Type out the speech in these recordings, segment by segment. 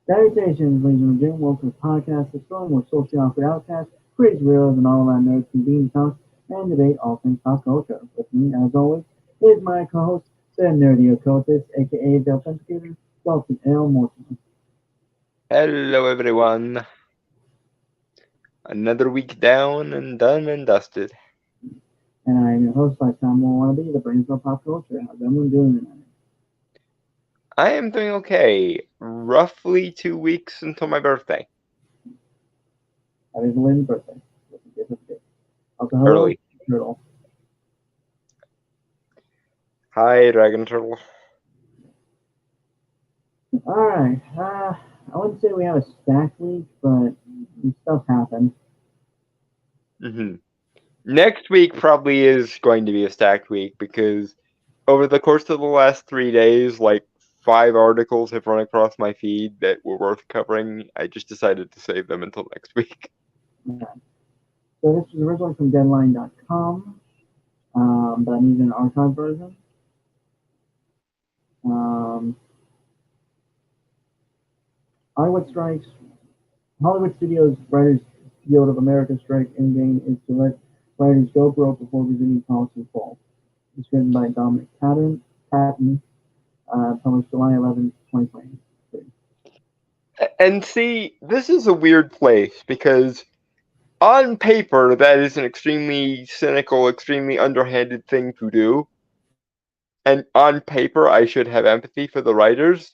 Salutations, ladies and gentlemen. Welcome to the podcast, the storm where socially awkward outcasts, crazy weirdos, and all around nerds convene to talk and debate all things pop culture. With me, as always, is my co-host, the nerdy occultist, aka the authenticator, Dalton L. Mortimer. Hello, everyone. Another week down and done and dusted. And I am your host, by Tom Wannabe, the brains of pop culture. How's everyone doing tonight? I am doing okay. Roughly 2 weeks until my birthday. Happy belated birthday. Also, hello, Early. Turtle. Hi, Dragon Turtle. Alright, I wouldn't say we have a stacked week, but stuff happened. Next week probably is going to be a stacked week because over the course of the last 3 days, like 5 articles have run across my feed that were worth covering. I just decided to save them until next week. Yeah. So this was originally from Deadline.com, but I needed an archive version. Hollywood strikes. Hollywood Studios Writers Guild of America strike endgame is to let writers go broke before resuming policy fall. It's written by Dominic Patton, published July 11, 2023. And see, this is a weird place because on paper, that is an extremely cynical, extremely underhanded thing to do. And on paper, I should have empathy for the writers.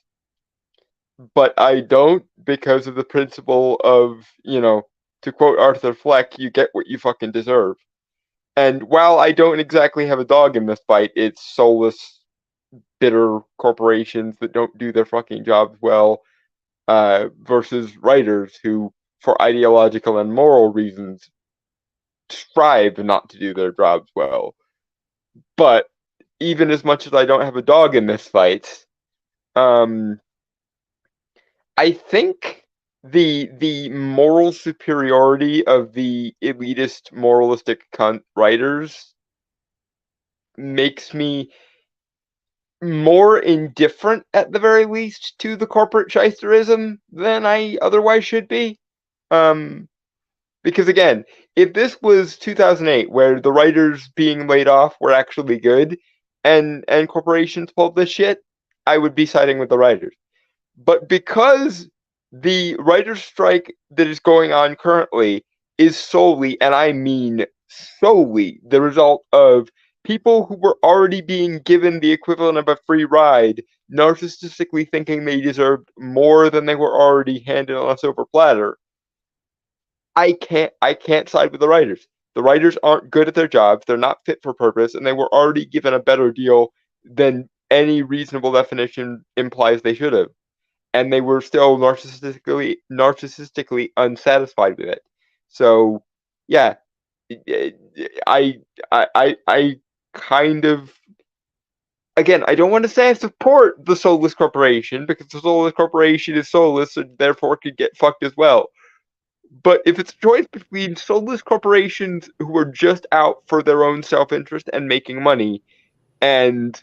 But I don't because of the principle of, to quote Arthur Fleck, you get what you fucking deserve. And while I don't exactly have a dog in this fight, it's soulless, bitter corporations that don't do their fucking jobs well versus writers who, for ideological and moral reasons, strive not to do their jobs well. But even as much as I don't have a dog in this fight, I think the moral superiority of the elitist, moralistic cunt writers makes me more indifferent, at the very least, to the corporate shysterism than I otherwise should be. Because again, if this was 2008, where the writers being laid off were actually good, and corporations pulled this shit, I would be siding with the writers. But because the writers' strike that is going on currently is solely, and I mean solely, the result of people who were already being given the equivalent of a free ride, narcissistically thinking they deserved more than they were already handed on a silver platter, I can't side with the writers. The writers aren't good at their jobs, they're not fit for purpose, and they were already given a better deal than any reasonable definition implies they should have. And they were still narcissistically unsatisfied with it. So yeah, I kind of, again, I don't want to say I support the soulless corporation because the soulless corporation is soulless and therefore could get fucked as well. But if it's a choice between soulless corporations who are just out for their own self-interest and making money, and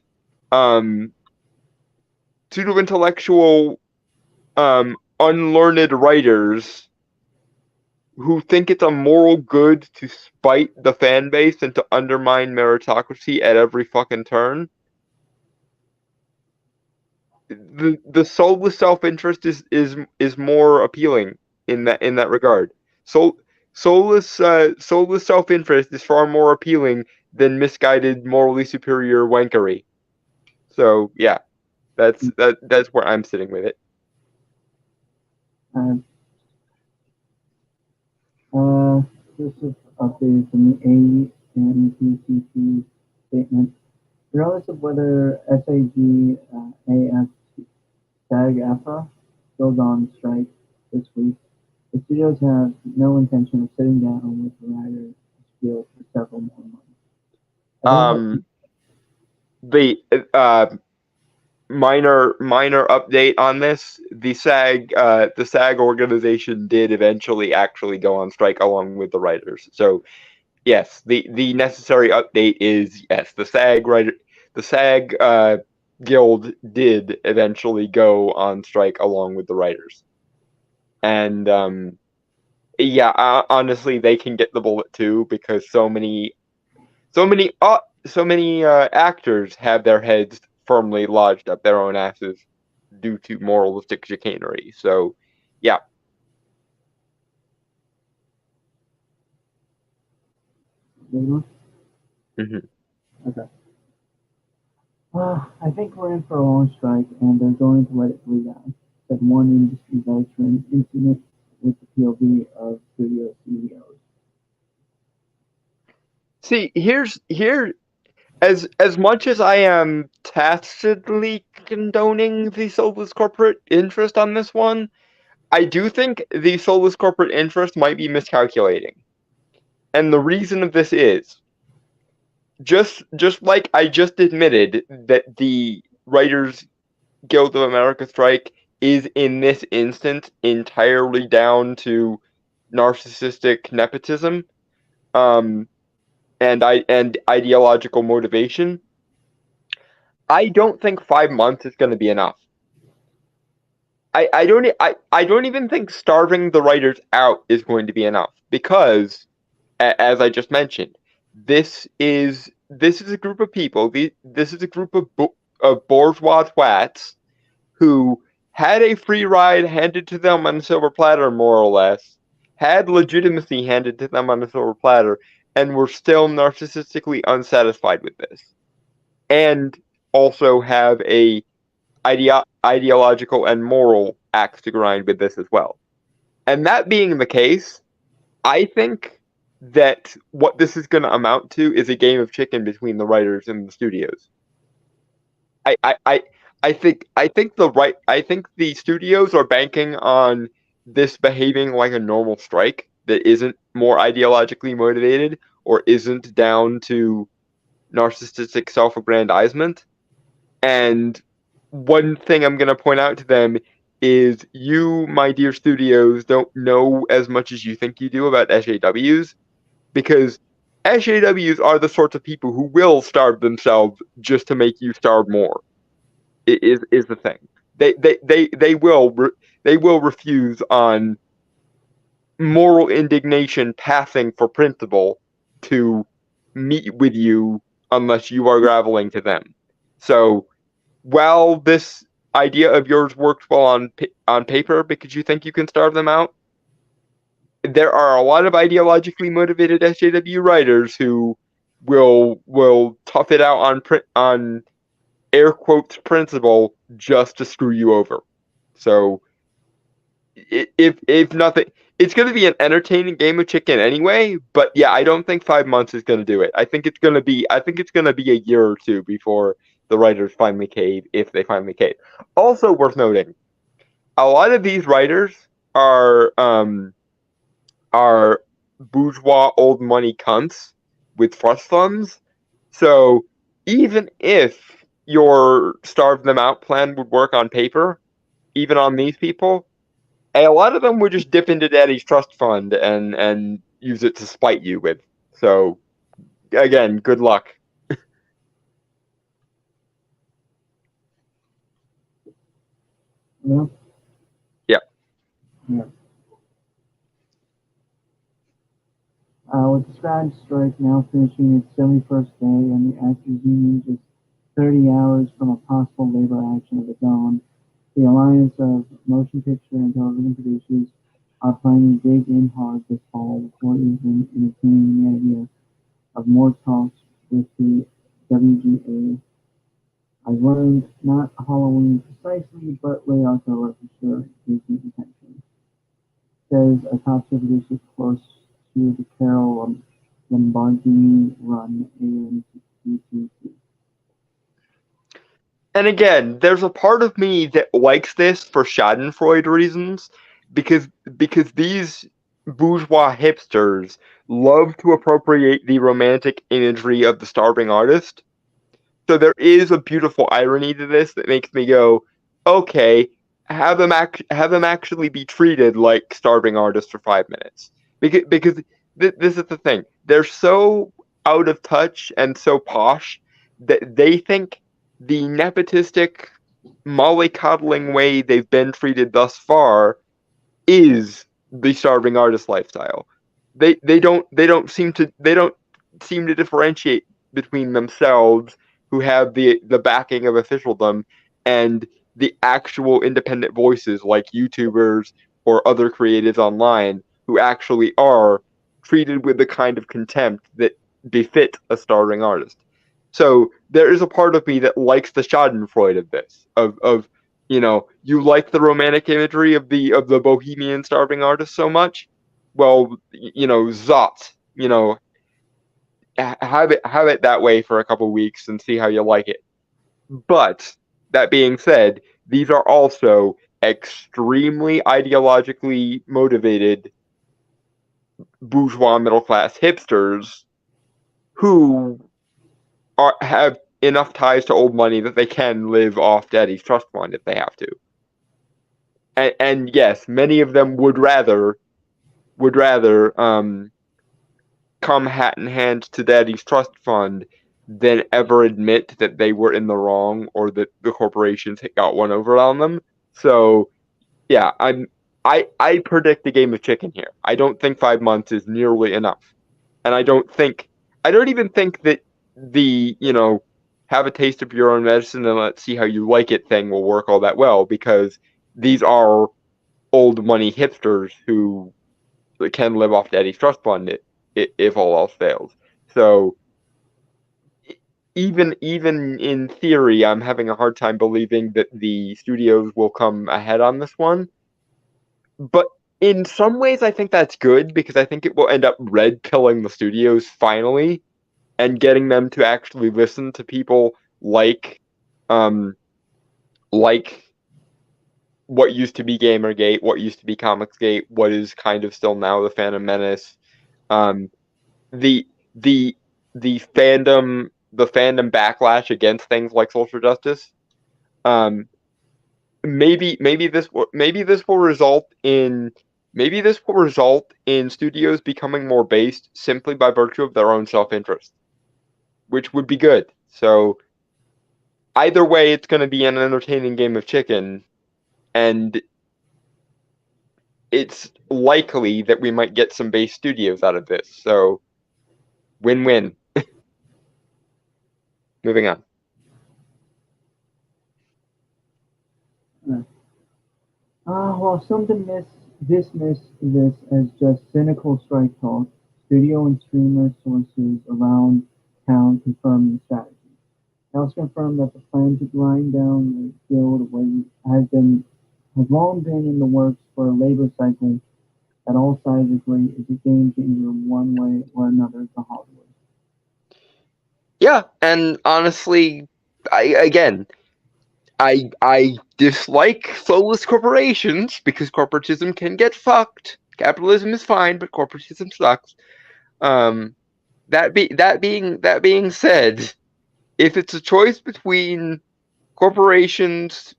pseudo-intellectual, unlearned writers who think it's a moral good to spite the fan base and to undermine meritocracy at every fucking turn, the soulless self-interest is more appealing in that regard. So soulless self-interest is far more appealing than misguided, morally superior wankery. So yeah, that's where I'm sitting with it. This is updated from the AMPCC statement. Regardless of whether SAG, AF, SAG-AFTRA goes on strike this week, the studios have no intention of sitting down with the writers deal for several more months. The minor update on this: the SAG organization did eventually actually go on strike along with the writers. So yes, the necessary update is yes, the SAG guild did eventually go on strike along with the writers, and yeah, honestly, they can get the bullet too because so many actors have their heads firmly lodged up their own asses due to moralistic chicanery. So, yeah. Mm-hmm. Okay. I think we're in for a long strike, and they're going to let it bleed out, said one industry veteran intimate with the POV of studio CEOs. See, here as much as I am tacitly condoning the soulless corporate interest on this one, I do think the soulless corporate interest might be miscalculating. And the reason of this is just like I just admitted that the Writers Guild of America strike is in this instance entirely down to narcissistic nepotism, um, and ideological motivation. I don't think 5 months is going to be enough. I don't even think starving the writers out is going to be enough because, as I just mentioned, this is a group of people. This is a group of bourgeois twats who had a free ride handed to them on a silver platter, more or less, had legitimacy handed to them on a silver platter, and were still narcissistically unsatisfied with this, and also have a ideological and moral axe to grind with this as well. And that being the case, I think that what this is going to amount to is a game of chicken between the writers and the studios. I, I, I, I think the studios are banking on this behaving like a normal strike that isn't more ideologically motivated or isn't down to narcissistic self-aggrandizement. And one thing I'm going to point out to them is you, my dear studios, don't know as much as you think you do about SJWs because SJWs are the sorts of people who will starve themselves just to make you starve more. Is the thing. They will refuse on moral indignation passing for principle to meet with you unless you are groveling to them. So while this idea of yours works well on paper because you think you can starve them out, there are a lot of ideologically motivated SJW writers who will tough it out on air quotes principle just to screw you over. So if nothing, it's going to be an entertaining game of chicken anyway. But yeah, I don't think 5 months is going to do it. I think it's going to be a year or two before the writers finally cave, if they finally cave. Also worth noting, a lot of these writers are bourgeois old money cunts with trust funds. So even if your starve them out plan would work on paper, even on these people, a lot of them would just dip into daddy's trust fund and use it to spite you with. So again, good luck. Yeah. Yeah. Yeah. With the SAG strike now finishing its 71st day and the actors union just 30 hours from a possible labor action of its own, the Alliance of Motion Picture and Television Producers I plan to dig in hard this fall with what is entertaining the idea of more talks with the WGA. I've learned not Halloween precisely, but late October for sure is the intention. Says a top producer close to the Carol Lombardini run AM6222. And again, there's a part of me that likes this for Schadenfreude reasons, because these bourgeois hipsters love to appropriate the romantic imagery of the starving artist. So there is a beautiful irony to this that makes me go, okay, have them actually be treated like starving artists for 5 minutes, because this is the thing, they're so out of touch and so posh that they think the nepotistic mollycoddling way they've been treated thus far is the starving artist lifestyle. They don't seem to differentiate between themselves, who have the backing of officialdom, and the actual independent voices like YouTubers or other creatives online who actually are treated with the kind of contempt that befit a starving artist. So there is a part of me that likes the Schadenfreude of this, of you like the romantic imagery of the bohemian starving artist so much. Well, zot, have it that way for a couple weeks and see how you like it. But that being said, these are also extremely ideologically motivated bourgeois middle class hipsters who have enough ties to old money that they can live off Daddy's trust fund if they have to. And yes, many of them would rather come hat in hand to Daddy's trust fund than ever admit that they were in the wrong or that the corporations got one over on them. So yeah, I predict a game of chicken here. I don't think 5 months is nearly enough. And I don't even think that the, have a taste of your own medicine and let's see how you like it thing will work all that well, because these are old money hipsters who can live off Daddy's trust fund if all else fails. So even in theory, I'm having a hard time believing that the studios will come ahead on this one. But in some ways, I think that's good, because I think it will end up red pilling the studios finally and getting them to actually listen to people like what used to be Gamergate, what used to be Comicsgate, what is kind of still now the Phantom Menace, the the fandom backlash against things like social justice. Maybe this will result in studios becoming more based simply by virtue of their own self-interest, which would be good. So either way, it's going to be an entertaining game of chicken, and it's likely that we might get some base studios out of this. So win-win. Moving on. Well, some dismiss this as just cynical strike talk. Studio and streamer sources around town confirm the strategy. They also confirm that the plan to grind down the guild wage has long been in the works for a labor cycle that all sides agree is a game changer one way or another to Hollywood. Yeah, and honestly, I dislike soulless corporations because corporatism can get fucked. Capitalism is fine, but corporatism sucks. That being said, if it's a choice between corporations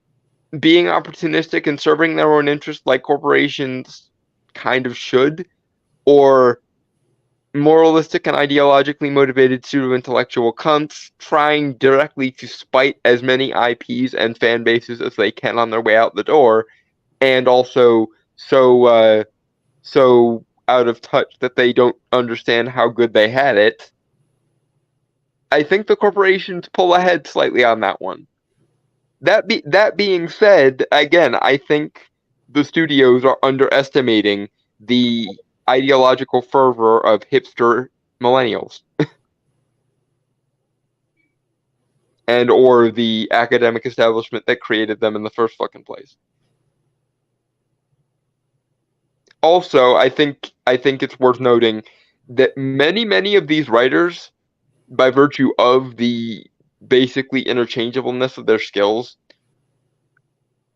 being opportunistic and serving their own interests like corporations kind of should, or moralistic and ideologically motivated pseudo-intellectual cunts trying directly to spite as many IPs and fan bases as they can on their way out the door, and also so out of touch that they don't understand how good they had it, I think the corporations pull ahead slightly on that one. That being said, again, I think the studios are underestimating the ideological fervor of hipster millennials and or the academic establishment that created them in the first fucking place. Also, I think it's worth noting that many of these writers, by virtue of the basically interchangeableness of their skills,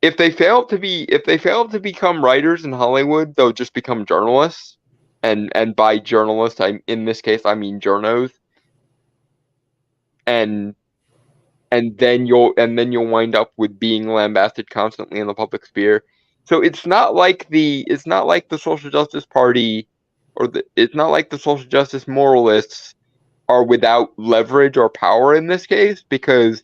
if they fail to become writers in Hollywood, they'll just become journalists. And by journalists, in this case I mean journos. And then you'll wind up with being lambasted constantly in the public sphere. So it's not like the social justice party it's not like the social justice moralists are without leverage or power in this case, because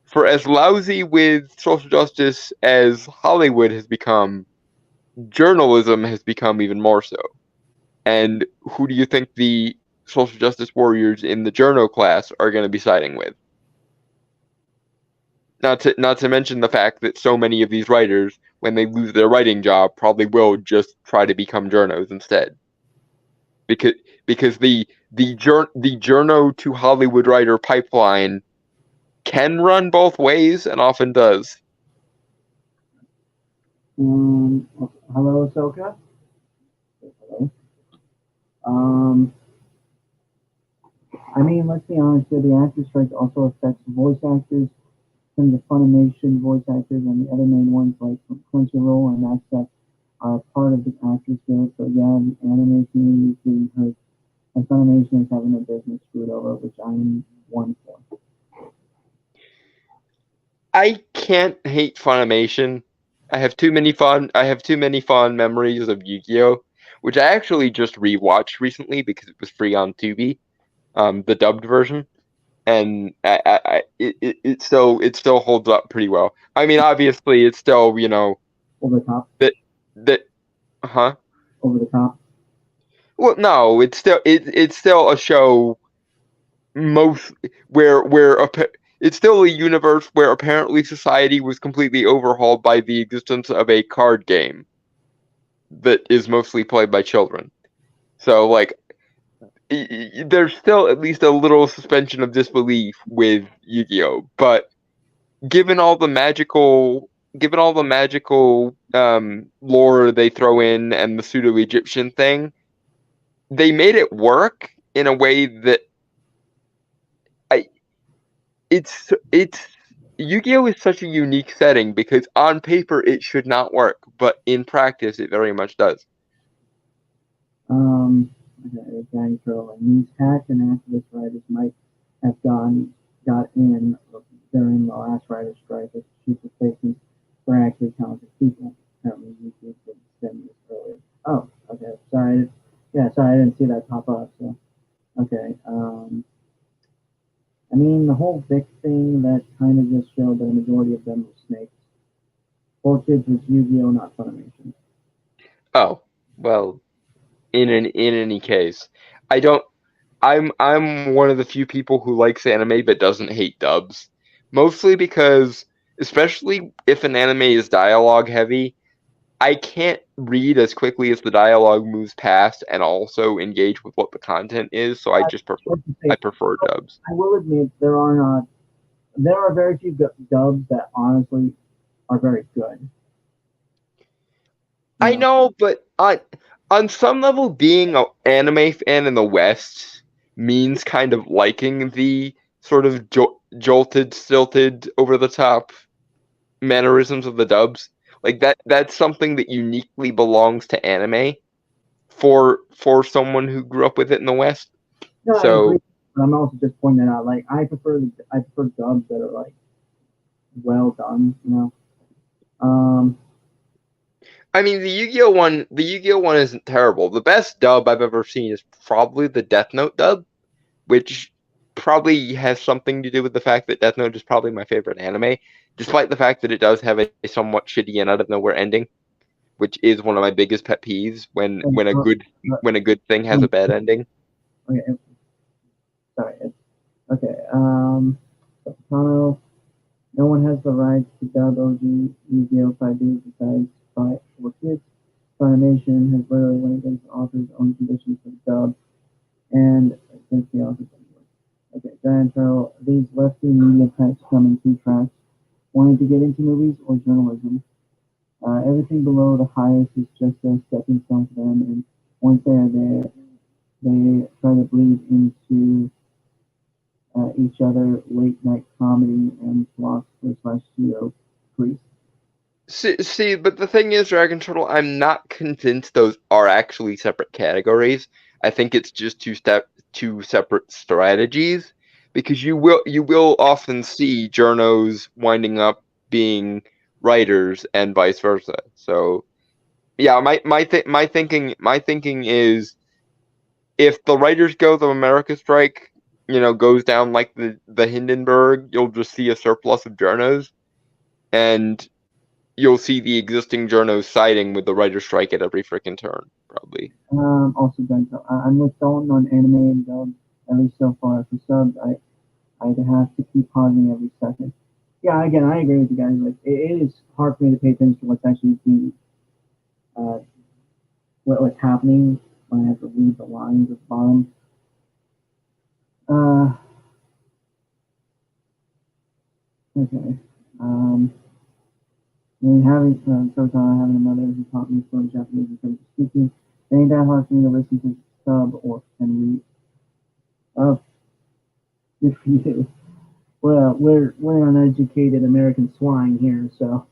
for as lousy with social justice as Hollywood has become, journalism has become even more so. And who do you think the social justice warriors in the journo class are going to be siding with? Not to mention the fact that so many of these writers, when they lose their writing job, probably will just try to become journos instead. Because the journo to Hollywood writer pipeline can run both ways and often does. Hello, Ahsoka. Hello. Um, I mean, let's be honest here. The actors strike also affects voice actors, some of the Funimation voice actors, and the other main ones like from Crunchyroll and that stuff are part of the Actors Guild. So yeah, the anime community is being hurt, and Funimation is having their business screwed over, which I'm one for. I can't hate Funimation. I have too many fond memories of Yu-Gi-Oh, which I actually just rewatched recently because it was free on Tubi, the dubbed version, and it still holds up pretty well. I mean, obviously, it's still Over the top. that huh. Over the top. Well, no, it's still a show most it's still a universe where apparently society was completely overhauled by the existence of a card game that is mostly played by children. So like there's still at least a little suspension of disbelief with Yu-Gi-Oh, but given all the magical lore they throw in and the pseudo-Egyptian thing, they made it work in a way that I it's Yu-Gi-Oh is such a unique setting because on paper it should not work, but in practice it very much does. Okay, gang trolling means hacked and activist writers might have got in during the last writer's strike as chief replacements for actually talented people. Apparently, YouTube did send this earlier. Oh, okay. Sorry. Yeah, sorry, I didn't see that pop up. So, okay. I mean, the whole Vic thing that kind of just showed that a majority of them were snakes. 4 Kids was Yu-Gi-Oh, not Funimation. Oh, well, in any case, I don't I'm one of the few people who likes anime but doesn't hate dubs. Mostly because, especially if an anime is dialogue heavy, I can't read as quickly as the dialogue moves past and also engage with what the content is, so I prefer dubs. I will admit there are very few dubs that honestly are very good. You I know, know, but on some level, being an anime fan in the West means kind of liking the sort of jolted, stilted, over the top mannerisms of the dubs. Like that's something that uniquely belongs to anime for someone who grew up with it in the West. no, I agree, So but I'm also just pointing out. Like, I prefer dubs that are like well done. You know, um, I mean, the Yu-Gi-Oh one isn't terrible. The best dub I've ever seen is probably the Death Note dub, which probably has something to do with the fact that Death Note is probably my favorite anime, despite the fact that it does have a somewhat shitty and out of nowhere ending, which is one of my biggest pet peeves when a uh, good uh, when a good thing has a bad ending. okay, sorry. Okay, Capitano, no one has the right to dub OG Yu-Gi-Oh 5D besides by for kids. Funimation has literally went against the author's own conditions for the dub and against the author's own work. Okay, Giant Turtle. These lefty media types come in two tracks: wanting to get into movies or journalism. Everything below the highest is just a stepping stone for them, and once they are there, they try to bleed into each other, late night comedy and philosopher slash pseudo priest. See, but the thing is, Dragon Turtle, I'm not convinced those are actually separate categories. I think it's just two separate strategies, because you will often see journos winding up being writers and vice versa. So yeah, my thinking is, if the Writers Guild of America strike, goes down like the Hindenburg, you'll just see a surplus of journos, and you'll see the existing journos siding with the writer strike at every freaking turn, probably. Also, I'm with Dalton on anime and dub, at least so far. For subs, I'd have to keep pausing every second. Yeah, again, I agree with you guys. Like, it is hard for me to pay attention to what's actually being, uh, what's happening when I have to read the lines at the bottom. Okay. I mean, having a mother who taught me fluent Japanese in terms of speaking, it ain't that hard for me to listen to sub or and read. Oh, good for you. Well, we're uneducated American swine here, so.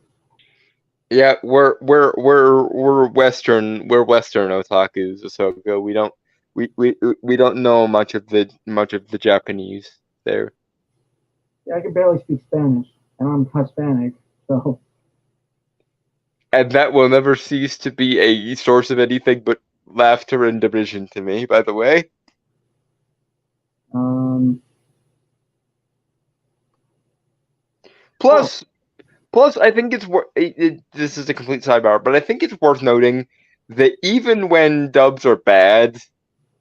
Yeah, we're Western otakus, Ahsoka. We don't know much of the Japanese there. Yeah, I can barely speak Spanish, and I'm Hispanic, so. And that will never cease to be a source of anything but laughter and derision to me, by the way. Um. Plus, I think it's worth. This is a complete sidebar, but I think it's worth noting that even when dubs are bad,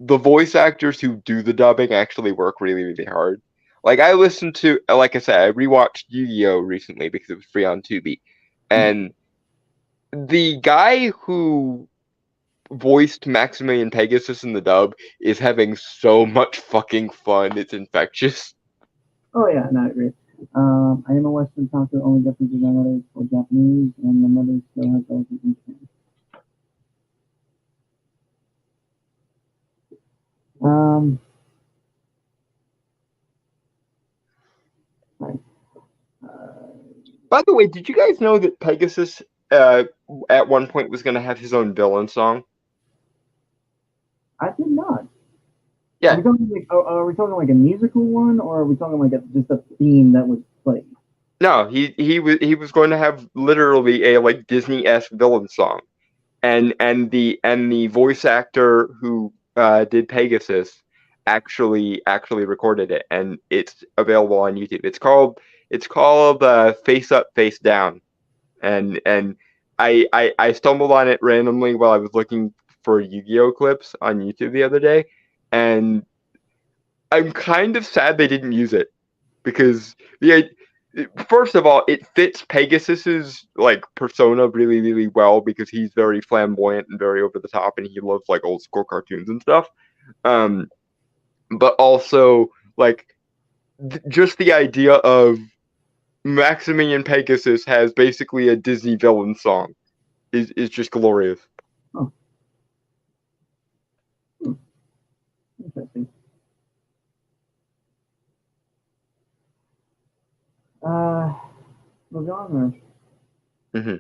the voice actors who do the dubbing actually work really, really hard. Like, like I said, I rewatched Yu-Gi-Oh! Recently because it was free on Tubi, and the guy who voiced Maximilian Pegasus in the dub is having so much fucking fun. It's infectious. Oh yeah, no, I agree. I am a Western talker. Only difference is my mother is for Japanese, and my mother still has those in Japan. Right. By the way, did you guys know that Pegasus at one point was going to have his own villain song? I did not. Yeah. Are we talking like a musical one, or are we talking like just a theme that was played? No, he was going to have literally a like Disney-esque villain song, and the voice actor who did Pegasus actually recorded it, and it's available on YouTube. It's called Face Up, Face Down, and I stumbled on it randomly while I was looking for Yu-Gi-Oh clips on YouTube the other day, and I'm kind of sad they didn't use it, because first of all, it fits Pegasus's like persona really, really well, because he's very flamboyant and very over the top, and he loves like old school cartoons and stuff. But also, like, just the idea of Maximilian Pegasus has basically a Disney villain song is just glorious. Oh. Interesting. Moving on. Mm-hmm.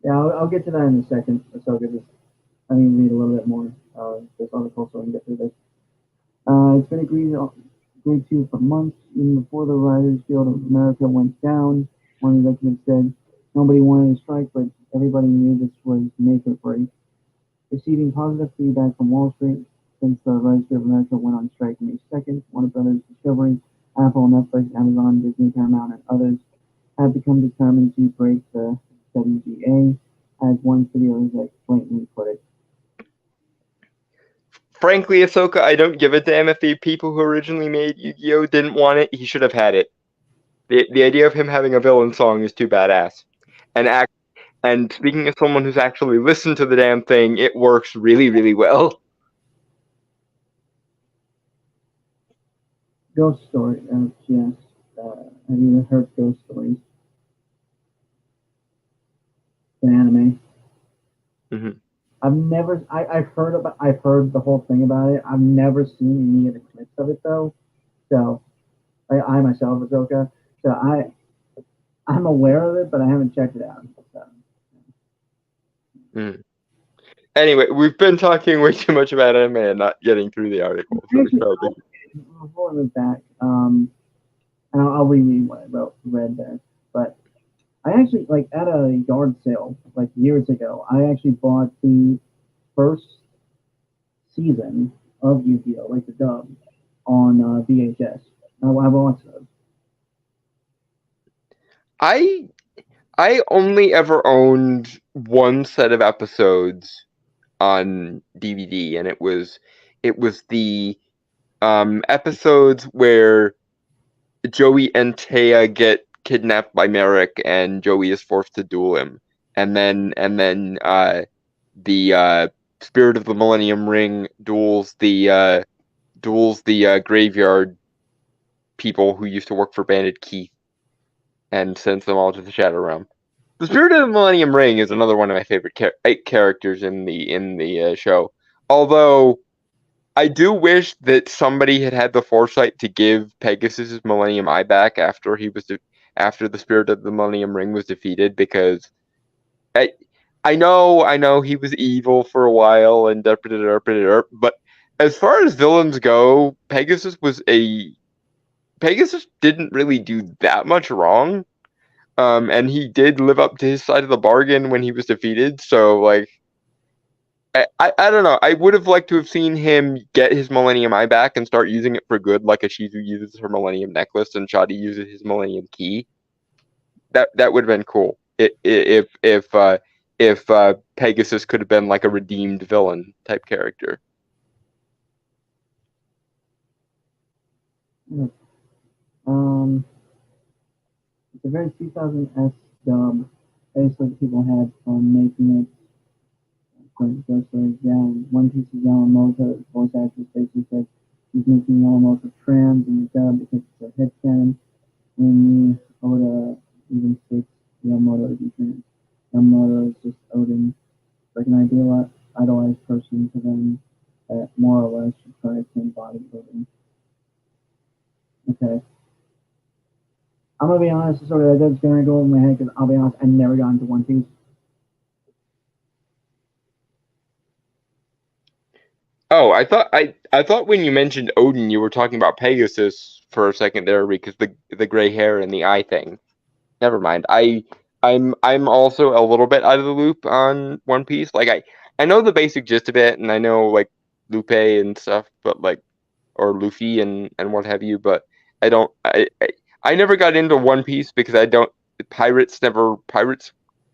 Yeah, I'll get to that in a second. So I need to read a little bit more this article so I can get through this. It's been agreed to for months, even before the Writers Guild of America went down. One executive said nobody wanted to strike, but everybody knew this was make or break. Receiving positive feedback from Wall Street since the Writers Guild of America went on strike May 2nd, Warner Brothers Discovery, Apple, Netflix, Amazon, Disney, Paramount, and others have become determined to break the WGA, as one studio exec blatantly put it. Frankly, Ahsoka, I don't give a damn if the people who originally made Yu-Gi-Oh didn't want it. He should have had it, The idea of him having a villain song is too badass. And speaking as someone who's actually listened to the damn thing, it works really, really well. Ghost Story. Yes. Have you ever heard Ghost Stories? The anime. Mhm. I've heard the whole thing about it. I've never seen any of the clips of it though. So I myself, Azoka. So I'm aware of it, but I haven't checked it out. So. Mm. Anyway, we've been talking way too much about anime and not getting through the article. So Actually, before we move back, and I'll reread what I read there. But I actually like at a yard sale like years ago. I actually bought the first season of Yu-Gi-Oh, like the dub, on VHS. I watched those. I only ever owned one set of episodes on DVD, and it was the episodes where Joey and Taya get kidnapped by Merrick, and Joey is forced to duel him, and then the Spirit of the Millennium Ring duels the graveyard people who used to work for Bandit Keith, and sends them all to the Shadow Realm. The Spirit of the Millennium Ring is another one of my favorite characters in the show. Although I do wish that somebody had the foresight to give Pegasus his Millennium Eye back after after the Spirit of the Millennium Ring was defeated, because I I know he was evil for a while and but as far as villains go, Pegasus didn't really do that much wrong. And he did live up to his side of the bargain when he was defeated. So, like, I don't know. I would have liked to have seen him get his Millennium Eye back and start using it for good, like Ashizu uses her Millennium Necklace and Shadi uses his Millennium Key. That would have been cool. If Pegasus could have been like a redeemed villain type character. Um, it's a very 2000s dub. Basically, people had fun making it. Ghost Story down. One Piece's Yamamoto, voice actress, basically said he's making Yamamoto trans in the dub because it's a headcanon. When Oda even states Yamamoto to be trans. Yamamoto is just Odin, like an idolized person to them that more or less tries to embody Odin. Okay. I'm gonna be honest, sorry, that's gonna go over my head because I'll be honest, I never got into One Piece. Oh, I thought when you mentioned Odin, you were talking about Pegasus for a second there, because the gray hair and the eye thing. Never mind. I'm also a little bit out of the loop on One Piece. Like, I know the basic gist of it, and I know like Lupe and stuff, but like, or Luffy and what have you. But I don't. I never got into One Piece because I don't. Pirates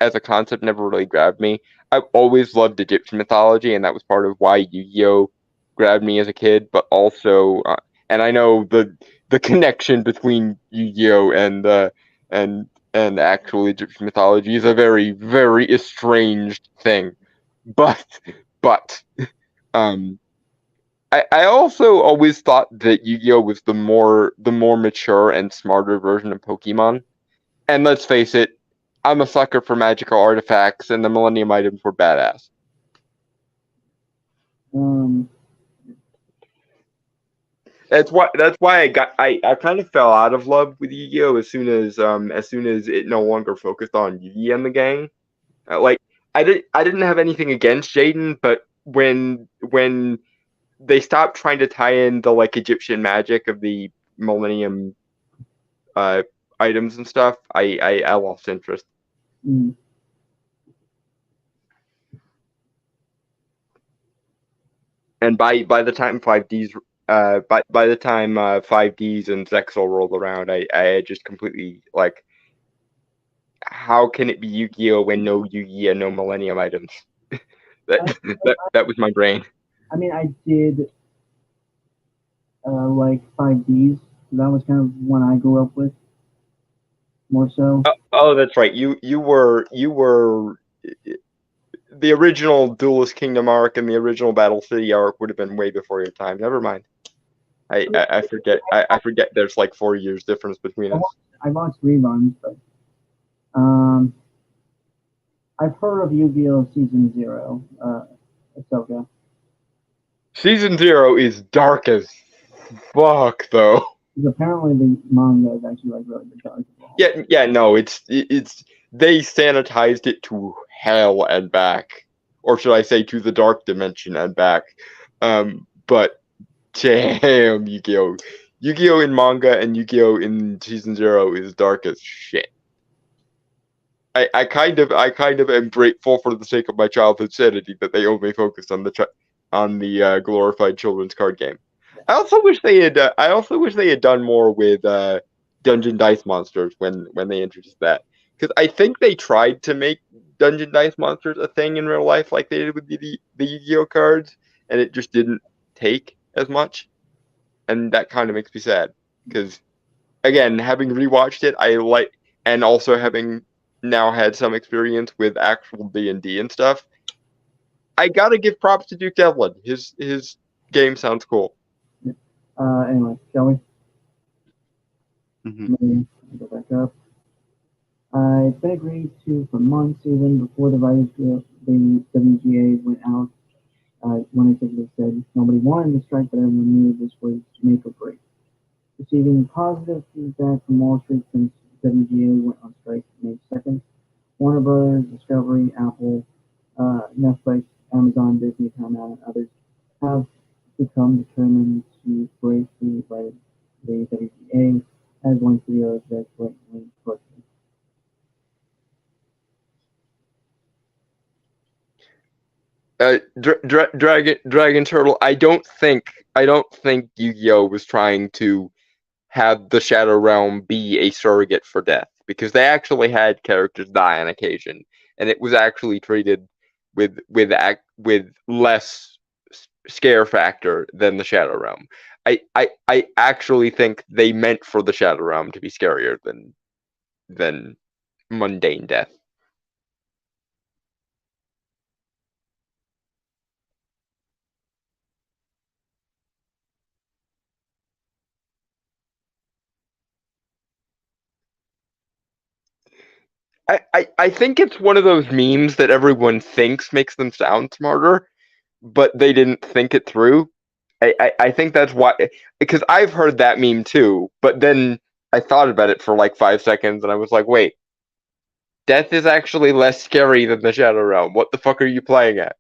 as a concept never really grabbed me. I've always loved Egyptian mythology, and that was part of why Yu-Gi-Oh grabbed me as a kid. But also, and I know the connection between Yu-Gi-Oh and actual Egyptian mythology is a very, very estranged thing. But um I also always thought that Yu-Gi-Oh was the more mature and smarter version of Pokemon. And let's face it, I'm a sucker for magical artifacts, and the Millennium items were badass. Um, That's why I kind of fell out of love with Yu-Gi-Oh as soon as it no longer focused on Yugi and the gang. Like, I didn't have anything against Jaden, but when they stopped trying to tie in the like Egyptian magic of the Millennium uh, items and stuff, I lost interest. mm, And by the time 5Ds by the time 5Ds and Zexal rolled around, I had just completely like, how can it be Yu-Gi-Oh when no Yu-Gi and no Millennium items? that, I, that was my brain. I mean, I did like 5Ds. That was kind of one I grew up with. more so. Oh, that's right. You were the original Duelist Kingdom arc and the original Battle City arc would have been way before your time. Never mind. I forget. I forget. There's like 4 years difference between us. I watched reruns, but um, I've heard of Yu-Gi-Oh! Season Zero, Ahsoka. Season 0 is dark as fuck, though. Because apparently the manga is actually like really good dark. Yeah. No, it's they sanitized it to hell and back, or should I say, to the dark dimension and back. But damn, Yu-Gi-Oh in manga and Yu-Gi-Oh in Season 0 is dark as shit. I kind of am grateful for the sake of my childhood sanity that they only focused on the glorified children's card game. I also wish they had done more with Dungeon Dice Monsters when they introduced that, because I think they tried to make Dungeon Dice Monsters a thing in real life like they did with the Yu-Gi-Oh cards, and it just didn't take as much, and that kind of makes me sad because again, having rewatched it, I like, and also having now had some experience with actual D&D and stuff, I gotta give props to Duke Devlin. His game sounds cool. Anyway, shall we? Mm-hmm. Maybe go back up. It's been agreed to for months, even before the writers the WGA went out. When they said nobody wanted to strike, but everyone knew this was make or break. Receiving positive feedback from Wall Street since WGA went on strike May 2nd, Warner Brothers, Discovery, Apple, Netflix, Amazon, Disney, Paramount, and others have become determined to break free by the WGA as one studio that blatantly pushed Dragon Turtle. I don't think Yu-Gi-Oh was trying to have the Shadow Realm be a surrogate for death, because they actually had characters die on occasion, and it was actually treated with less scare factor than the Shadow Realm. I actually think they meant for the Shadow Realm to be scarier than mundane death. I think it's one of those memes that everyone thinks makes them sound smarter, but they didn't think it through. I think that's why, because I've heard that meme too, but then I thought about it for like 5 seconds and I was like, wait, death is actually less scary than the Shadow Realm. What the fuck are you playing at?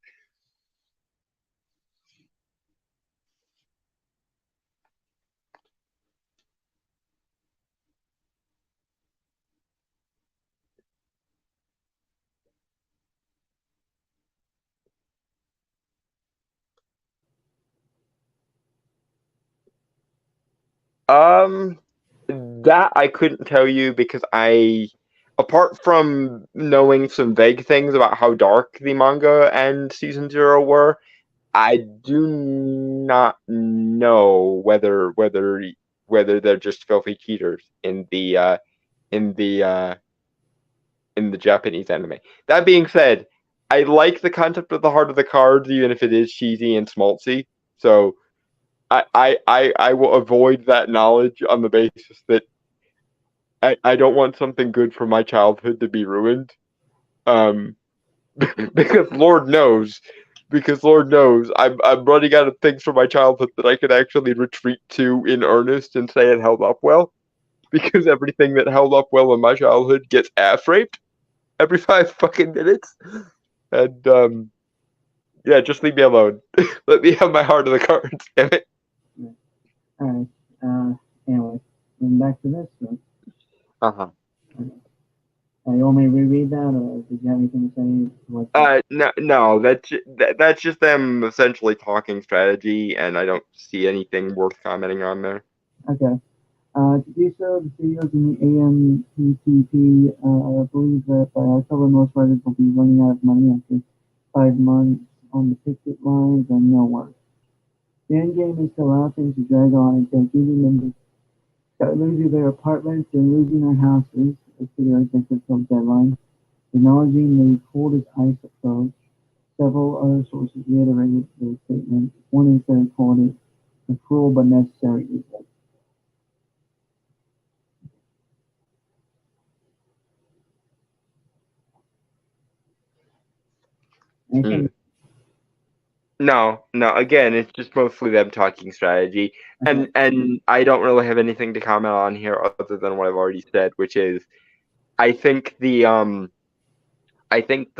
Um, that I couldn't tell you because apart from knowing some vague things about how dark the manga and Season 0 were, I do not know whether they're just filthy cheaters in the uh, in the Japanese anime. That being said, I like the concept of the heart of the cards, even if it is cheesy and schmaltzy. So I will avoid that knowledge on the basis that I don't want something good from my childhood to be ruined. Um, because Lord knows, I'm running out of things from my childhood that I could actually retreat to in earnest and say it held up well. Because everything that held up well in my childhood gets ass raped every 5 fucking minutes. And yeah, just leave me alone. Let me have my heart of the cards, damn it. it. All right. Anyway, and back to this. Uh-huh. You want me to reread that, or did you have anything to say? No, that's just them essentially talking strategy, and I don't see anything worth commenting on there. Okay. To do so, the studios in the AMPTP believe that by October, most writers will be running out of money after 5 months on the picket lines and no work. The end game is to allow things to drag on until union members start losing their apartments and losing their houses. a studio executive told Deadline, acknowledging the cold as ice approach. Several other sources reiterated the statement. One instead called it a cruel but necessary evil. Mm. No. Again, it's just mostly them talking strategy, and I don't really have anything to comment on here other than what I've already said, which is I think the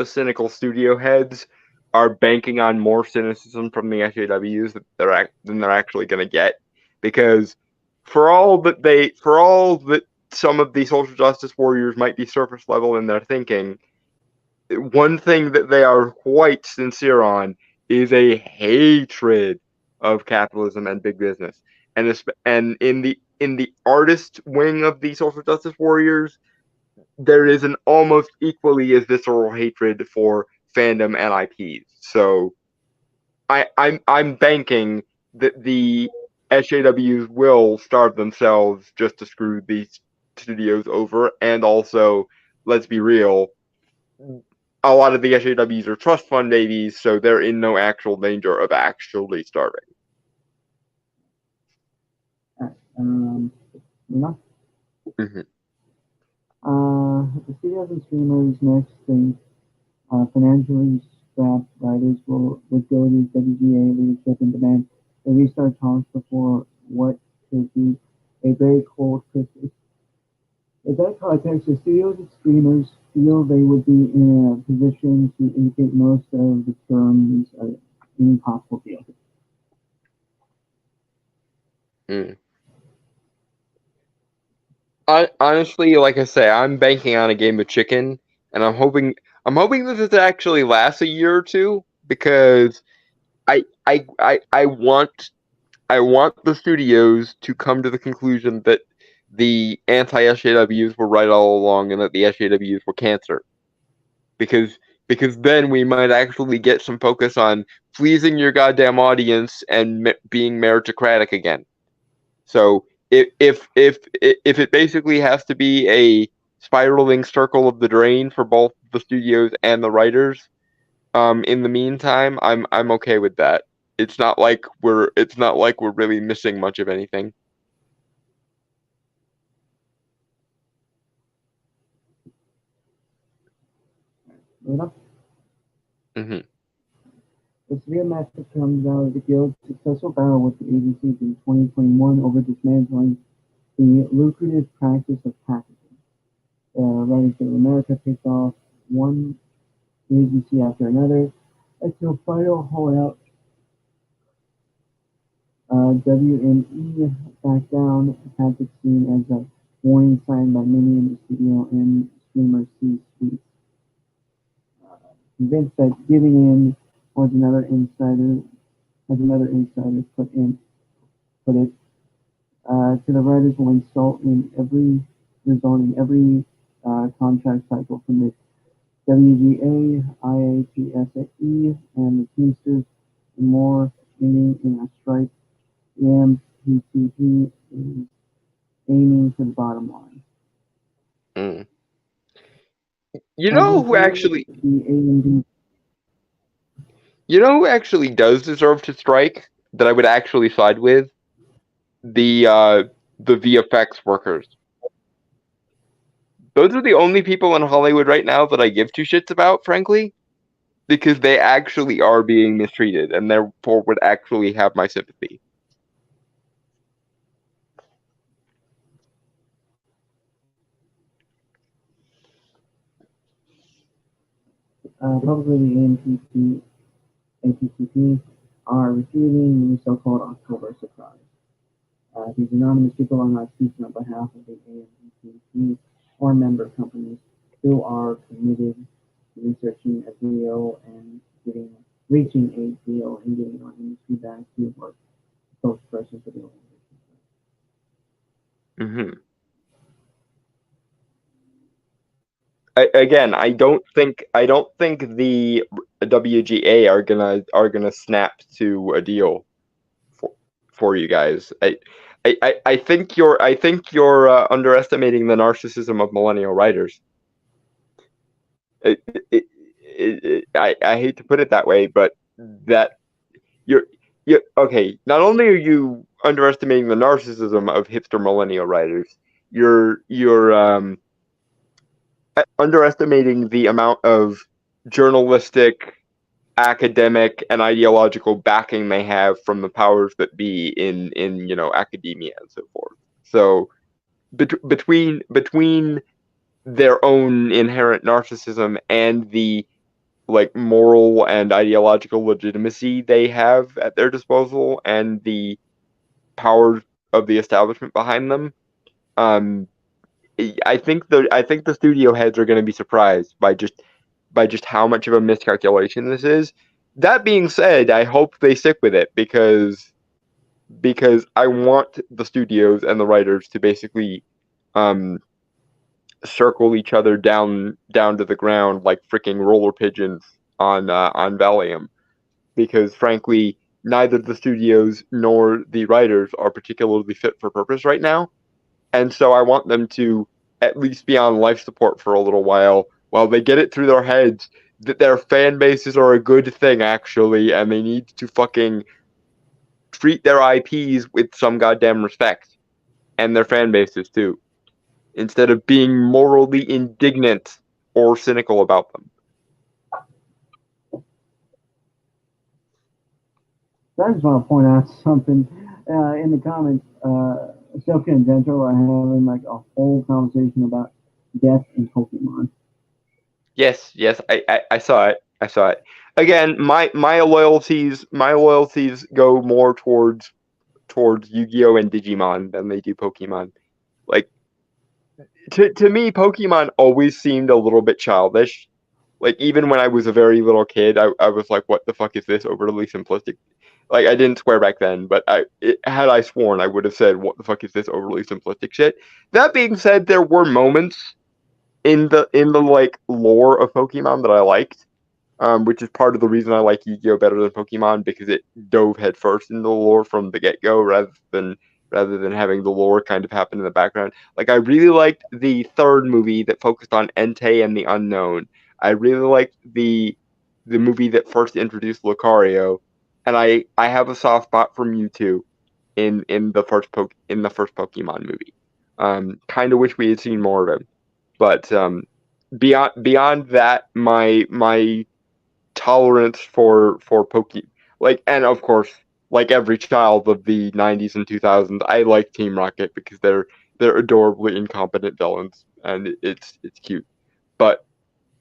cynical studio heads are banking on more cynicism from the SJWs than they're actually going to get, because for all that some of the social justice warriors might be surface level in their thinking, one thing that they are quite sincere on is a hatred of capitalism and big business, and in the artist wing of the social justice warriors, there is an almost equally as visceral hatred for fandom and IPs. So I'm banking that the SJWs will starve themselves just to screw these studios over, and also, let's be real, a lot of the SJWs are trust fund babies, so they're in no actual danger of actually starving. Mm-hmm. The studios and streamers next think financially strapped writers will go to WGA leadership and demand a restart talks before what could be a very cold Christmas. In that context, the studios and streamers feel they would be in a position to indicate most of the terms of any possible deal. Honestly, like I say, I'm banking on a game of chicken, and I'm hoping that this actually lasts a year or two, because I want the studios to come to the conclusion that the anti-SJWs were right all along, and that the SJWs were cancer. Because then we might actually get some focus on pleasing your goddamn audience and being meritocratic again. So if it basically has to be a spiraling circle of the drain for both the studios and the writers, in the meantime, I'm okay with that. It's not like we're really missing much of anything. Mm-hmm. The severe message comes out of the Guild's successful battle with the agencies in 2021 over dismantling the lucrative practice of packaging. Writers of America picked off one agency after another until final holdout WME backed down, a tactic seen as a warning sign by many in the studio and streamer C-suite. Convinced that giving in was another insider put it, to the writers will result in every contract cycle from the WGA, IATSE, and the Teamsters, and more ending in a strike. The MPTP is aiming for the bottom line. Mm. You know who actually does deserve to strike, that I would actually side with? The VFX workers. Those are the only people in Hollywood right now that I give two shits about, frankly, because they actually are being mistreated, and therefore would actually have my sympathy. Publicly, the APTP are refueling the so-called October surprise. These anonymous people are not speaking on behalf of the AMPTP or member companies who are committed to researching a deal and reaching a deal and getting our industry back to work spokesperson for the organization. Mm-hmm. Again, I don't think the WGA are gonna snap to a deal for you guys. I think you're underestimating the narcissism of millennial writers. It, I hate to put it that way, but that you're okay. Not only are you underestimating the narcissism of hipster millennial writers, you're underestimating the amount of journalistic, academic, and ideological backing they have from the powers that be in academia and so forth. So between their own inherent narcissism and the like moral and ideological legitimacy they have at their disposal and the powers of the establishment behind them, um, I think the studio heads are going to be surprised by just how much of a miscalculation this is. That being said, I hope they stick with it because I want the studios and the writers to basically um, circle each other down to the ground like freaking roller pigeons on Valium. Because frankly, neither the studios nor the writers are particularly fit for purpose right now, and so I want them to at least be on life support for a little while they get it through their heads that their fan bases are a good thing actually, and they need to fucking treat their IPs with some goddamn respect and their fan bases too, instead of being morally indignant or cynical about them. So I just want to point out something in the comments. Silka and Dento are having like a whole conversation about death in Pokemon. Yes, yes, I saw it. I saw it. Again, my loyalties go more towards Yu-Gi-Oh and Digimon than they do Pokemon. Like to me, Pokemon always seemed a little bit childish. Like even when I was a very little kid, I was like, "What the fuck is this overly simplistic?" Like I didn't swear back then, but had I sworn, I would have said, "What the fuck is this overly simplistic shit?" That being said, there were moments in the like lore of Pokemon that I liked, which is part of the reason I like Yu-Gi-Oh better than Pokemon because it dove headfirst into the lore from the get-go rather than having the lore kind of happen in the background. Like I really liked the third movie that focused on Entei and the Unknown. I really liked the movie that first introduced Lucario, and I have a soft spot for Mewtwo in the first Pokemon movie. Kind of wish we had seen more of him, but beyond that, my tolerance for like, and of course, like every child of the '90s and 2000s, I like Team Rocket because they're adorably incompetent villains, and it's cute. But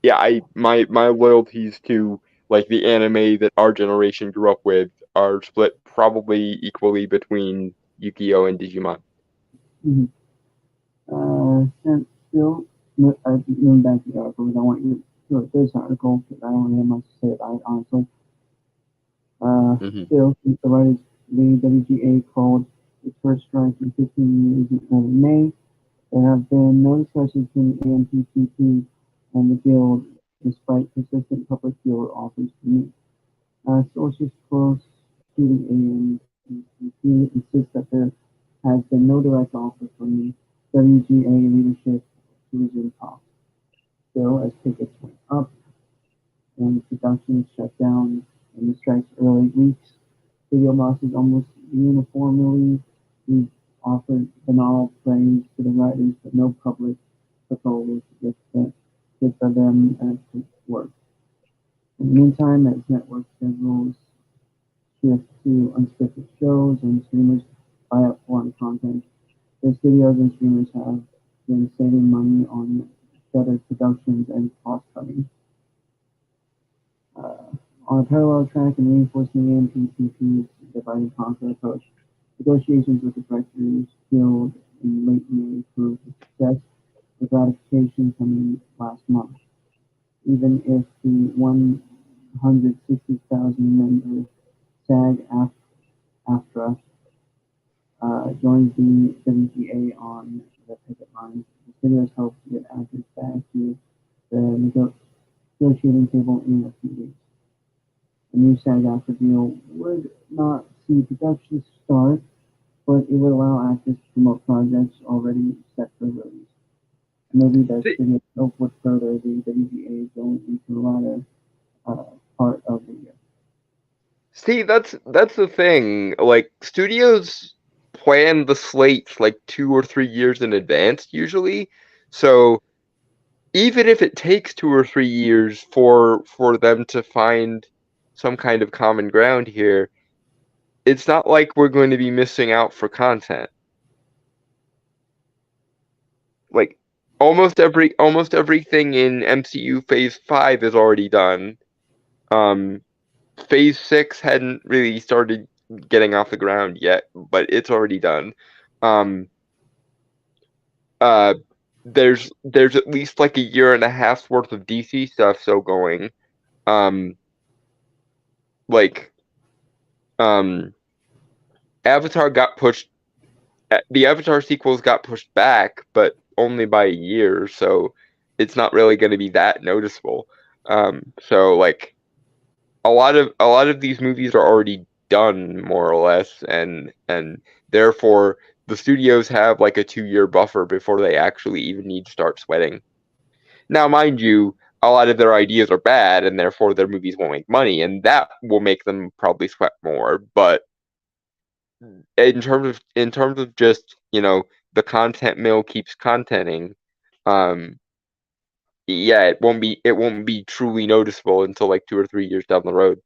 yeah, my loyalties to like the anime that our generation grew up with are split probably equally between Yu-Gi-Oh and Digimon. Mm-hmm. And still, moving back to the article, because I want you to look at this article because I don't really have much to say about it, honestly. Mm-hmm. Still, since the writers, the WGA called its first strike in 15 years in early May, there have been no discussions between the AMPTP and the Guild, despite persistent public field offers to meet. Sources close to the AMPTP insist that there has been no direct offer from the WGA leadership to resume talks. Still, as tickets went up and production shut down in the strike's early weeks, video bosses almost uniformly offered banal praise to the writers, but no public proposals good for them to work. In the meantime, as network schedules shift to unscripted shows and streamers buy up foreign content, the studios and streamers have been saving money on better productions and cost cutting. Uh, on a parallel track and reinforcing the MPTP's divide and conquer approach, negotiations with the Directors Guild in late May proved a success, with ratification coming last month. Even if the 160,000 member SAG-AFTRA joins the WGA on the picket line, the studios hope to get actors back to the negotiating table in a few weeks. The new SAG-AFTRA deal would not see production start but it would allow actors to promote projects already set for release. Maybe that See, studio help with further the WGA going into a latter part of the year. that's the thing. Like studios plan the slates like 2 or 3 years in advance usually. So even if it takes 2 or 3 years for them to find some kind of common ground here, it's not like we're going to be missing out for content. Like almost everything in MCU Phase 5 is already done. Um, Phase 6 hadn't really started getting off the ground yet, but it's already done. Um, uh, there's at least like a year and a half's worth of DC stuff still going. Um, like um, Avatar got pushed. The Avatar sequels got pushed back, but only by a year, so it's not really going to be that noticeable. So like a lot of these movies are already done more or less, and therefore the studios have like a 2 year buffer before they actually even need to start sweating. Now, mind you, a lot of their ideas are bad, and therefore their movies won't make money, and that will make them probably sweat more. But in terms of just the content mill keeps contenting, um, yeah, it won't be truly noticeable until like 2 or 3 years down the road.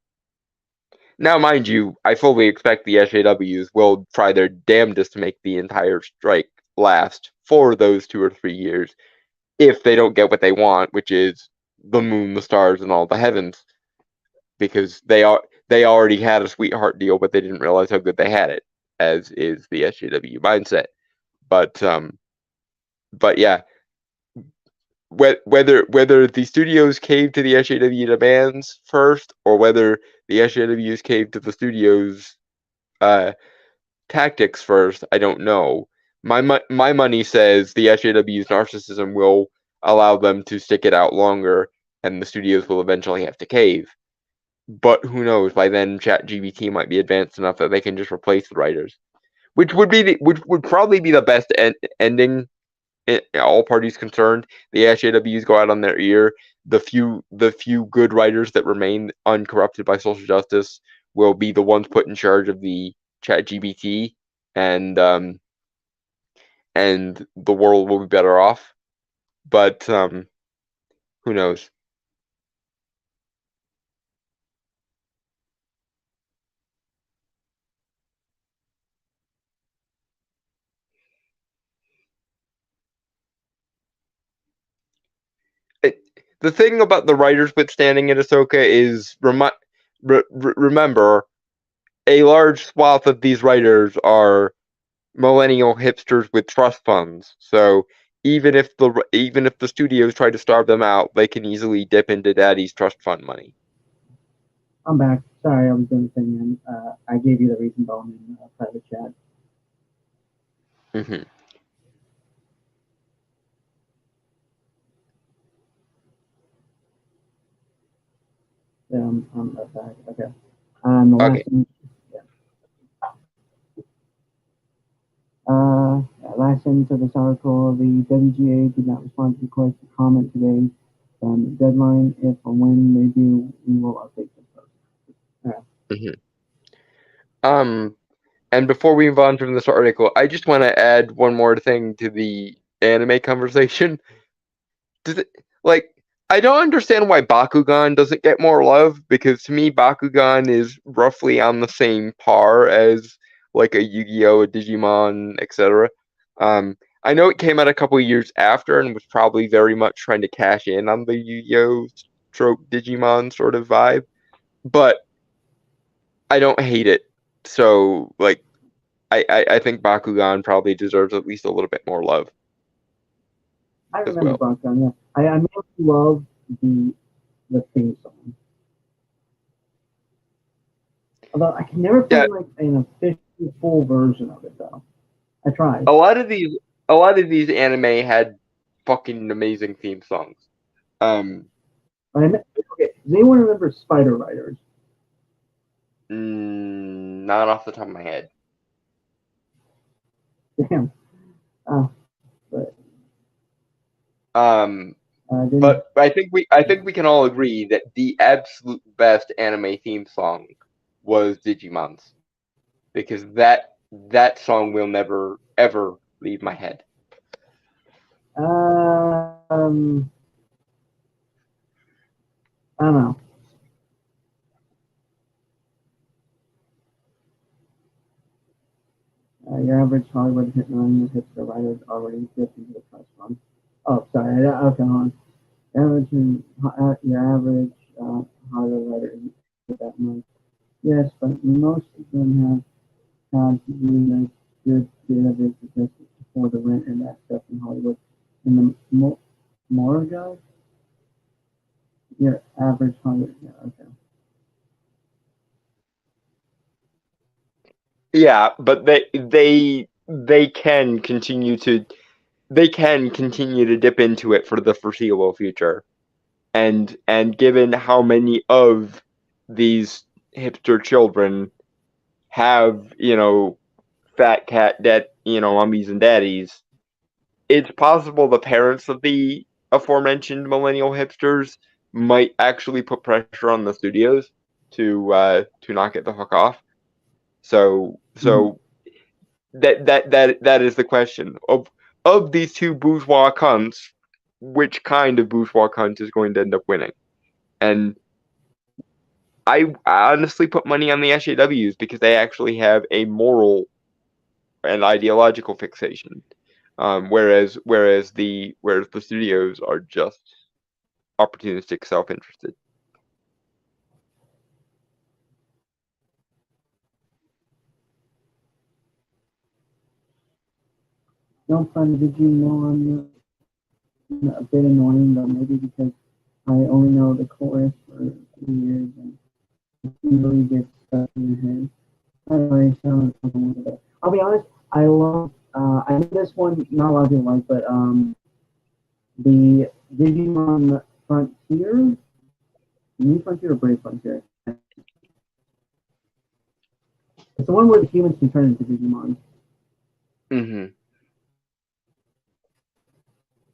Now, mind you, I fully expect the SJWs will try their damnedest to make the entire strike last for those 2 or 3 years if they don't get what they want, which is the moon, the stars, and all the heavens, because they already had a sweetheart deal, but they didn't realize how good they had it, as is the SJW mindset. But yeah, whether the studios cave to the SJW demands first, or whether the SJWs cave to the studios tactics first, I don't know. My money says the SJW's narcissism will allow them to stick it out longer, and the studios will eventually have to cave. But who knows? By then, ChatGPT might be advanced enough that they can just replace the writers, which would probably be the best ending. All parties concerned. The SJWs go out on their ear. The few good writers that remain uncorrupted by social justice will be the ones put in charge of the ChatGPT, and the world will be better off. But who knows? It, the thing about the writers withstanding in Ahsoka is remember, a large swath of these writers are millennial hipsters with trust funds. So even if the studios try to starve them out, they can easily dip into Daddy's trust fund money. I'm back. Sorry, I was doing the thing, man. I gave you the reason bone in private chat. Hmm. Yeah, I'm back. Okay. The Okay. last thing, yeah. Last sentence of this article: the WGA did not respond to request to comment today. Deadline: if or when they do, we will update this post. Yeah. Hmm. Um, and before we move on from this article, I just want to add one more thing to the anime conversation. Does it like I don't understand why Bakugan doesn't get more love, because to me Bakugan is roughly on the same par as like a Yu-Gi-Oh, a Digimon, etc. I know it came out a couple years after and was probably very much trying to cash in on the Yu-Gi-Oh stroke Digimon sort of vibe, but I don't hate it. So like I think Bakugan probably deserves at least a little bit more love I as remember well. Bronco. Yeah, I mainly love the theme song. Although I can never Yeah, find like an official full version of it though. I tried. a lot of these a lot of these anime had fucking amazing theme songs. Um, Okay, does anyone remember Spider Riders? Not off the top of my head. Damn. But Um, didn't. but I think we can all agree that the absolute best anime theme song was Digimon's, because that song will never ever leave my head. I don't know. Your average Hollywood hipster writer already gets into the trust fund. Oh, sorry. Okay, hold on. Your average Hollywood writer isn't that much. Yes, but most of them have had to do good database statistics before the rent and that stuff in Hollywood. In the Morgue, your average Hollywood. Yeah, okay. Yeah, but they can continue to dip into it for the foreseeable future. And given how many of these hipster children have, fat cat debt, mummies and daddies, it's possible the parents of the aforementioned millennial hipsters might actually put pressure on the studios to knock it the fuck off. So Mm-hmm. that is the question of these two bourgeois cunts, which kind of bourgeois cunt is going to end up winning? And I honestly put money on the SJWs because they actually have a moral and ideological fixation, whereas the studios are just opportunistic, self-interested. No fun. Did you know I'm a bit annoying though? Maybe because I only know the chorus for 2 years and it really gets stuck in your head. Anyway, so I'll be honest. I love. I know this one. Not a lot of people like, but the Digimon Frontier, New Frontier or Brave Frontier. It's the one where the humans can turn into Digimon. Mm-hmm.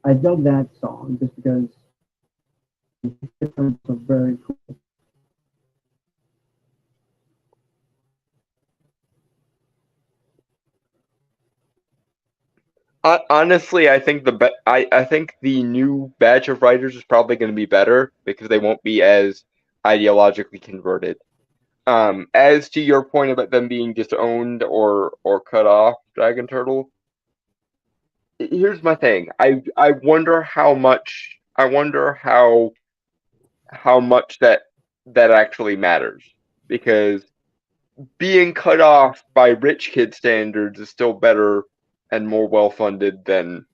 I dug that song just because it's different, so very cool. Honestly, I think the new batch of writers is probably going to be better because they won't be as ideologically converted. As to your point about them being disowned or cut off, Dragon Turtle, here's my thing. I wonder how much. I wonder how much that actually matters, because being cut off by rich kid standards is still better and more well funded than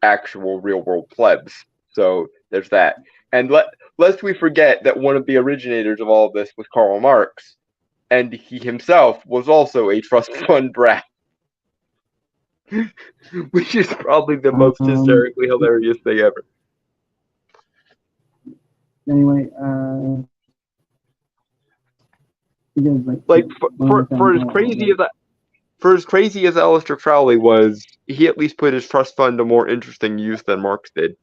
actual real world plebs. So there's that. And lest we forget that one of the originators of all of this was Karl Marx, and he himself was also a trust fund brat, which is probably the most Um, hysterically hilarious thing ever. anyway, because like Like one for time, as crazy as that. For as crazy as Aleister Crowley was, he at least put his trust fund to more interesting use than Marx did.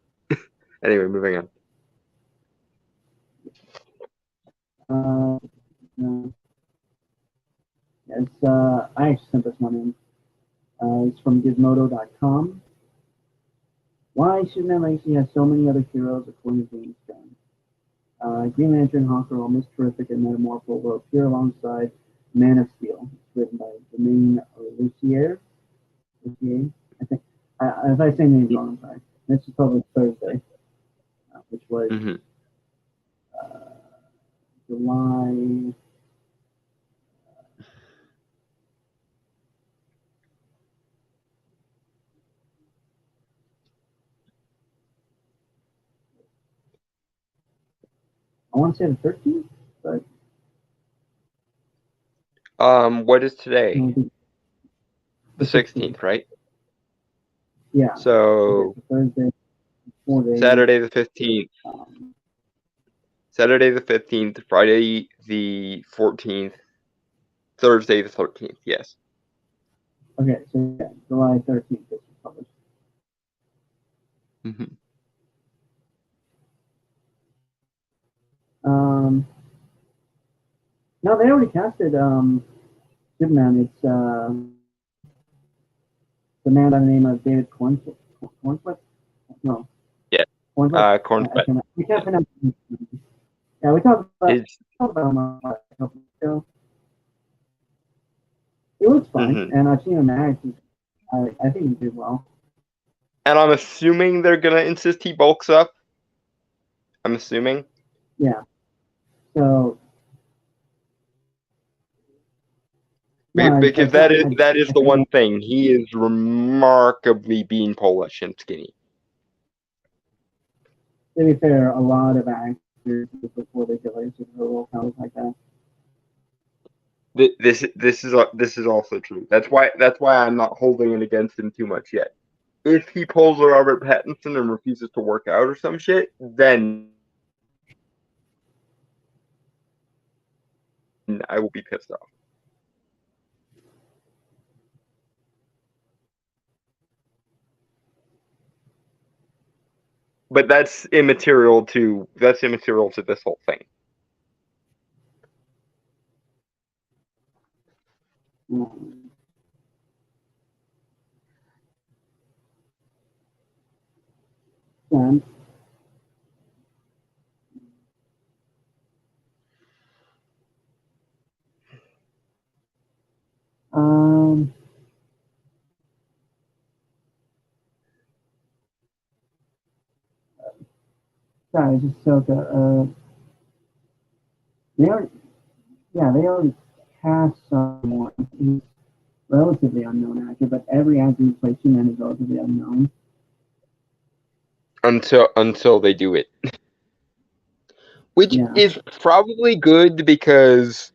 Anyway, moving on. no, it's I actually sent this one in. It's from Gizmodo.com. Why Superman Legacy has so many other heroes according to James Gunn. Green Lantern, Hawker, Miss Terrific, and Metamorpho will appear alongside Man of Steel. It's written by Domaine Lucier. Lucier, I think. If I say names wrong, I'm sorry. This is published Thursday, which was Mm-hmm. uh, July. I want to say the 13th, but What is today? no, The the 16th. 16th, right? Yeah. Okay, So so Thursday, 4 days. Saturday the 15th, Um, Saturday the 15th, Friday the 14th, Thursday the 13th. Yes. Okay, so yeah, July 13th this was published. Mm-hmm. Um, no, they already casted Superman. It's the man by the name of David Cornflip? No, Yeah. Cornflip. Corn I Sweat. can't. We can't Yeah. pronounce his name. Yeah, His. we talked about him a couple weeks ago. He looks fine, Mm-hmm. and I've seen him act. I think he did well. And I'm assuming they're gonna insist he bulks up. I'm assuming. Yeah. So no, I Because can't. that is I the can't. one thing. He is remarkably being Polish and skinny. To be fair, a lot of actors before they get laser role kind of like that. This is also true. That's why I'm not holding it against him too much yet. If he pulls a Robert Pattinson and refuses to work out or some shit, then I will be pissed off. But that's immaterial to this whole thing. Um, and um, sorry, just so they already, yeah, they already cast someone. He's relatively unknown actor, but every actor who plays Superman is relatively unknown. Until they do it. Which Yeah. is probably good because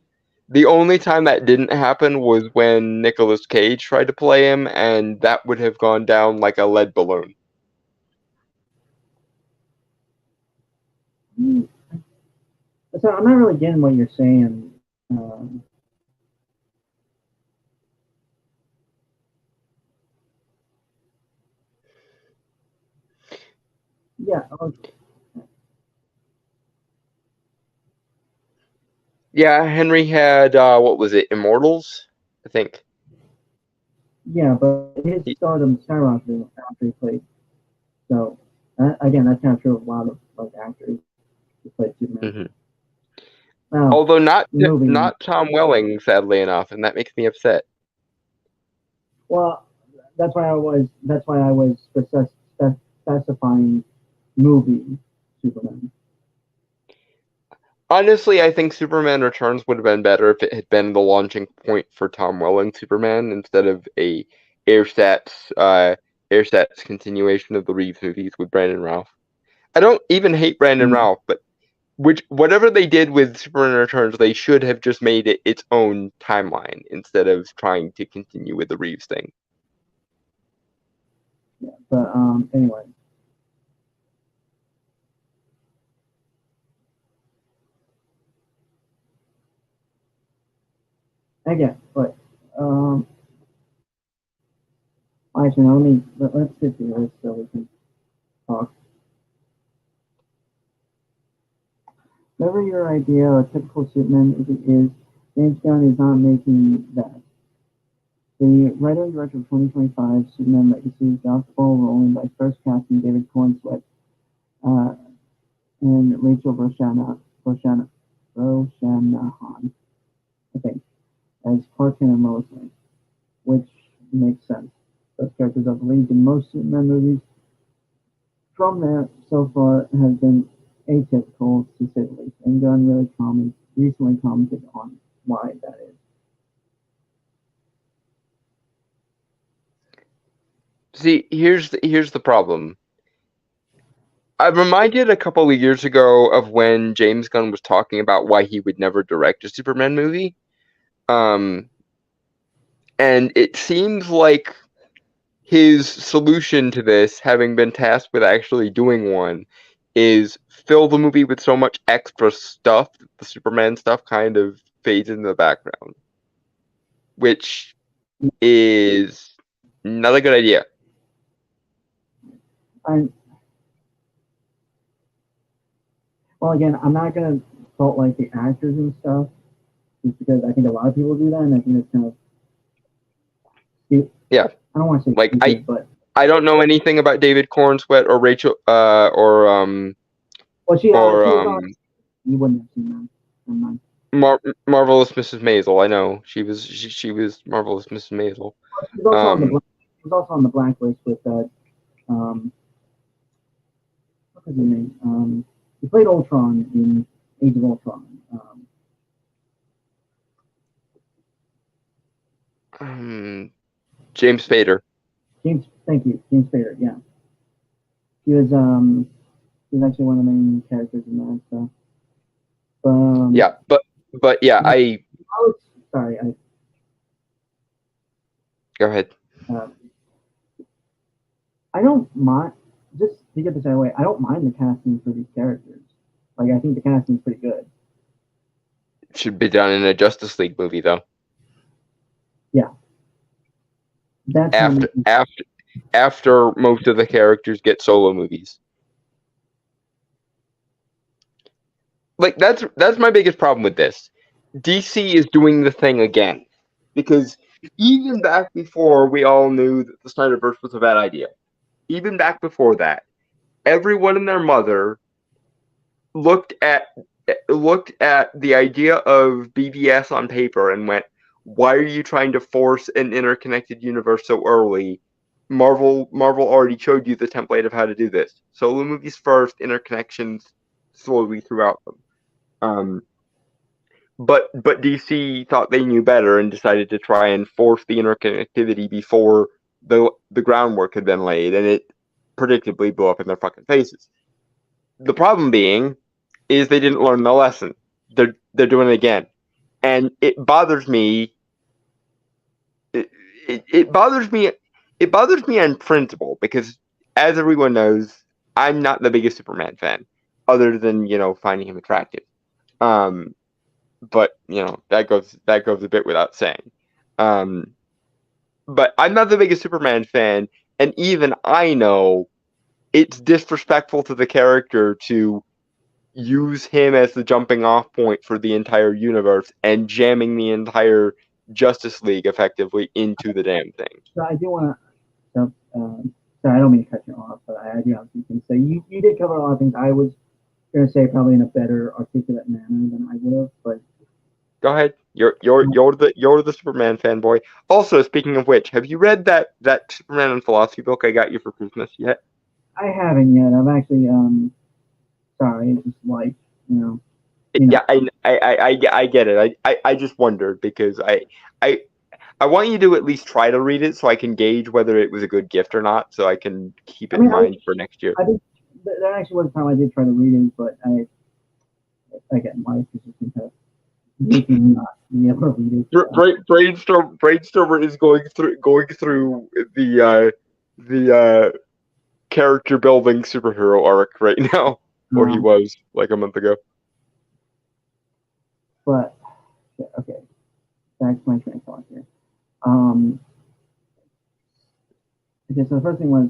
the only time that didn't happen was when Nicolas Cage tried to play him, and that would have gone down like a lead balloon. So I'm not really getting what you're saying. Um, yeah, Yeah, Henry had what was it, Immortals? I think. yeah, but his He, stardom skyrocketed after he played. So again, that's not true of a lot of like actors who played Superman. mhm. Well, Although moving. not Tom Welling, sadly enough, and that makes me upset. Well, that's why I was specifying movie Superman. Honestly, I think Superman Returns would have been better if it had been the launching point for Tom Welling Superman instead of a Airstats Airstats continuation of the Reeves movies with Brandon Routh. I don't even hate Brandon Yeah, Routh, but whatever they did with Superman Returns, they should have just made it its own timeline instead of trying to continue with the Reeves thing. yeah. But anyway, again, but um, actually, no, let's get through this so we can talk. Whatever your idea of a typical Superman is, James Gunn is not making that. The writer and director of 2025 Superman Legacy got the ball rolling by first casting David Cornsweet uh, and Rachel Roshanahan, I think, as Clark Kent and Lois Lane, which makes sense. Those characters are believed in most Superman movies. From there, so far, has been atypical to say the least, and Gunn recently commented on why that is. See, here's the problem. I'm reminded a couple of years ago of when James Gunn was talking about why he would never direct a Superman movie. Um, and it seems like his solution to this, having been tasked with actually doing one, is fill the movie with so much extra stuff that the Superman stuff kind of fades into the background. Which is not a good idea. Well, again, I'm not gonna fault like the actors and stuff, just because I think a lot of people do that, and I think it's kind of Yeah. I don't want to say Like stupid, but I don't know anything about David Cornsweet or Rachel well, she or was on. You wouldn't have seen that. Never mind. Marvelous Mrs. Maisel. I know she was Marvelous Mrs. Maisel. She was also on the she was also on the blacklist with that. What was his name? He played Ultron in Age of Ultron. James Spader. Thank you, James Spader. Yeah, he was actually one of the main characters in that. So, yeah, but yeah, I was sorry. Go ahead. I don't mind. Just to get this out of the way, I don't mind the casting for these characters. Like, I think the casting is pretty good. It should be done in a Justice League movie, though. Yeah. That's after most of the characters get solo movies. Like that's my biggest problem with this. DC is doing the thing again, because even back before we all knew that the Snyderverse was a bad idea, even back before that, everyone and their mother looked at the idea of BVS on paper and went, "Why are you trying to force an interconnected universe so early? Marvel already showed you the template of how to do this. Solo movies first, interconnections slowly throughout them." But DC thought they knew better and decided to try and force the interconnectivity before the groundwork had been laid, and it predictably blew up in their fucking faces. The problem being is they didn't learn the lesson. They're doing it again, and it bothers me. It bothers me. It bothers me on principle because, as everyone knows, I'm not the biggest Superman fan, other than finding him attractive. But that goes a bit without saying. But I'm not the biggest Superman fan, and even I know it's disrespectful to the character to use him as the jumping off point for the entire universe and jamming the entire Justice League effectively into the damn thing. So I do want to. Sorry, I don't mean to cut you off, but I do have some things. So you did cover a lot of things. I was going to say probably in a better articulate manner than I would have, but go ahead. You're the Superman fanboy. Also, speaking of which, have you read that Superman and Philosophy book I got you for Christmas yet? I haven't yet. I've actually sorry, it's just like Yeah, I get it. I just wondered because I want you to at least try to read it so I can gauge whether it was a good gift or not, so I can keep it in mind for next year. I think that actually was the time I did try to read it, but again, life is just kind of making me not be able to read it. Brainstormer is going through the character building superhero arc right now, or he was like a month ago. But okay, back to my train of thought here. Okay, so the first thing was,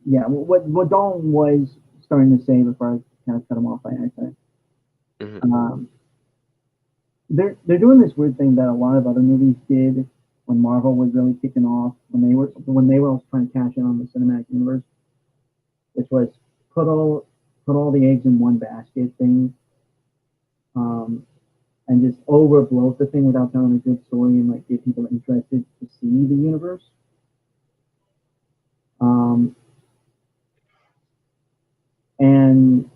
yeah, what Dalton was starting to say before I kind of cut him off by accident. Mm-hmm. They're doing this weird thing that a lot of other movies did when Marvel was really kicking off, when they were also trying to cash in on the cinematic universe, which was put all the eggs in one basket thing, and just overbloat the thing without telling a good story and like get people interested to see the universe. And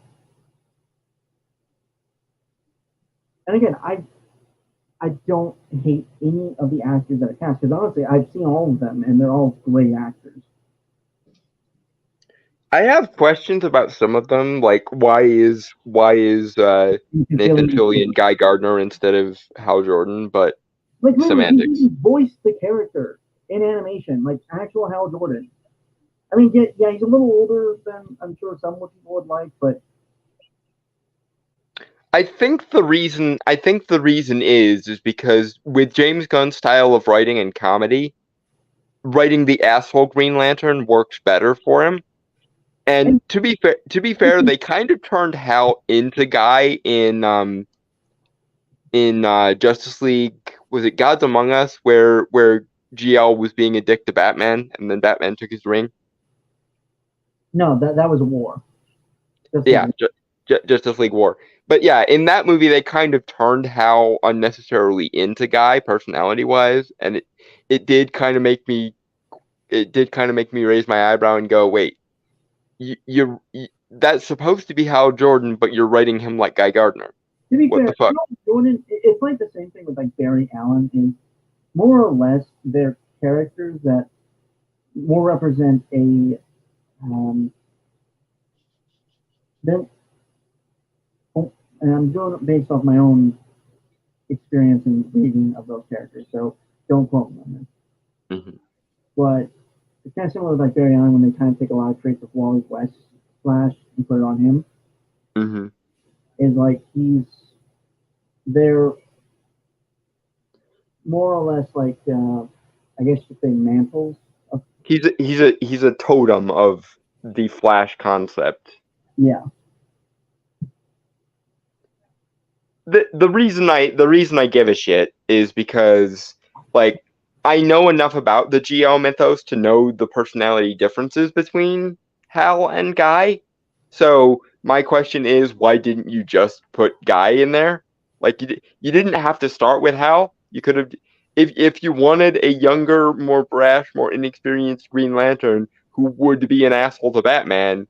again, I don't hate any of the actors that are cast because honestly, I've seen all of them and they're all great actors. I have questions about some of them, like why is Nathan Fillion Guy Gardner instead of Hal Jordan? But like semantics. He voiced the character in animation, like actual Hal Jordan. I mean, yeah, he's a little older than I'm sure some people would like, but I think the reason is because with James Gunn's style of writing and comedy, writing the asshole Green Lantern works better for him. And to be fair, they kind of turned Hal into Guy in Justice League. Was it Gods Among Us, where GL was being a dick to Batman, and then Batman took his ring? No, that was a war. Justice League War. But yeah, in that movie, they kind of turned Hal unnecessarily into Guy, personality-wise, and it did kind of make me raise my eyebrow and go, wait, you that's supposed to be Hal Jordan, but you're writing him like Guy Gardner. To be fair, Hal Jordan, it's like the same thing with like Barry Allen. Is more or less they're characters that more represent a and I'm doing it based off my own experience and reading of those characters, so don't quote me on this. Mm-hmm. But it's kind of similar with like Barry Allen when they kind of take a lot of traits of Wally West Flash and put it on him. Mm-hmm. Is like they're more or less like I guess you could say mantles. He's a totem of the Flash concept. Yeah. The reason I give a shit is because like I know enough about the GL mythos to know the personality differences between Hal and Guy. So my question is, why didn't you just put Guy in there? Like you didn't have to start with Hal. You could have, if you wanted a younger, more brash, more inexperienced Green Lantern who would be an asshole to Batman.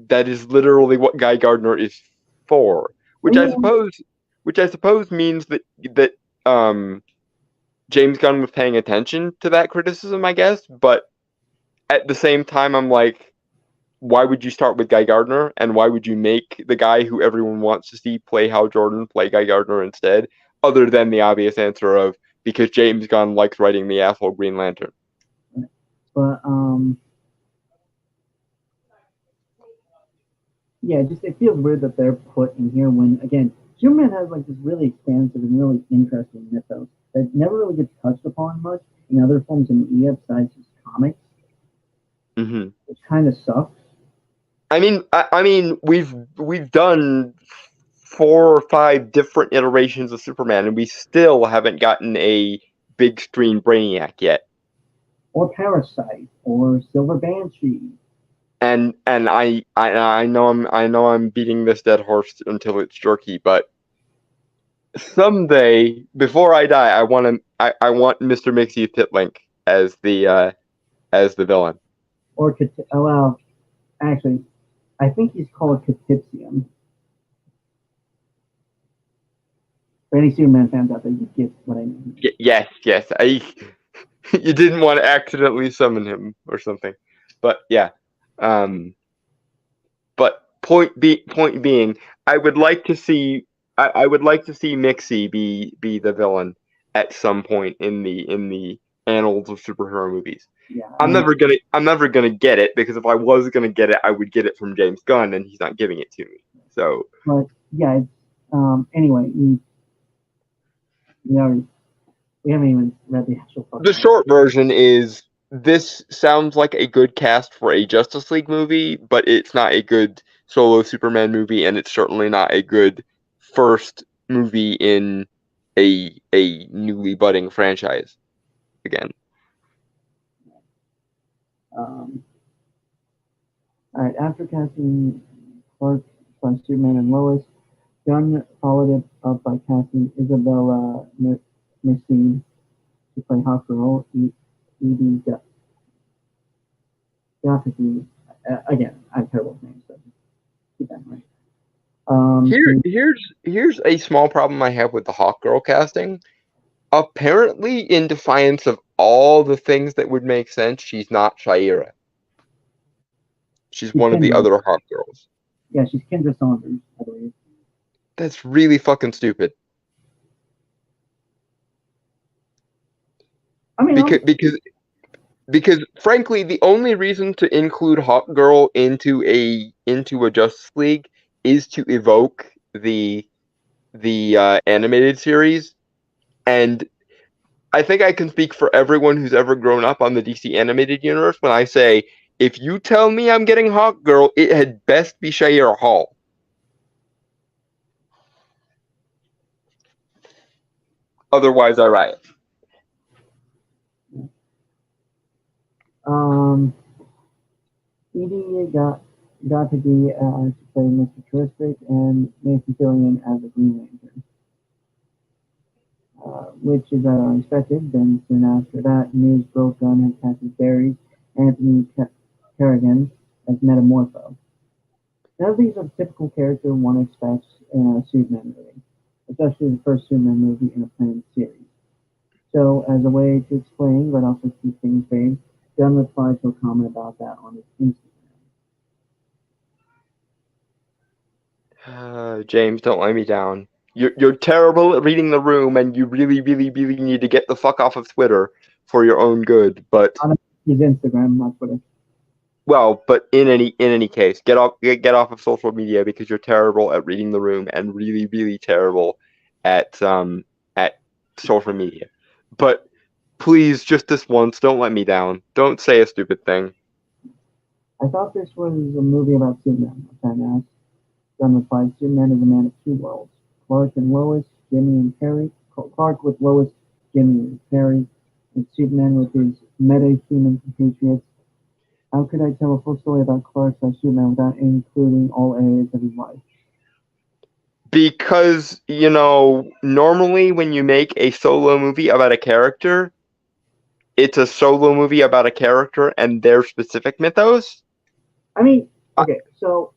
That is literally what Guy Gardner is for. Which I suppose means that James Gunn was paying attention to that criticism, I guess. But at the same time, I'm like, why would you start with Guy Gardner, and why would you make the guy who everyone wants to see play Hal Jordan play Guy Gardner instead? Other than the obvious answer of because James Gunn likes writing the asshole Green Lantern. But yeah, just it feels weird that they're put in here when again Superman has like this really expansive and really interesting mythos that never really gets touched upon much in other forms of media besides just comics. Mm-hmm. Which kind of sucks. I mean, we've done 4 or 5 different iterations of Superman, and we still haven't gotten a big screen Brainiac yet. Or Parasite, or Silver Banshee. And I know I'm beating this dead horse until it's jerky, but someday before I die, I want Mr. Mxyzptlk as the villain. Or well, actually, I think he's called Catipsium. For any Superman fans out there, you get what I mean. Yes. You didn't want to accidentally summon him or something, but yeah. But point being, I would like to see Mixie be the villain at some point in the annals of superhero movies. Yeah, I'm never gonna get it, because if I was gonna get it, I would get it from James Gunn, and he's not giving it to me. So, but yeah, anyway, we haven't even read the actual. The short version is this sounds like a good cast for a Justice League movie, but it's not a good solo Superman movie, and it's certainly not a good first movie in a newly budding franchise. Again. All right, after casting Clark by Superman and Lois, Gunn followed it up by casting Isabella Merced to play Hawkgirl. Edie Gaffney. Again, I have terrible names, so keep that in mind. Here's a small problem I have with the Hawkgirl casting. Apparently, in defiance of all the things that would make sense, she's not Shayera. She's one of the other Hawkgirls. Yeah, she's Kendra Saunders, I believe. That's really fucking stupid. I mean, because frankly, the only reason to include Hawkgirl into a Justice League is to evoke the animated series, and I think I can speak for everyone who's ever grown up on the DC animated universe when I say, if you tell me I'm getting Hawkgirl, it had best be Shayera Hall. Otherwise, I riot. Edie got to be to play Mr. Terrific and Nathan Fillion as a Green Lantern, which is unexpected. Then soon after that, news broke Gunn had casted Barry's Anthony Kerrigan as Metamorpho. None of these are the typical character one expects in a Superman movie, especially the first Superman movie in a planned series. So, as a way to explain but also keep things vague, Gunn replied to a comment about that on his Instagram. James, don't let me down. You're terrible at reading the room, and you really, really, really need to get the fuck off of Twitter for your own good. But on his Instagram, not Twitter. Well, but in any case, get off of social media because you're terrible at reading the room and really, really terrible at social media. But please, just this once, don't let me down. Don't say a stupid thing. I thought this was a movie about Superman, a fan asked. Gunn replied, Superman is a man of two worlds. Clark and Lois, Jimmy and Perry. Clark with Lois, Jimmy and Perry, and Superman with his meta-human compatriots. How could I tell a full story about Clark/Superman without including all areas of his life? Because, normally when you make a solo movie about a character, it's a solo movie about a character and their specific mythos. I mean, okay, so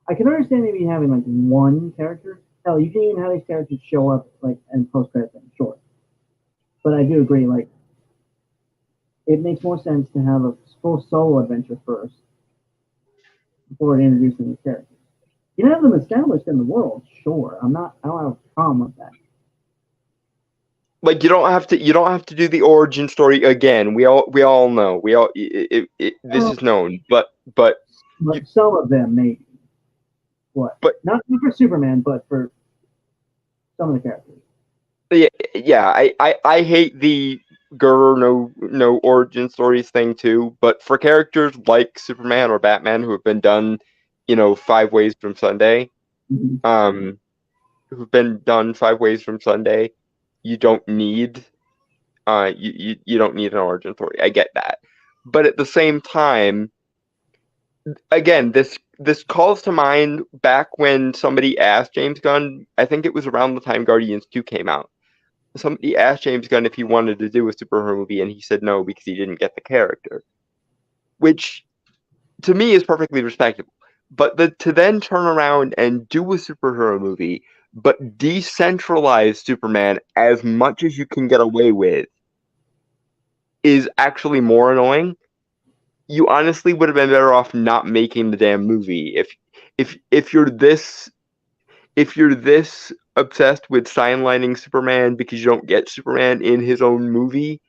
I can understand maybe having like one character. Hell, you can even have these characters show up like in post-credit thing, sure. But I do agree, like, it makes more sense to have a full solo adventure first before introducing the characters. You can have them established in the world, sure. I don't have a problem with that. Like, you don't have to do the origin story again. We all know. This is known, but some of them maybe. What? But not for Superman, but for some of the characters. Yeah. I hate the no origin stories thing too. But for characters like Superman or Batman who have been done, 5 ways from Sunday, who've been done 5 ways from Sunday, you don't need you don't need an origin story. I get that, but at the same time, again, this calls to mind back when somebody asked James Gunn, I think it was around the time Guardians 2 came out. Somebody asked James Gunn if he wanted to do a superhero movie, and he said no because he didn't get the character. Which, to me, is perfectly respectable. But to then turn around and do a superhero movie, but decentralize Superman as much as you can get away with, is actually more annoying. You honestly would have been better off not making the damn movie. If you're this obsessed with sidelining Superman because you don't get Superman in his own movie,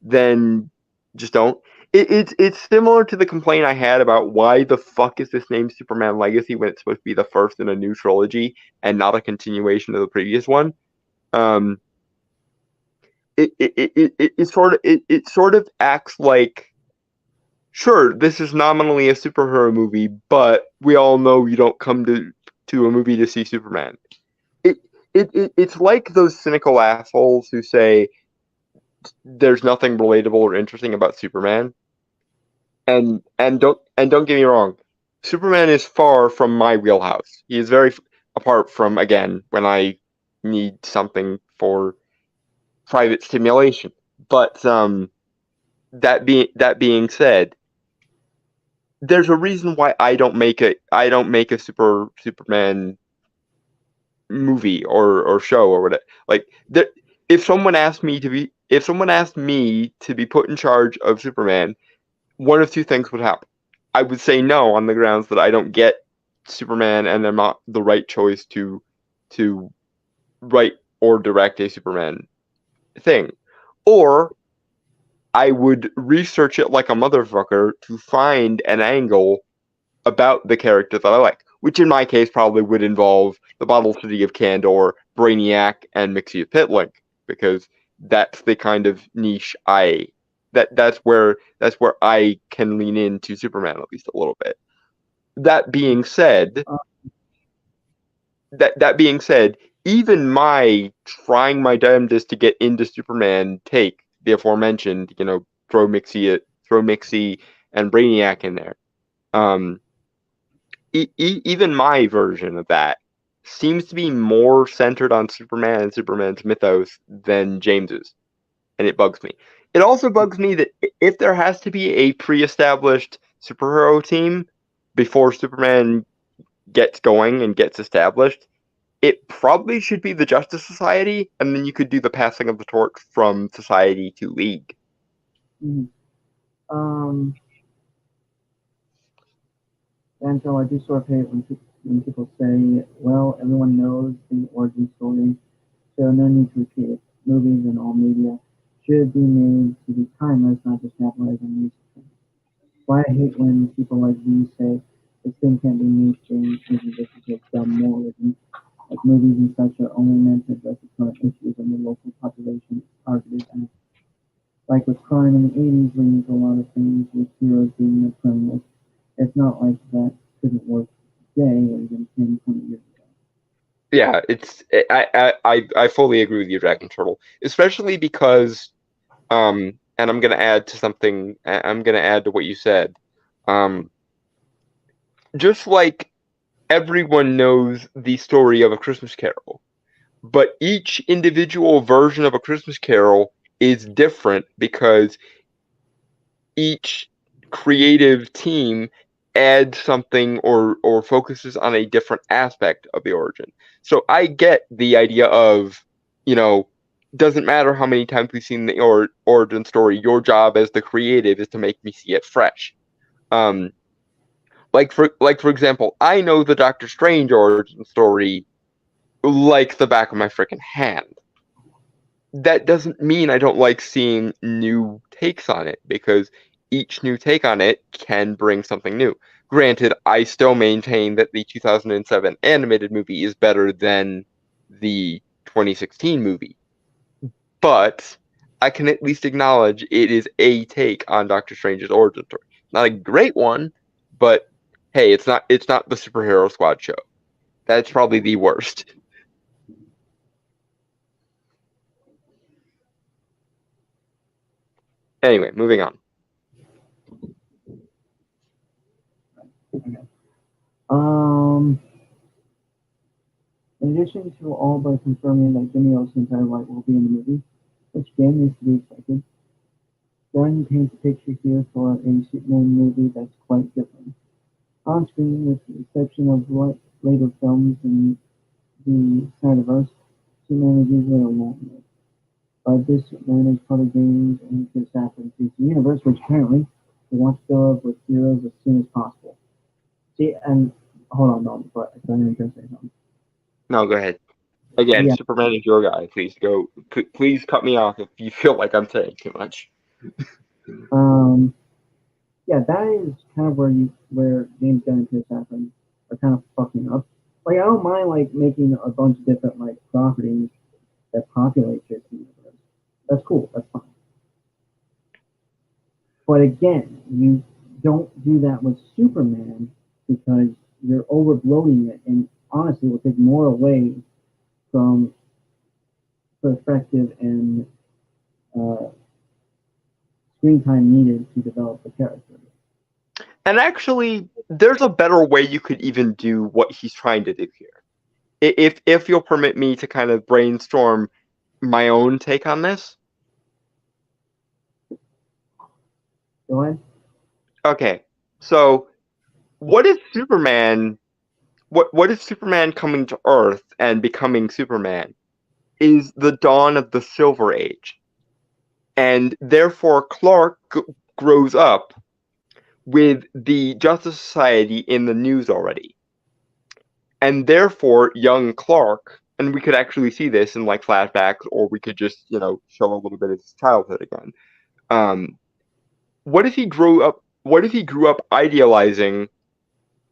then just don't. It's similar to the complaint I had about why the fuck is this named Superman Legacy when it's supposed to be the first in a new trilogy and not a continuation of the previous one. It sort of acts like, sure, this is nominally a superhero movie, but we all know you don't come to a movie to see Superman. It's like those cynical assholes who say there's nothing relatable or interesting about Superman. And don't get me wrong, Superman is far from my wheelhouse. He is very apart from, again, when I need something for private stimulation. But that being said, there's a reason why I don't make a Superman movie or show or whatever. Like, if someone asked me to be put in charge of Superman, one of two things would happen. I would say no on the grounds that I don't get Superman and I'm not the right choice to write or direct a Superman thing. Or I would research it like a motherfucker to find an angle about the character that I like, which in my case probably would involve the Bottle City of Kandor, Brainiac, and Mixie of Pitlink. because that's the kind of niche that's where I can lean into Superman at least a little bit. That being said, even my trying my damnedest to get into Superman take the aforementioned, throw Mixie and Brainiac in there. Even my version of that seems to be more centered on Superman and Superman's mythos than James's, and it bugs me. It also bugs me that if there has to be a pre-established superhero team before Superman gets going and gets established, it probably should be the Justice Society, and then you could do the passing of the torch from Society to League. And so I do sort of hate it when people say, well, everyone knows the origin story, so no need to repeat it. Movies and all media should be made to be timeless, not just capitalize on music trends. Why I hate when people like you say this thing can't be mainstream, even if it's done more with it. Like movies and such are only meant to address the current issues and the local population targeted at. Like with crime in the 80s, we need a lot of things with heroes being the criminals. It's not like that couldn't work today or even 10, 20 years ago. Yeah, I fully agree with you, Dragon Turtle, especially because and I'm gonna add to something. I'm gonna add to what you said. Just like everyone knows the story of A Christmas Carol, but each individual version of A Christmas Carol is different because each creative team adds something or focuses on a different aspect of the origin. So I get the idea of, doesn't matter how many times we've seen the origin story, your job as the creative is to make me see it fresh. Like for example, I know the Doctor Strange origin story like the back of my freaking hand. That doesn't mean I don't like seeing new takes on it, because each new take on it can bring something new. Granted, I still maintain that the 2007 animated movie is better than the 2016 movie, but I can at least acknowledge it is a take on Doctor Strange's origin story. Not a great one, but hey, it's not the Superhero Squad show. That's probably the worst. Anyway, moving on. Okay. In addition to all but confirming that Jimmy Olsen's entire life will be in the movie, which again is to be expected, Gunn paints a picture here for a Superman movie that's quite different. On screen, with the exception of later films in the Snyderverse, Superman is usually alone. But this Superman is part of games and gives Saffron to the universe, which apparently he wants to fill up with heroes as soon as possible. See, and hold on, no, but I don't even say something. No, go ahead. Again, Yeah. Superman is your guy. Please go. Please cut me off if you feel like I'm saying too much. Yeah, that is kind of where James Gunn and Chris Saffron are kind of fucking up. Like, I don't mind like making a bunch of different like properties that populate your universe. That's cool. That's fine. But again, you don't do that with Superman because you're overbloating it, and honestly, will take more away from perspective and screen time needed to develop the character. And actually, there's a better way you could even do what he's trying to do here. If you'll permit me to kind of brainstorm my own take on this. Go ahead. Okay, so what if Superman? What if Superman coming to Earth and becoming Superman is the dawn of the Silver Age, and therefore Clark grows up with the Justice Society in the news already, and therefore young Clark, and we could actually see this in like flashbacks, or we could just show a little bit of his childhood again. What if he grew up? What if he grew up idealizing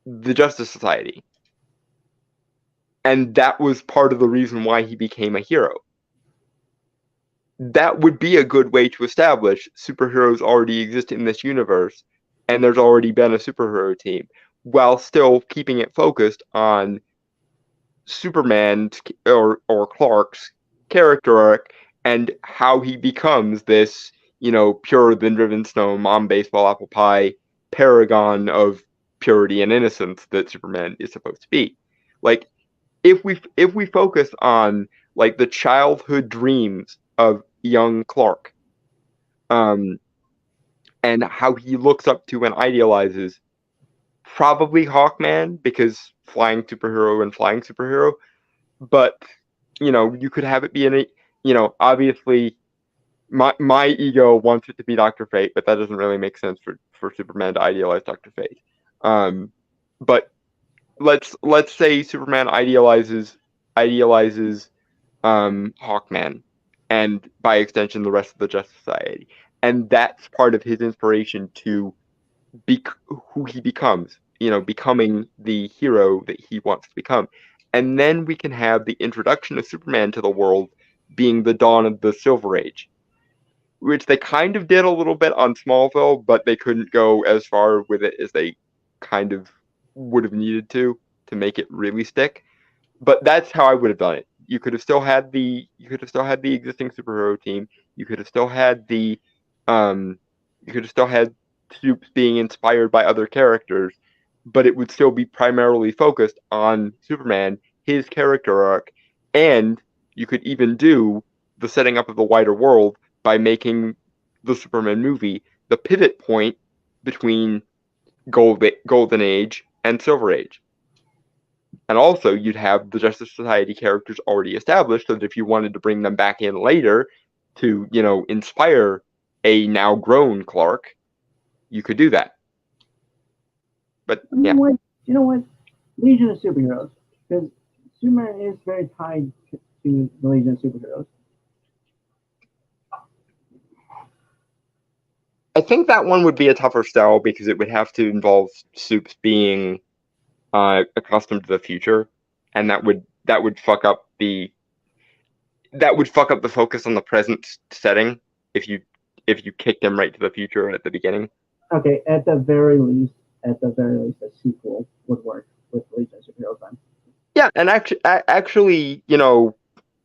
the Justice Society, and that was part of the reason why he became a hero? that would be a good way to establish superheroes already exist in this universe, and there's already been a superhero team, while still keeping it focused on Superman's or Clark's character arc and how he becomes this, purer than driven snow, mom baseball apple pie paragon of purity and innocence that Superman is supposed to be. Like, if we focus on like the childhood dreams of young Clark, um, and how he looks up to and idealizes probably Hawkman because flying superhero and flying superhero, but you could have it be obviously my ego wants it to be Dr. Fate, but that doesn't really make sense for Superman to idealize Dr. Fate. But let's say Superman idealizes Hawkman, and by extension the rest of the Justice Society, and that's part of his inspiration to be who he becomes. Becoming the hero that he wants to become, and then we can have the introduction of Superman to the world being the dawn of the Silver Age, which they kind of did a little bit on Smallville, but they couldn't go as far with it as they kind of would have needed to make it really stick. But that's how I would have done it. You could have still had the existing superhero team. You could have still had the Supes being inspired by other characters, but it would still be primarily focused on Superman, his character arc, and you could even do the setting up of the wider world by making the Superman movie the pivot point between Golden Age and Silver Age. And also, you'd have the Justice Society characters already established, so that if you wanted to bring them back in later to, inspire a now grown Clark, you could do that. But yeah. You know what? Legion of Superheroes, because Superman is very tied to the Legion of Superheroes. I think that one would be a tougher sell because it would have to involve Supes being accustomed to the future, and that would fuck up the focus on the present setting if you kicked them right to the future at the beginning. Okay, at the very least, a sequel would work with Legion of Superheroes then. Yeah, and actually,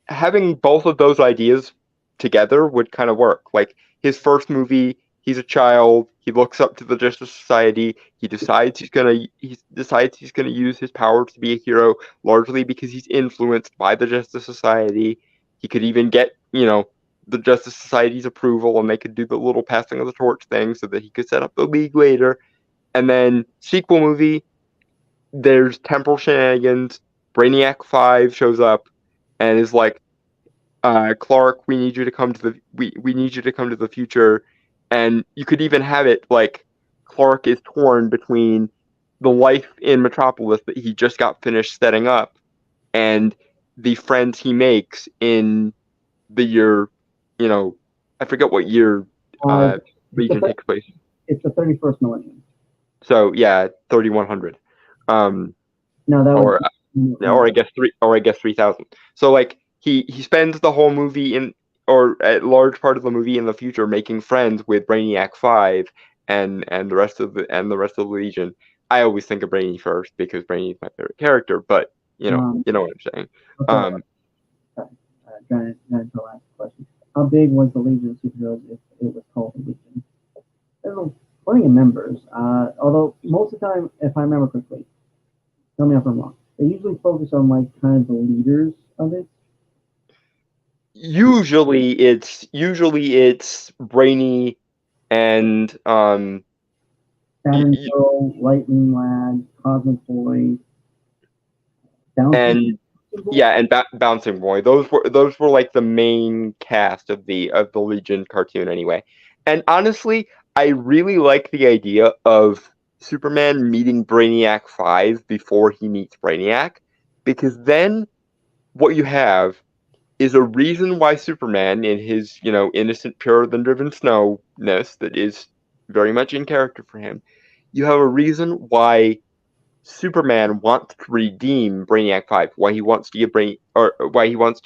having both of those ideas together would kind of work. Like his first movie, he's a child. He looks up to the Justice Society. He decides he's gonna use his powers to be a hero, largely because he's influenced by the Justice Society. He could even get the Justice Society's approval, and they could do the little passing of the torch thing so that he could set up the League later. And then sequel movie, there's temporal shenanigans. Brainiac 5 shows up and is like, Clark, we need you to come to the future. And you could even have it like Clark is torn between the life in Metropolis that he just got finished setting up and the friends he makes in the year, I forget what year Legion takes place. It's the 31st millennium. So yeah, 3100. No, that or I guess 3000. So like he spends the whole movie or a large part of the movie in the future making friends with Brainiac 5 and the rest of the Legion. I always think of Brainy first because Brainy is my favorite character, but you know what I'm saying. Okay. Trying to last question. How big was the Legion of Superheroes if it was called the Legion? There's plenty of members. Although most of the time, if I remember correctly, tell me if I'm wrong, they usually focus on like kind of the leaders of it. Usually it's Brainy and Saturn Girl, Lightning Lad, Cosmic Boy, and Bouncing Boy. Those were like the main cast of the Legion cartoon anyway. And honestly, I really like the idea of Superman meeting Brainiac 5 before he meets Brainiac, because then what you have is a reason why Superman, in his, innocent, purer than driven snowness that is very much in character for him, you have a reason why Superman wants to redeem Brainiac 5, why he wants to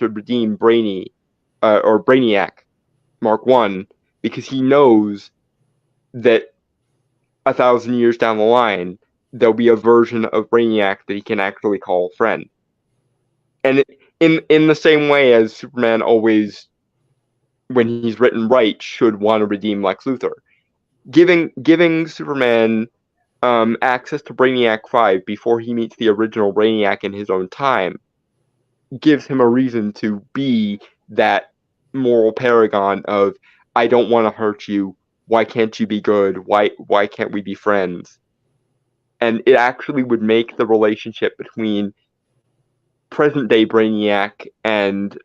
redeem Brainy, or Brainiac Mark 1 because he knows that 1,000 years down the line, there'll be a version of Brainiac that he can actually call friend. And in the same way as Superman always, when he's written right, should want to redeem Lex Luthor, giving Superman access to Brainiac 5 before he meets the original Brainiac in his own time gives him a reason to be that moral paragon of, I don't want to hurt you. Why can't you be good? Why can't we be friends? And it actually would make the relationship between present day Brainiac and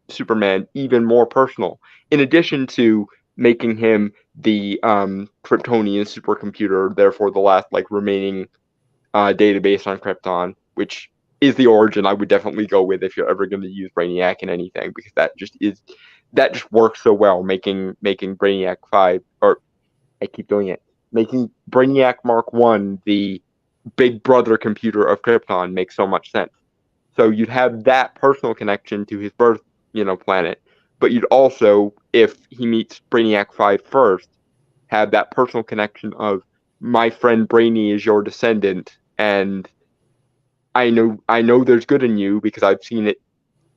Superman even more personal. In addition to making him the Kryptonian supercomputer, therefore the last remaining database on Krypton, which is the origin I would definitely go with if you're ever going to use Brainiac in anything, because that just works so well. Making Brainiac 5, or I keep doing it, making Brainiac Mark 1 the big brother computer of Krypton makes so much sense. So you'd have that personal connection to his birth, planet, but you'd also, if he meets Brainiac 5 first, have that personal connection of, my friend Brainy is your descendant, and I know there's good in you because I've seen it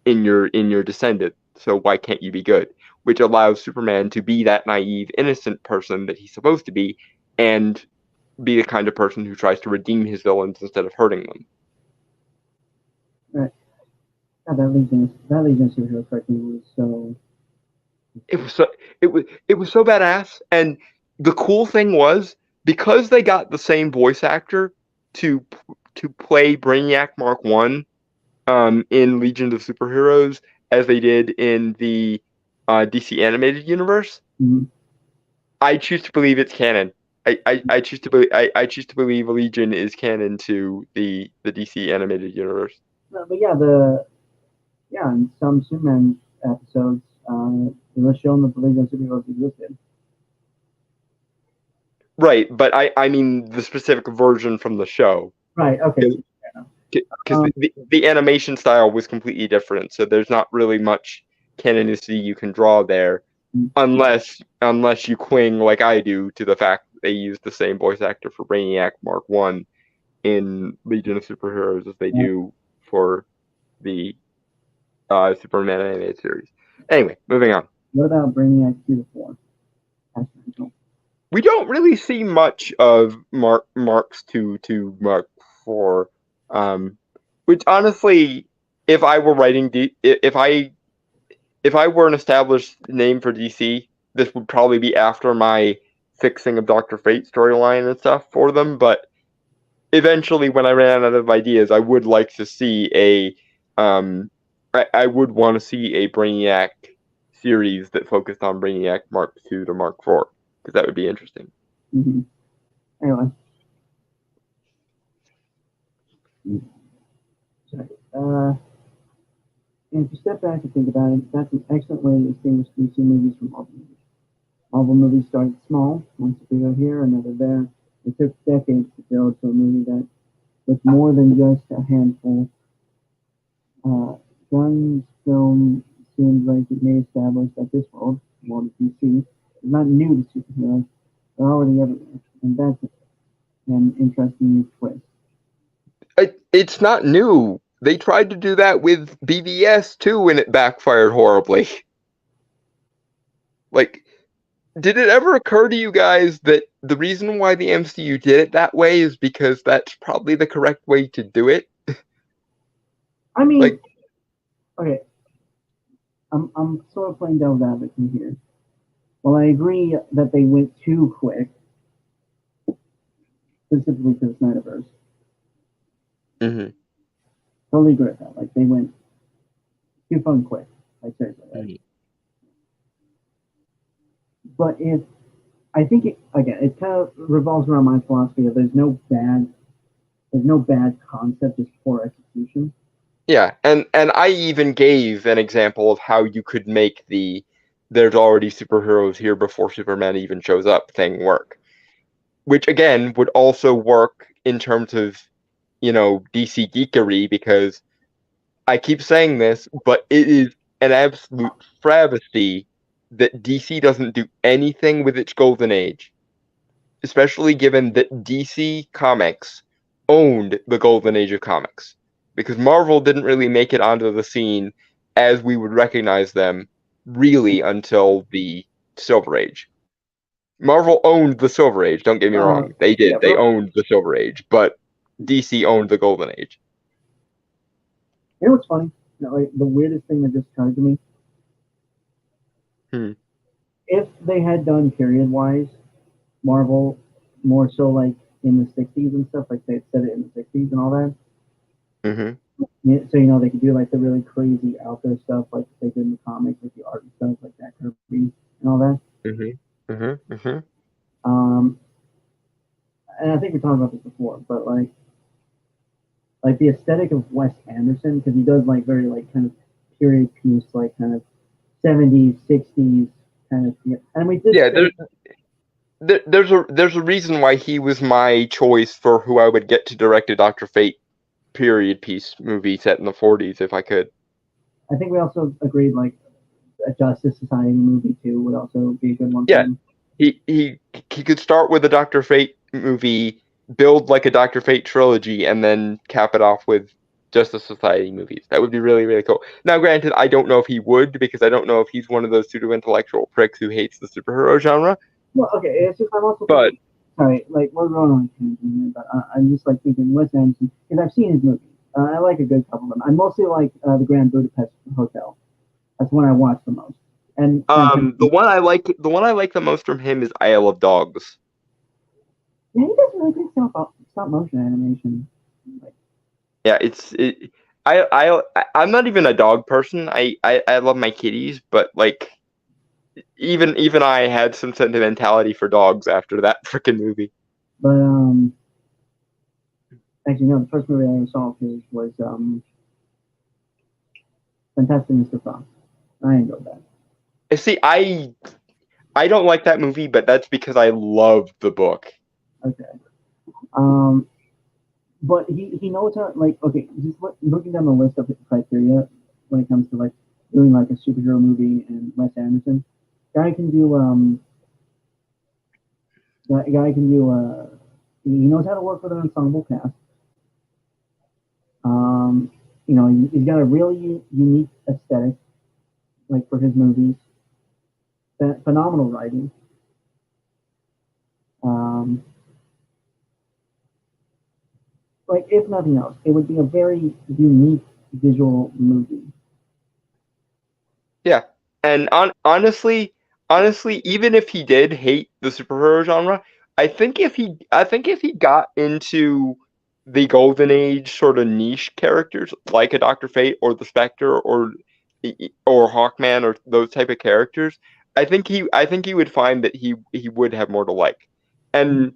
in your descendant. So why can't you be good? Which allows Superman to be that naive, innocent person that he's supposed to be, and be the kind of person who tries to redeem his villains instead of hurting them. Right. Yeah, that Legion superhero cartoon was so. It was so badass, and the cool thing was, because they got the same voice actor to play Brainiac Mark 1 in Legion of Superheroes as they did in the DC animated universe. Mm-hmm. I choose to believe it's canon. I choose to believe Legion is canon to the DC animated universe. But yeah, in some Superman episodes, it was shown that the Legion of Superheroes existed. Right, but I mean the specific version from the show. Right. Okay. Because the animation style was completely different, so there's not really much canonicity you can draw there, unless you cling like I do to the fact that they used the same voice actor for Brainiac Mark 1 in Legion of Superheroes as they do for the Superman animated series. Anyway, moving on. What about Brainiac 2 to 4? We don't really see much of Marks 2 to Mark 4. Which honestly, if I were writing if I were an established name for DC, this would probably be after my fixing of Dr. Fate storyline and stuff for them. But eventually, when I ran out of ideas, I would like to see I would want to see a Brainiac series that focused on Brainiac Mark 2 to Mark 4, because that would be interesting. Mm-hmm. Anyway. And if you step back and think about it, that's an excellent way to distinguish DC movies from Marvel movies. Marvel movies started small, one superhero here, another there. It took decades to build to a movie that was more than just a handful. Gunn's film seems like it may establish that this world of DC, is not new to superheroes. They're already everywhere, and that's an interesting new twist. It's not new. They tried to do that with BVS too, and it backfired horribly. Did it ever occur to you guys that the reason why the MCU did it that way is because that's probably the correct way to do it? I mean, okay, I'm sort of playing devil's advocate here. Well, I agree that they went too quick, specifically to the Snyderverse. Mm-hmm. Totally agree with that. They went too fucking quick. Seriously. Mm-hmm. But I think it kind of revolves around my philosophy of there's no bad concept, just poor execution. Yeah, and I even gave an example of how you could make the "there's already superheroes here before Superman even shows up" thing work, which again would also work in terms of DC geekery, because I keep saying this, but it is an absolute travesty that DC doesn't do anything with its golden age, especially given that DC Comics owned the golden age of comics, because Marvel didn't really make it onto the scene as we would recognize them really until the Silver Age. Marvel owned the Silver Age, don't get me wrong. They did. Yeah, They owned the Silver Age, but DC owned the Golden Age. You know what's funny? Like the weirdest thing that just occurred to me. If they had done period wise Marvel more so like in the '60s and stuff, like they had set it in the '60s and all that. Mm-hmm. Yeah, so they could do like the really crazy out there stuff like they did in the comics, like the art and stuff like that, Kirby and all that. Mm-hmm. Mm-hmm. Mm-hmm. Um, and I think we talked about this before, but like the aesthetic of Wes Anderson because he does like very like kind of period piece, like kind of '70s, '60s kind of. And we did. Yeah, there's a reason why he was my choice for who I would get to direct a Dr. Fate period piece movie set in the '40s if I could. I think we also agreed like a Justice Society movie too would also be a good one. Yeah, he could start with a Dr. Fate movie, build like a Dr. Fate trilogy, and then cap it off with Justice Society movies. That would be really, really cool. Now, granted, I don't know if he would because I don't know if he's one of those pseudo-intellectual pricks who hates the superhero genre. Well, okay, it's just I'm also but sorry, like we're going on a tangent here, but I'm just like thinking Wes Anderson because I've seen his movies. I like a good couple of them. I mostly like the Grand Budapest Hotel. That's one I watch the most. And the one I like the most from him is Isle of Dogs. Yeah, he does really good stop motion animation. Yeah, I'm not even a dog person. I love my kitties, but like even I had some sentimentality for dogs after that freaking movie. But actually no, the first movie I ever saw of his was Fantastic Mr. Fox. I enjoyed that. See, I don't like that movie, but that's because I love the book. Okay. But he knows how like okay, just looking down the list of criteria when it comes to like doing like a superhero movie and Wes Anderson, guy can do he knows how to work with an ensemble cast. He's got a really unique aesthetic, like for his movies. Phenomenal writing. Like if nothing else, it would be a very unique visual movie. Yeah, and honestly, even if he did hate the superhero genre, I think if he got into the Golden Age sort of niche characters like a Dr. Fate or the Spectre or Hawkman or those type of characters, I think he would find that he would have more to like. And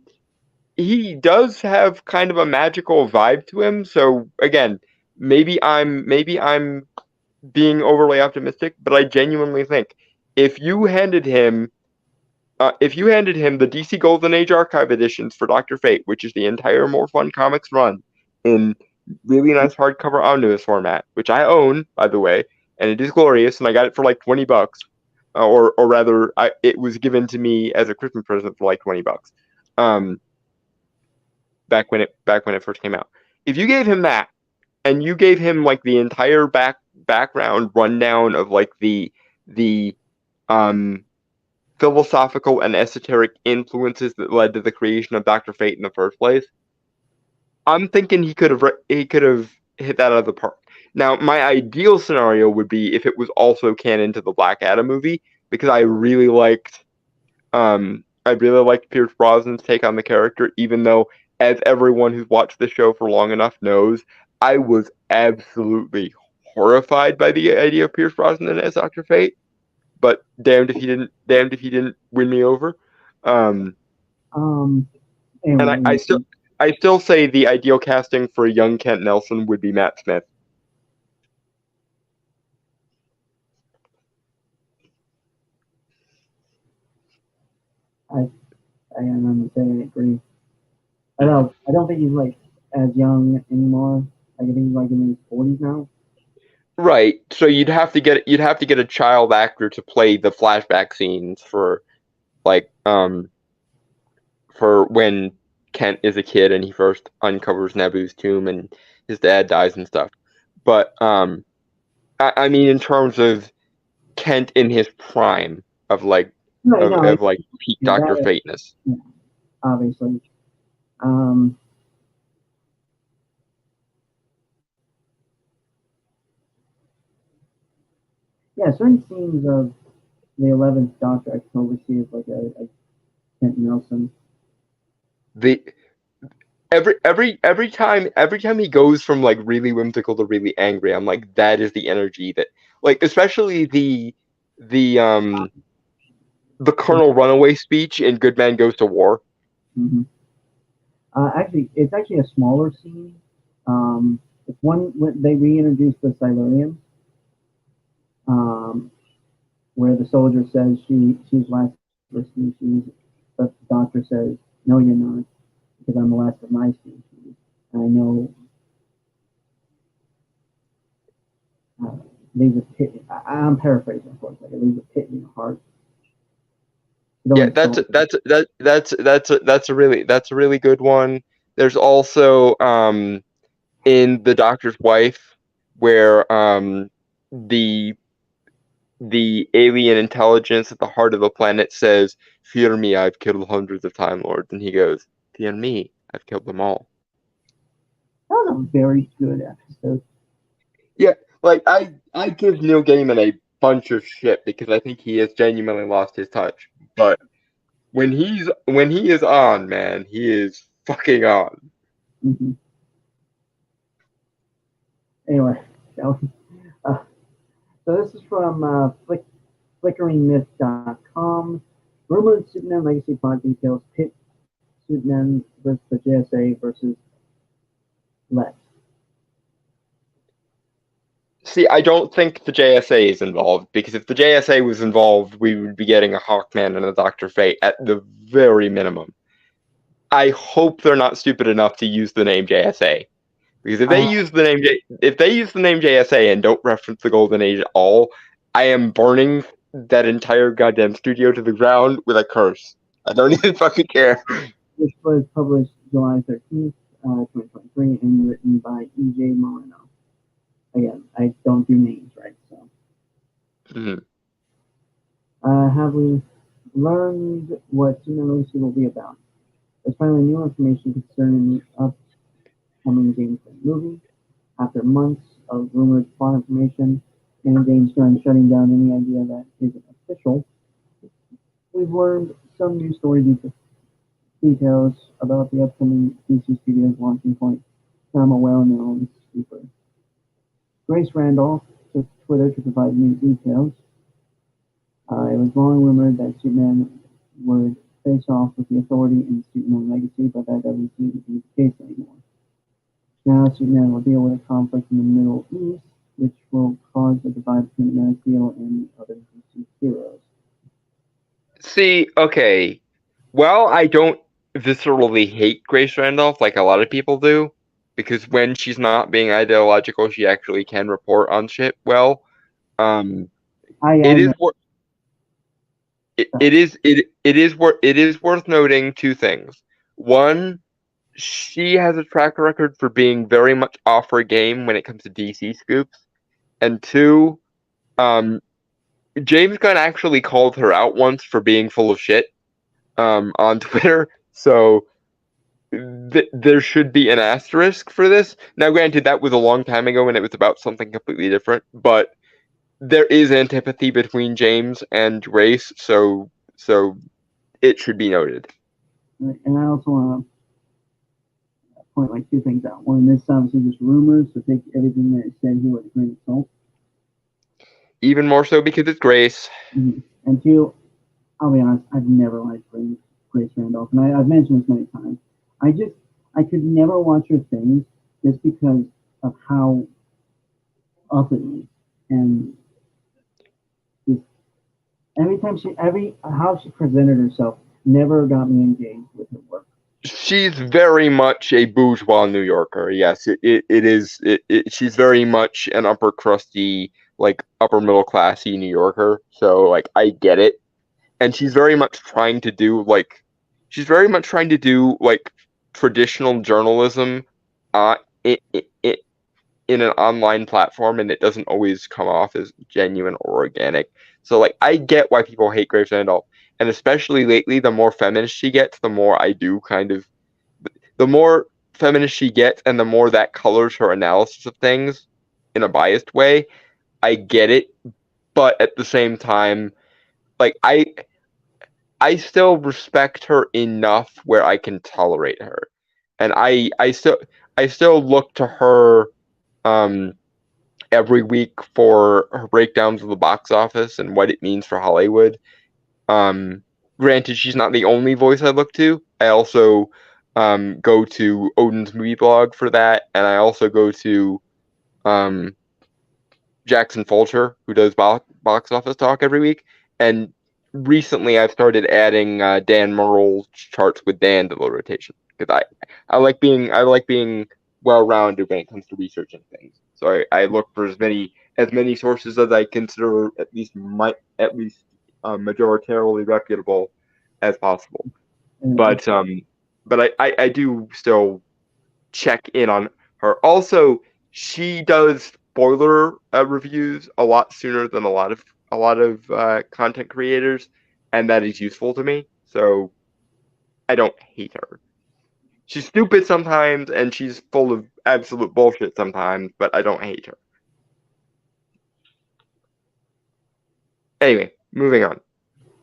he does have kind of a magical vibe to him, so again, maybe I'm being overly optimistic, but I genuinely think if you handed him the DC Golden Age Archive editions for Dr. Fate, which is the entire More Fun Comics run in really nice hardcover omnibus format, which I own, by the way, and it is glorious, and I got it for like $20, or rather, it was given to me as a Christmas present for like $20, back when it first came out. If you gave him that, and you gave him like the entire background rundown of like the philosophical and esoteric influences that led to the creation of Dr. Fate in the first place, I'm thinking he could have hit that out of the park. Now, my ideal scenario would be if it was also canon to the Black Adam movie, because I really liked Pierce Brosnan's take on the character, even though, as everyone who's watched the show for long enough knows, I was absolutely horrified by the idea of Pierce Brosnan as Dr. Fate. But damned if he didn't win me over. Anyway, And I still say the ideal casting for a young Kent Nelson would be Matt Smith. I am saying I agree. I don't think he's like as young anymore. Like I think he's like in his 40s now. Right. So you'd have to get a child actor to play the flashback scenes for like for when Kent is a kid and he first uncovers Naboo's tomb and his dad dies and stuff. But I mean in terms of Kent in his prime of like Right, no, of like peak Doctor that is, Fateness. yeah, obviously. Um, yeah, certain scenes of the 11th Doctor I can totally see as like a Kent Nelson. The every time he goes from like really whimsical to really angry, I'm like that is the energy that like especially the the Colonel Runaway speech in Good Man Goes to War. Mm-hmm. Actually, it's actually a smaller scene. It's one when they reintroduce the Silurians, um, where the soldier says she's last of her species, but the doctor says, "No, you're not, because I'm the last of my species." And I know uh, leaves a pit. I'm paraphrasing, of course. Like it leaves a pit in your heart. You don't Yeah, insult me. that's a really good one. There's also in The Doctor's Wife where the the alien intelligence at the heart of the planet says, "Fear me, I've killed hundreds of Time Lords," and he goes, "Fear me, I've killed them all." That was a very good episode. Yeah, like I give Neil Gaiman a bunch of shit because I think he has genuinely lost his touch. But when he is on, man, he is fucking on. Mm-hmm. Anyway, uh, so this is from flickeringmyth.com. Rumored Superman Legacy plot details pit Superman versus the JSA versus Lex. See, I don't think the JSA is involved because if the JSA was involved, we would be getting a Hawkman and a Doctor Fate at the very minimum. I hope they're not stupid enough to use the name JSA because Uh, if they use the name JSA and don't reference the Golden Age at all, I am burning that entire goddamn studio to the ground with a curse. I don't even fucking care. which was published July 13th, 2023, and written by E.J. Moreno. Again, I don't do names right, so. Mhm. Have we learned what Superman Legacy will be about? There's finally new information concerning the upcoming James Gunn movie. After months of rumored plot information and James Gunn shutting down any idea that isn't official, we've learned some new story details about the upcoming DC Studios launching point from a well-known speaker. Grace Randolph took to Twitter to provide new details. It was long rumored that Superman would face off with the Authority in Superman Legacy, but that doesn't seem to be the case anymore. Now Superman will deal with a conflict in the Middle East, which will cause a divide between Man of Steel and the other DC heroes. See, okay. Well, I don't viscerally hate Grace Randolph like a lot of people do, because when she's not being ideological, she actually can report on shit well. Um, I it is know. wor- it is worth noting two things. One, she has a track record for being very much off her game when it comes to DC scoops, and two, um, James Gunn actually called her out once for being full of shit on Twitter, so there should be an asterisk for this. Now, granted, that was a long time ago and it was about something completely different, but there is antipathy between James and Grace, so it should be noted. And I also want to point like two things out. One, this is obviously just rumors, so take everything that is said here with a grain of salt. Even more so because it's Grace. Mm-hmm. And two, I'll be honest, I've never liked Grace Randolph, and I've mentioned this many times. I could never watch her things just because of how uppity and just every time how she presented herself never got me engaged with her work. She's very much a bourgeois New Yorker. Yes, it is. She's very much an upper crusty, like upper middle classy New Yorker. So like I get it, and she's very much trying to do like traditional journalism, uh, in, in, in an online platform, and it doesn't always come off as genuine or organic. So like I get why people hate Grace Randolph, and especially lately, the more feminist she gets, the more I do kind of the more feminist she gets and the more that colors her analysis of things in a biased way. I get it, but at the same time, like I still respect her enough where I can tolerate her. And I still look to her um every week for her breakdowns of the box office and what it means for Hollywood. Um, Granted, she's not the only voice I look to. I also go to Odin's movie blog for that, and I also go to um, Jackson Fulcher, who does box office talk every week. And recently, I've started adding Dan Murrell's charts with Dan to the rotation because I like being well rounded when it comes to researching things. So I look for as many sources as I consider at least majoritarily reputable as possible. And But I do still check in on her. Also, she does spoiler reviews a lot sooner than a lot of content creators, and that is useful to me. So I don't hate her. She's stupid sometimes, and she's full of absolute bullshit sometimes, but I don't hate her. Anyway, moving on.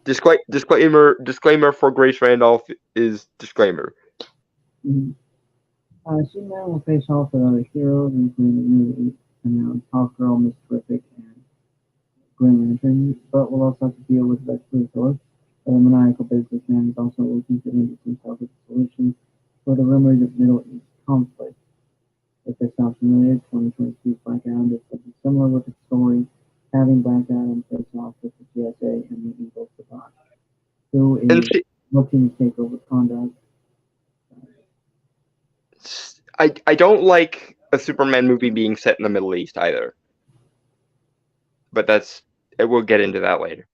Disclaimer for Grace Randolph is disclaimer. Superman will face off with other heroes, including the newly announced Hawkgirl, Miss Terrific, and Green Lantern, but will also have to deal with Lex Luthor. A maniacal businessman is also looking to himself as a solution for the rumored Middle East conflict. If this sounds familiar, 2022 Black Adam is something similar with its story, having Black Adam face off with the GSA and the Evil Sabat, who And is looking to take over Conduct. I don't like a Superman movie being set in the Middle East either. But we'll get into that later.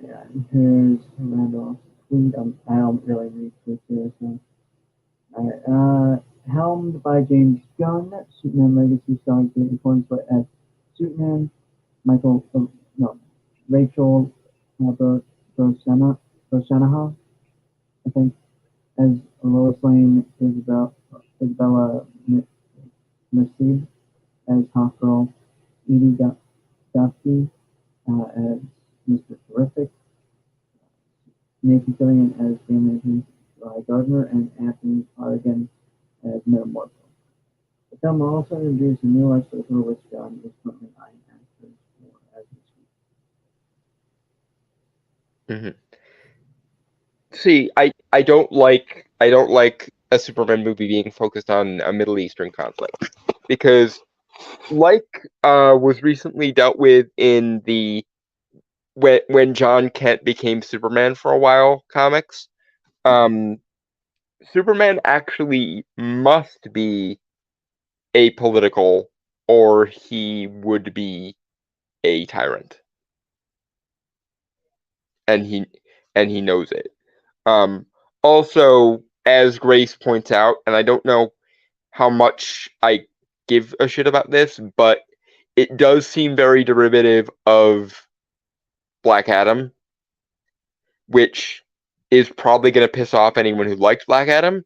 Yeah, here's Randall's tweet. I don't really read tweets here, so. Helmed by James Gunn, Superman Legacy stars David Cornsworth as Superman, Michael, no, Rachel Brosnahan, I think, as Lois Lane, Isabella Merced as Hawkgirl, Edie Duffy as Mr. Terrific, Nathan Fillion as Green Gardner, and Anthony Harrigan as Metamorpho. The film will also introduce a new Lex Luthor, which Gunn is currently eyeing actors for as we speak. See, I don't like a Superman movie being focused on a Middle Eastern conflict because, like, was recently dealt with in the when John Kent became Superman for a while comics. Superman actually must be apolitical, or he would be a tyrant, and he knows it. Also, as Grace points out, and I don't know how much I give a shit about this, but it does seem very derivative of Black Adam, which is probably going to piss off anyone who liked Black Adam.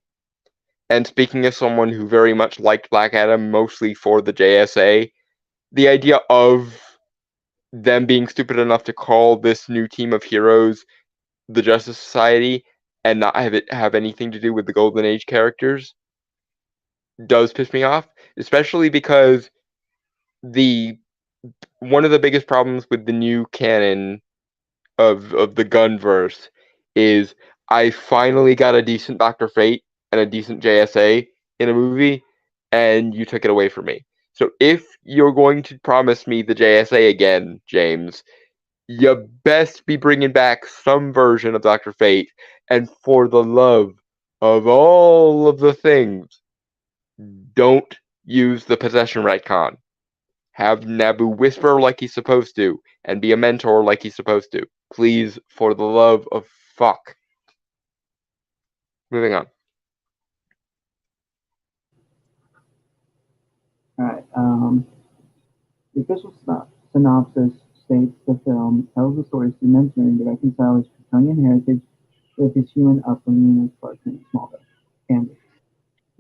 And speaking as someone who very much liked Black Adam, mostly for the JSA, the idea of them being stupid enough to call this new team of heroes the Justice Society and not have it have anything to do with the Golden Age characters does piss me off, especially because one of the biggest problems with the new canon of the Gunverse is I finally got a decent Dr. Fate and a decent JSA in a movie, and you took it away from me. So if you're going to promise me the JSA again, James, you best be bringing back some version of Dr. Fate, and for the love of all of the things, don't use the possession retcon. Have Naboo whisper like he's supposed to, and be a mentor like he's supposed to. Please, for the love of fuck. Moving on. Alright, the official synopsis states the film tells the story of Superman's journey to reconcile his Kryptonian heritage with his human upbringing as Clark Kent in Smallville, Kansas.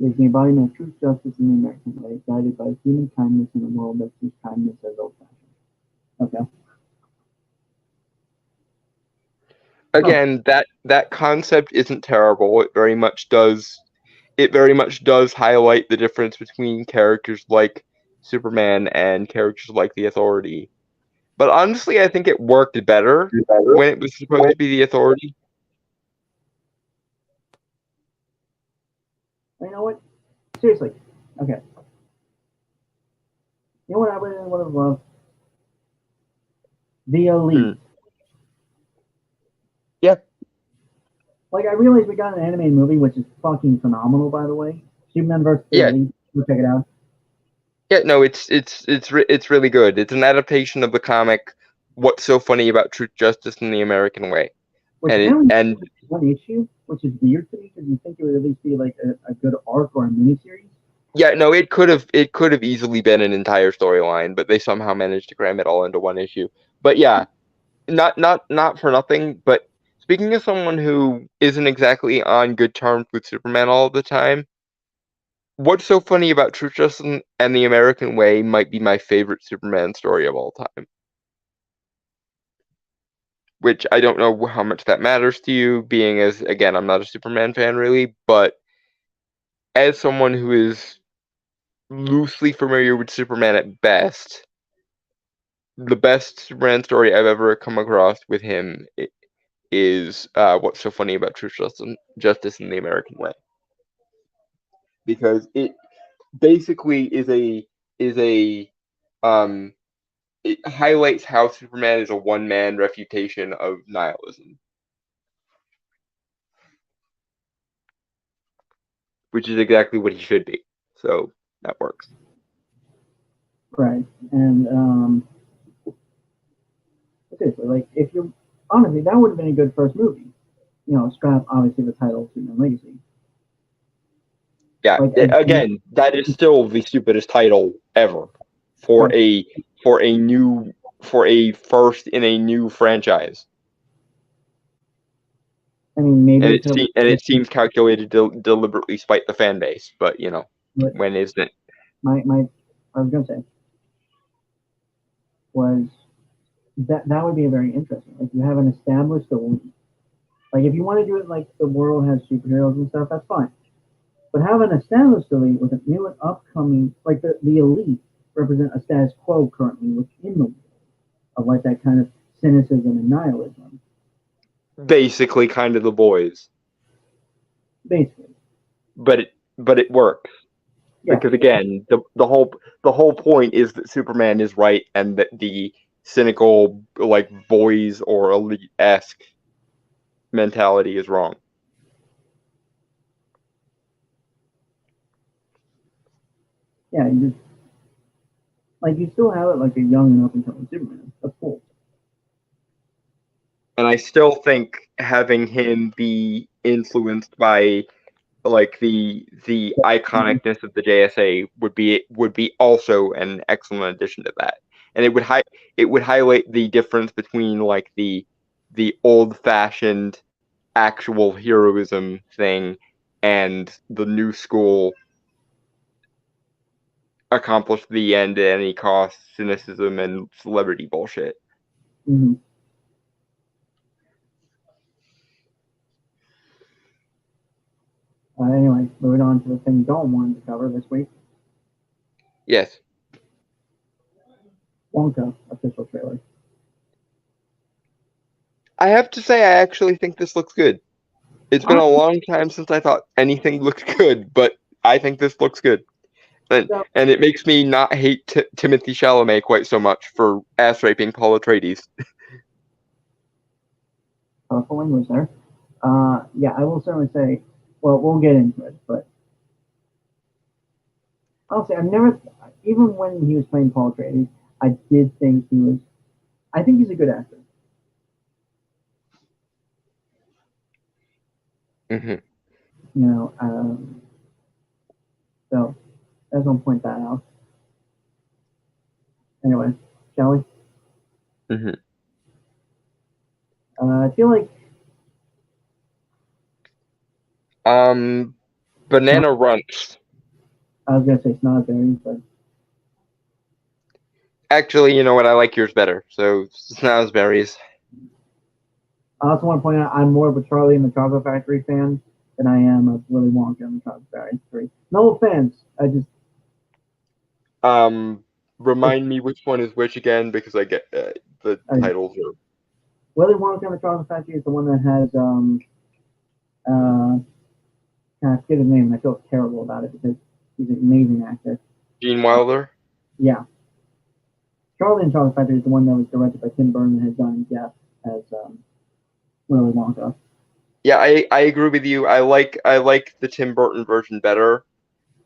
It is the embodiment of truth, justice, and the American way, guided by human kindness in a world that sees kindness as old-fashioned. Okay. Again, that concept isn't terrible. It very much does highlight the difference between characters like Superman and characters like the Authority. But honestly, I think it worked better when it was supposed to be the Authority. You know what? Seriously. Okay. You know what I really would have loved? The Elite. Yeah. Like, I realize we got an animated movie, which is fucking phenomenal, by the way. Superman vs. The Elite. Go check it out. Yeah, no, it's really good. It's an adaptation of the comic What's So Funny About Truth, Justice, and the American Way. Which one issue, which is weird to me because you think it would at least be like a good arc or a miniseries. Yeah, no, it could have easily been an entire storyline, but they somehow managed to cram it all into one issue. But yeah, not for nothing. But speaking of someone who isn't exactly on good terms with Superman all the time, What's So Funny About Truth, Justice, and the American Way might be my favorite Superman story of all time. Which I don't know how much that matters to you, being as, again, I'm not a Superman fan really, but as someone who is loosely familiar with Superman at best, the best Superman story I've ever come across with him is What's So Funny About Truth, Justice, and the American Way. Because it basically it highlights how Superman is a one-man refutation of nihilism. Which is exactly what he should be. So that works. Right. And seriously, like, if you're honestly, that would have been a good first movie. You know, strap obviously the title Superman Legacy. Yeah, like, again, that is still the stupidest title ever for a first in a new franchise. I mean, maybe it seems calculated to deliberately spite the fan base, but you know, when isn't it? I was gonna say was that would be a very interesting. Like, you have an established elite. Like, if you want to do it like the world has superheroes and stuff, that's fine. But have an established elite with a new and upcoming, like the elite represent a status quo currently within the world of like that kind of cynicism and nihilism. Basically, kind of the boys. Basically. But it works. Yeah. Because again, the whole point is that Superman is right and that the cynical, like, boys or elite-esque mentality is wrong. Yeah, you just, like, you still have it like a young and up-and-coming Superman. That's cool. And I still think having him be influenced by, like, the iconicness of the JSA would be also an excellent addition to that. And it would highlight the difference between, like, the old-fashioned actual heroism thing and the new school accomplish the end at any cost cynicism and celebrity bullshit. Mm-hmm. Anyway, moving on to the thing Dalton wanted to cover this week. Yes. Wonka official trailer. I have to say, I actually think this looks good. It's been a long time since I thought anything looked good, but I think this looks good. And it makes me not hate Timothy Chalamet quite so much for ass raping Paul Atreides. colorful language there. Yeah, I will certainly say. Well, we'll get into it, but I'll say I've never, even when he was playing Paul Atreides, I did think he was. I think he's a good actor. Mm-hmm. You know, so I just want to point that out. Anyway, shall we? Mm-hmm. I feel like Banana Runts. I was gonna say Snodberries, but Actually, you know what? I like yours better. So Snozzberries. I also want to point out I'm more of a Charlie and the Chocolate Factory fan than I am of Willy Wonka and the Chocolate Factory. No offense, I just Remind me which one is which again because I get the titles are. Willy Wonka and the Chocolate Factory is the one that has uh I forget his name and I feel terrible about it because he's an amazing actor. Gene Wilder. Yeah. Charlie and the Chocolate Factory is the one that was directed by Tim Burton and had Johnny Depp as Willy Wonka. Yeah, I agree with you. I like the Tim Burton version better,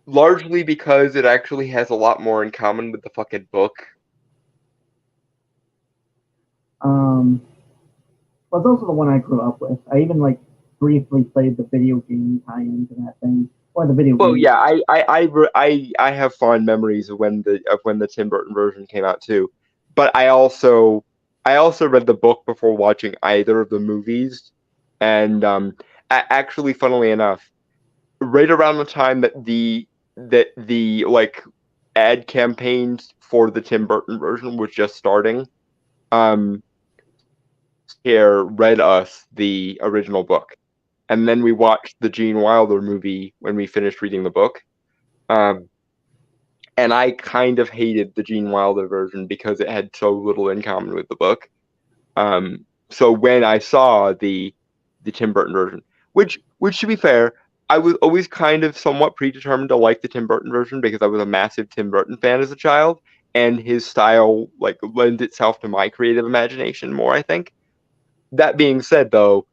largely because it actually has a lot more in common with the fucking book. Well, it's also the one I grew up with. I even like briefly played the video game tie-in to that thing, or the video Well, game. yeah, I have fond memories of when the Tim Burton version came out too, but I also read the book before watching either of the movies, and actually, funnily enough, right around the time that the like ad campaigns for the Tim Burton version was just starting, um, here read us the original book, and then we watched the Gene Wilder movie when we finished reading the book. Um, and I kind of hated the Gene Wilder version because it had so little in common with the book. So when I saw the Tim Burton version, which to be fair, I was always kind of somewhat predetermined to like the Tim Burton version because I was a massive Tim Burton fan as a child, and his style like lends itself to my creative imagination more, I think. That being said, though,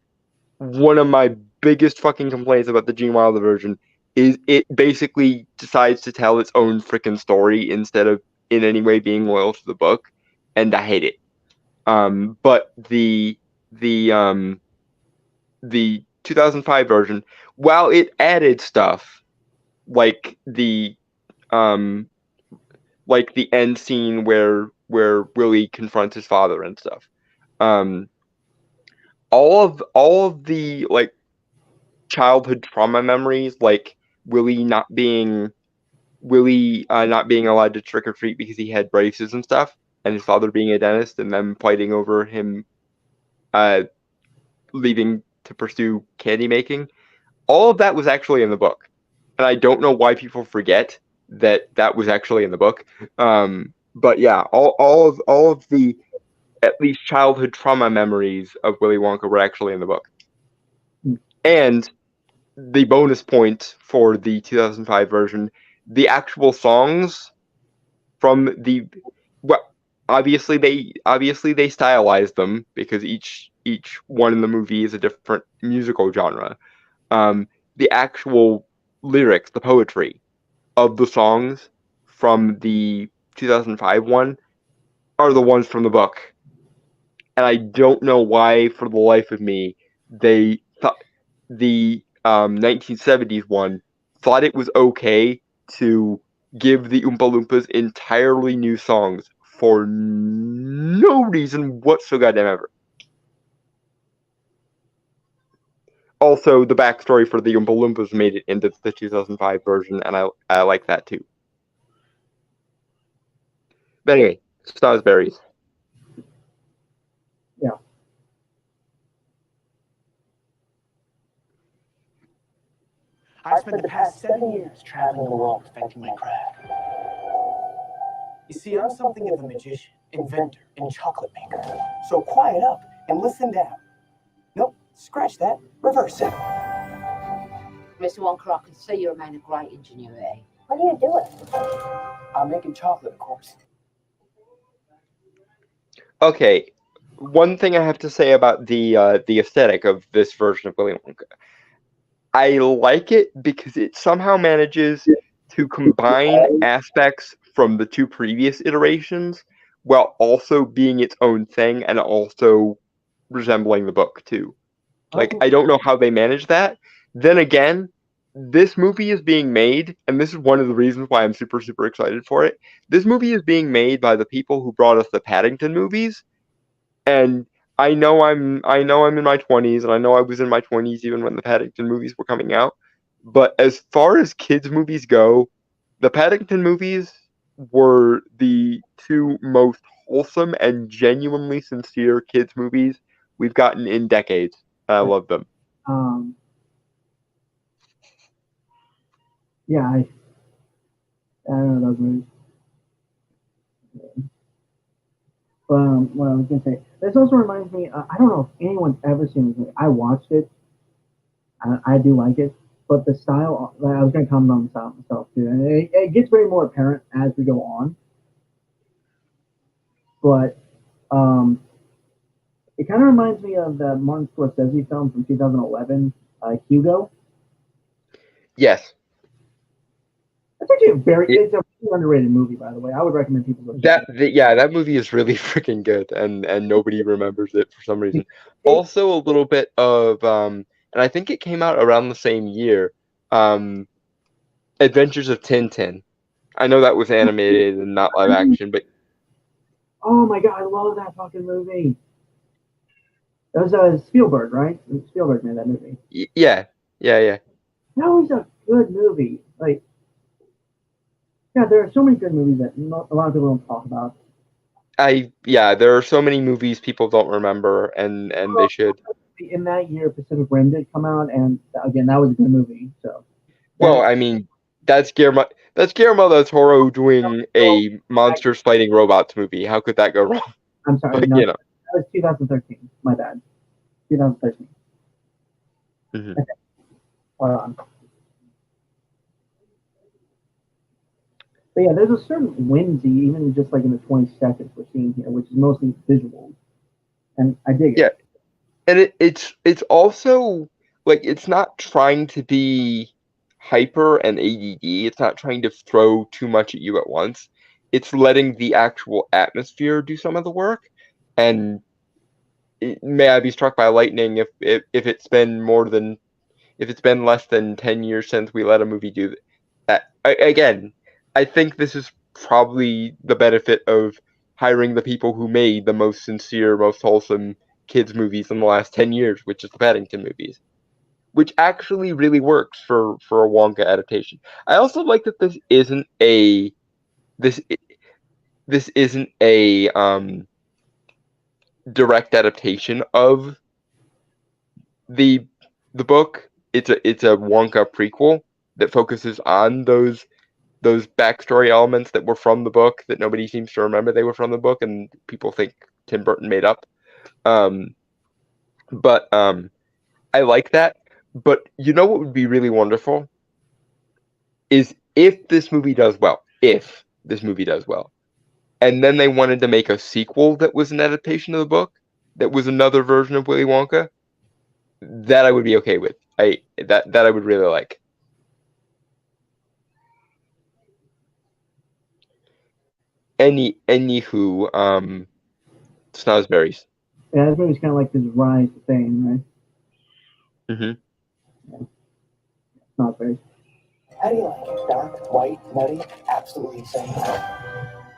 one of my biggest fucking complaints about the Gene Wilder version is it basically decides to tell its own freaking story instead of in any way being loyal to the book, and I hate it. But the the 2005 version, while it added stuff like um the end scene where Willie confronts his father and stuff, um, all of the like childhood trauma memories, like Willie not being not being allowed to trick or treat because he had braces and stuff, and his father being a dentist, and them fighting over him uh, leaving to pursue candy making. All of that was actually in the book, and I don't know why people forget that that was actually in the book. But yeah, all of the at least childhood trauma memories of Willy Wonka were actually in the book, and the bonus point for the 2005 version, the actual songs from the well, obviously they stylized them because each one in the movie is a different musical genre. Um, the actual lyrics, the poetry of the songs from the 2005 one are the ones from the book, and I don't know why, for the life of me, they thought the 1970s one thought it was okay to give the Oompa Loompas entirely new songs for no reason whatsoever. Also, the backstory for the Oompa Loompas made it into the 2005 version, and I like that too. But anyway, Snozzberries. Yeah. I've spent the past 7 years traveling the world perfecting my craft. You see, I'm something of a magician, inventor, and chocolate maker. So quiet up and listen down. Nope, scratch that. Reverse it. Mr. Wonka, I can see you're a man of great ingenuity. What are you doing? I'm making chocolate, of course. Okay, one thing I have to say about the aesthetic of this version of Willy Wonka. I like it because it somehow manages to combine aspects from the two previous iterations while also being its own thing and also resembling the book too. Like, I don't know how they manage that. Then again, this movie is being made, and this is one of the reasons why I'm super, super excited for it. This movie is being made by the people who brought us the Paddington movies, and I know I'm in my 20s, and I know I was in my 20s even when the Paddington movies were coming out. But as far as kids movies go, the Paddington movies were the two most wholesome and genuinely sincere kids movies we've gotten in decades. I love them. Yeah, I don't know those movies. What I was gonna say. This also reminds me. I don't know if anyone's ever seen this movie. I watched it. I do like it, but the style. I was gonna comment on the style myself too, and it gets very more apparent as we go on. But it kind of reminds me of the Martin Scorsese film from 2011, Hugo. Yes. That's actually it's a really underrated movie, by the way. I would recommend people go that. That movie is really freaking good, and nobody remembers it for some reason. Also, a little bit of and I think it came out around the same year. Adventures of Tintin. I know that was animated and not live action, but oh my god, I love that fucking movie. That was Spielberg, right? Spielberg made that movie. Yeah. That was a good movie. Like, yeah, there are so many good movies that a lot of people don't talk about. There are so many movies people don't remember, and they should. In that year, Pacific Rim did come out, and again, that was a good movie. So, well, I mean, that's Guillermo del Toro doing a monsters fighting robots movie. How could that go wrong? I'm sorry, but, no, that was 2013. My bad, 2013. Mm-hmm. Okay. Hold on. But yeah, there's a certain whimsy, even just like in the 20 seconds we're seeing here, which is mostly visual, and I dig it. Yeah, and it's also like it's not trying to be hyper and ADD. It's not trying to throw too much at you at once. It's letting the actual atmosphere do some of the work. And may I be struck by lightning if it's been less than 10 years since we let a movie do that. Again, I think this is probably the benefit of hiring the people who made the most sincere, most wholesome kids movies in the last 10 years, which is the Paddington movies, which actually really works for a Wonka adaptation. I also like that this isn't a direct adaptation of the book. It's a Wonka prequel that focuses on those backstory elements that were from the book that nobody seems to remember they were from the book, and people think Tim Burton made up. But I like that. But you know what would be really wonderful is if this movie does well, and then they wanted to make a sequel that was an adaptation of the book, that was another version of Willy Wonka, that I would be okay with. That I would really like. Anywho, Snozzberries. Yeah, this movie's kind of like this rise to fame, right? Mm-hmm. Yeah. Snozzberries. How do you like it? Dark, white, nutty, absolutely insane.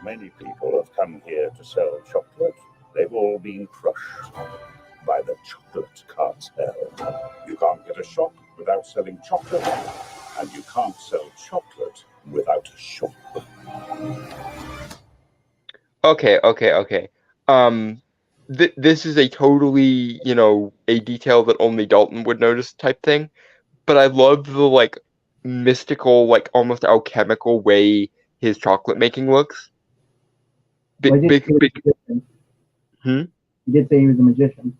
Many people have come here to sell chocolate. They've all been crushed by the chocolate cartel. You can't get a shop without selling chocolate, and you can't sell chocolate without a shop. Okay. This is a totally, a detail that only Dalton would notice type thing, but I love the, like, mystical, like, almost alchemical way his chocolate making looks. You did say he was a magician,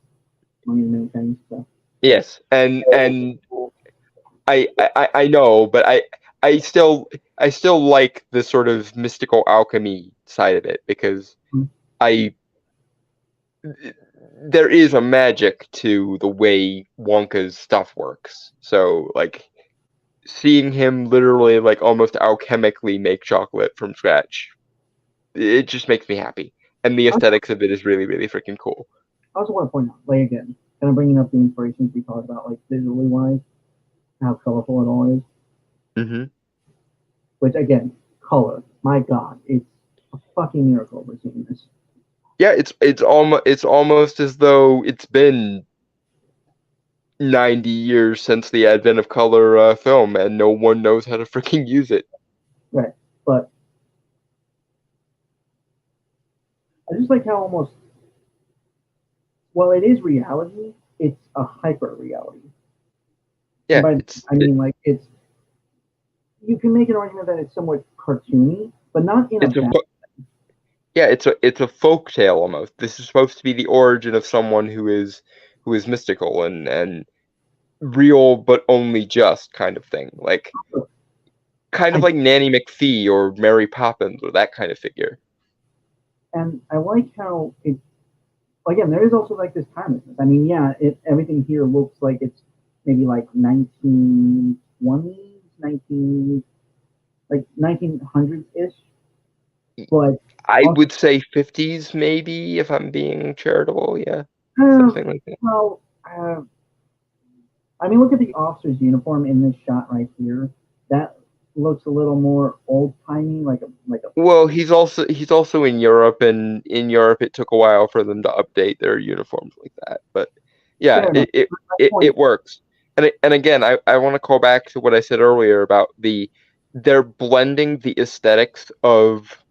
among his many things. So. Yes, and I know, but I still like the sort of mystical alchemy side of it, because there is a magic to the way Wonka's stuff works. So like seeing him literally like almost alchemically make chocolate from scratch, it just makes me happy. And the aesthetics of it is really, really freaking cool. I also want to point out, like again, kind of bringing up the inspirations we talked about, like visually wise, how colorful it all is. Mm-hmm. Which again, color. My God, it's a fucking miracle we're seeing this. Yeah, it's almost as though it's been 90 years since the advent of color film, and no one knows how to freaking use it. Right, but I just like how almost, well, it is reality. It's a hyper reality. Yeah, like it's. You can make an argument that it's somewhat cartoony, but not in a bad way. Yeah, it's a folk tale almost. This is supposed to be the origin of someone who is mystical and real, but only just kind of thing. Like kind of like Nanny McPhee or Mary Poppins or that kind of figure. And I like how it. Again, there is also like this timelessness. I mean, yeah, everything here looks like it's maybe like 1920s, 1900s ish. But I would say 50s, maybe, if I'm being charitable. Yeah, something like that. Well, I mean, look at the officer's uniform in this shot right here. That looks a little more old timey, like a. Well, he's also in Europe, and in Europe it took a while for them to update their uniforms like that. But yeah, it works. And again, I want to call back to what I said earlier about they're blending the aesthetics of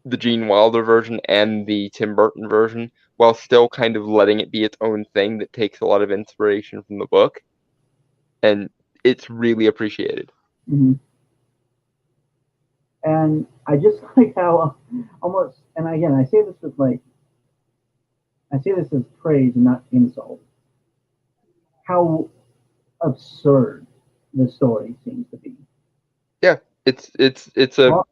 the Gene Wilder version and the Tim Burton version while still kind of letting it be its own thing that takes a lot of inspiration from the book, and it's really appreciated. Mm-hmm. And I just like how almost, and again, I say this as praise and not insult. How absurd the story seems to be. Yeah, it's a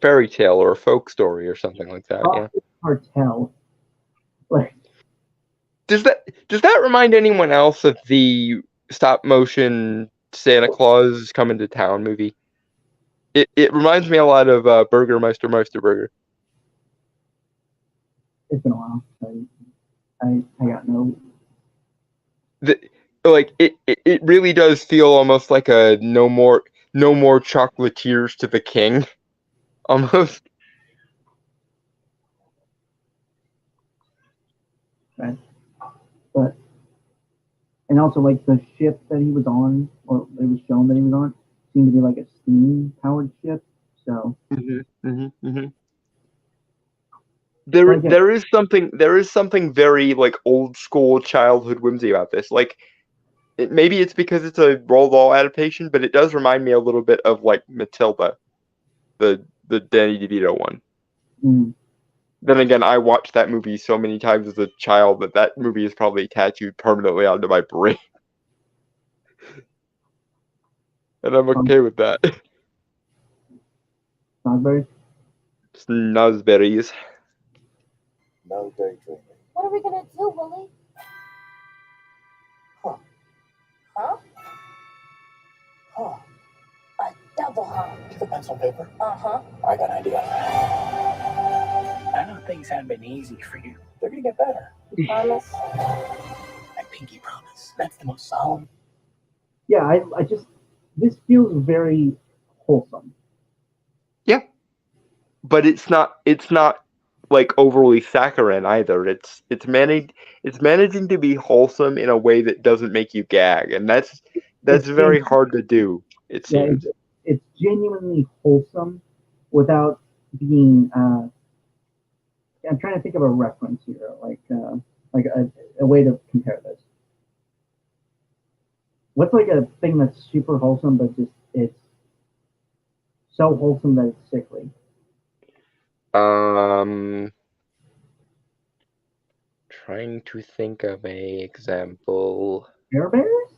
fairy tale or a folk story or something like that. Yeah. Cartel. Like, does that remind anyone else of the stop motion Santa Claus Coming to Town movie? It reminds me a lot of Burgermeister Meisterburger. It's been a while. I got no. It really does feel almost like a no more chocolatiers to the king, almost. Right. But and also like the ship that he was on, or it was shown that he was on, seemed to be like a steam powered ship. So. There is something very like old school childhood whimsy about this. Like maybe it's because it's a Roald Dahl adaptation, but it does remind me a little bit of like Matilda, the Danny DeVito one. Mm. Then again, I watched that movie so many times as a child that movie is probably tattooed permanently onto my brain. And I'm okay with that. Snozzberries? Snozzberries. No daydreaming. What are we gonna do, Willie? Huh? A double hump. Get the pencil paper. Uh-huh. I got an idea. I know things haven't been easy for you. They're gonna get better. Promise? I pinky promise. That's the most solemn. Yeah, I just this feels very wholesome. Yeah, but it's not like overly saccharine either. It's managing to be wholesome in a way that doesn't make you gag, and that's very hard to do. It seems. It's genuinely wholesome without being. I'm trying to think of a reference here, like a way to compare this. What's like a thing that's super wholesome, but just it's so wholesome that it's sickly? Trying to think of a example. Care Bears?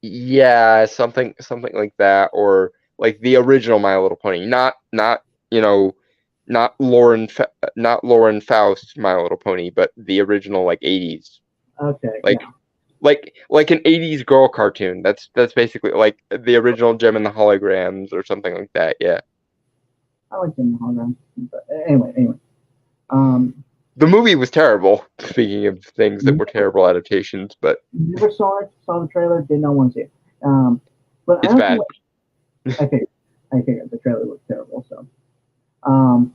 Yeah, something like that, or like the original My Little Pony. Not not Lauren Faust, My Little Pony, but the original like 80s, Okay. like Yeah. like an 80s girl cartoon. That's basically like the original Gem and the Holograms or something like that. Yeah. I like them hologram. But anyway. Um, The movie was terrible. Speaking of things that were terrible adaptations, but never saw it. Saw the trailer. Did not want to see it. But it's I bad. I figured the trailer looked terrible. So, um,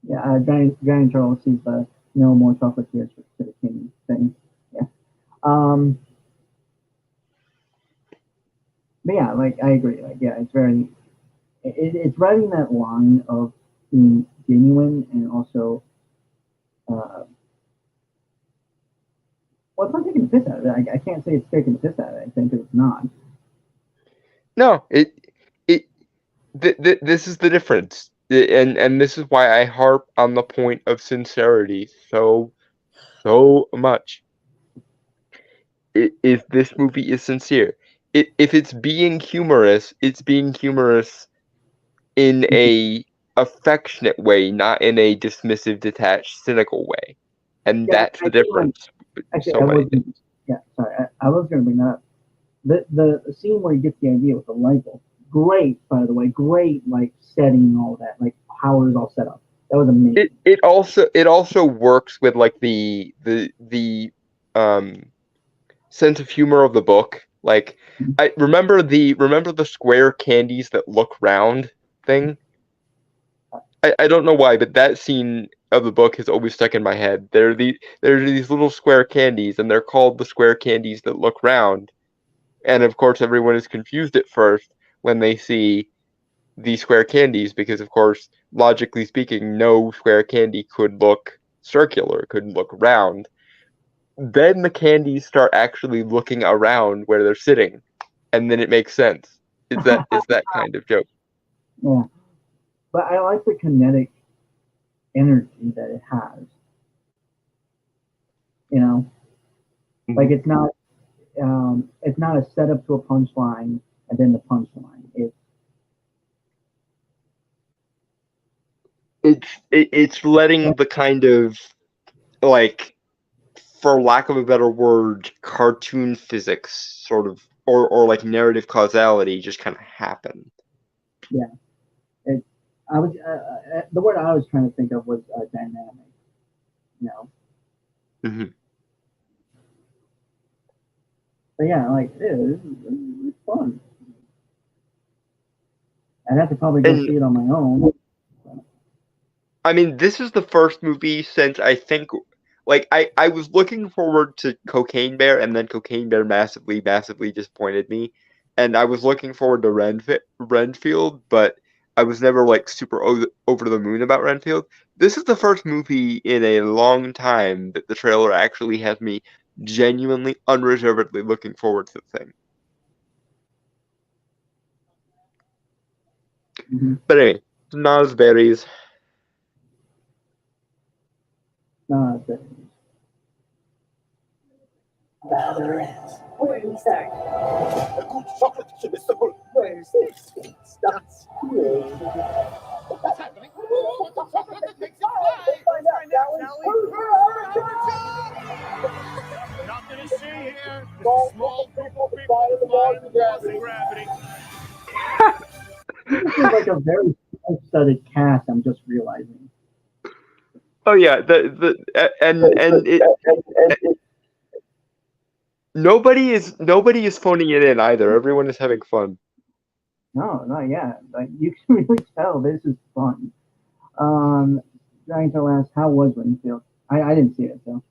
yeah, Giant Charles sees the no more chocolate tears for the king thing. Yeah. Um, but yeah, like I agree. Like yeah, it's very it's riding that line of being genuine and also well, it's not taking the piss out of it. I can't say it's taking the piss out of it. I think it's not. No, this is the difference, and this is why I harp on the point of sincerity so much. If this movie is sincere, if it's being humorous, it's being humorous in a affectionate way, not in a dismissive, detached, cynical way, and Yeah, that's the difference. Actually, So many things. yeah, sorry, I was going to bring that up. The scene where he gets the idea with the light bulb, great, by the way, great, like setting and all that, like how it was all set up. That was amazing. It also works with like the sense of humor of the book. Like I remember the square candies that look round thing. I don't know why, but that scene of the book has always stuck in my head. There's these little square candies, and they're called the square candies that look round. And of course, everyone is confused at first when they see the square candies, because of course, logically speaking, no square candy could look circular, couldn't look round. Then the candies start actually looking around where they're sitting, and then it makes sense. It's that kind of joke. Yeah, but I like the kinetic energy that it has. You know, like it's not a setup to a punchline and then the punchline. It's letting the kind of, like, for lack of a better word, cartoon physics sort of, or like narrative causality just kind of happen. Yeah, I was the word I was trying to think of was dynamic. You know, Mm-hmm. but yeah, like it's fun. I'd have to probably go And see it on my own. I mean, this is the first movie since I think, like, I was looking forward to Cocaine Bear, and then Cocaine Bear massively disappointed me, and I was looking forward to Renfield, but I was never like super over the moon about Renfield. This is the first movie in a long time that the trailer actually has me genuinely, unreservedly looking forward to the thing. Mm-hmm. But anyway, Nosberries. No, that's it. There it is. Where do we start? A good chocolate chip is simple. Where's this? Starts here. What's happening? What's the chocolate that makes you fly? Let's find out, shall we? Nothing to see here. Just a small group of people defying the laws of gravity. This is like a very studded cast. I'm just realizing. Oh yeah, nobody is phoning it in either. Everyone is having fun. No, not yet. Like you can really tell this is fun. Trying to ask, how was Renfield? I didn't see it, so.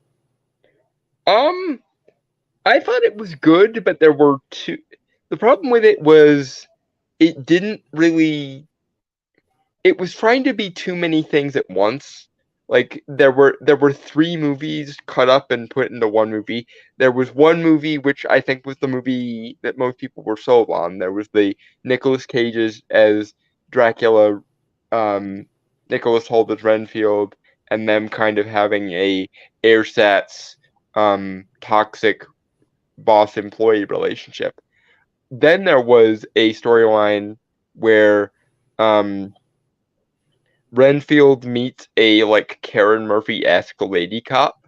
I thought it was good, but there were two. The problem with it was it didn't really. It was trying to be too many things at once. Like there were three movies cut up and put into one movie. There was one movie which I think was the movie that most people were sold on. There was the Nicolas Cage's as Dracula, Nicholas Hoult as Renfield, and them kind of having a ersatz toxic boss employee relationship. Then there was a storyline where Renfield meets a like Karen Murphy-esque lady cop,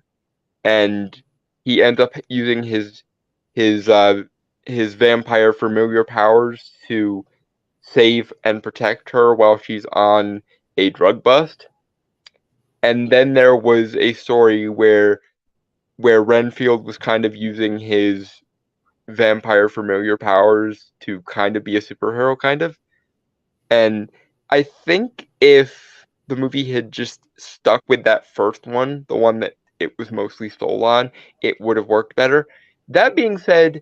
and he ends up using his vampire familiar powers to save and protect her while she's on a drug bust. And then there was a story where Renfield was kind of using his vampire familiar powers to kind of be a superhero, kind of. And I think if the movie had just stuck with that first one, the one that it was mostly sold on, it would have worked better. That being said,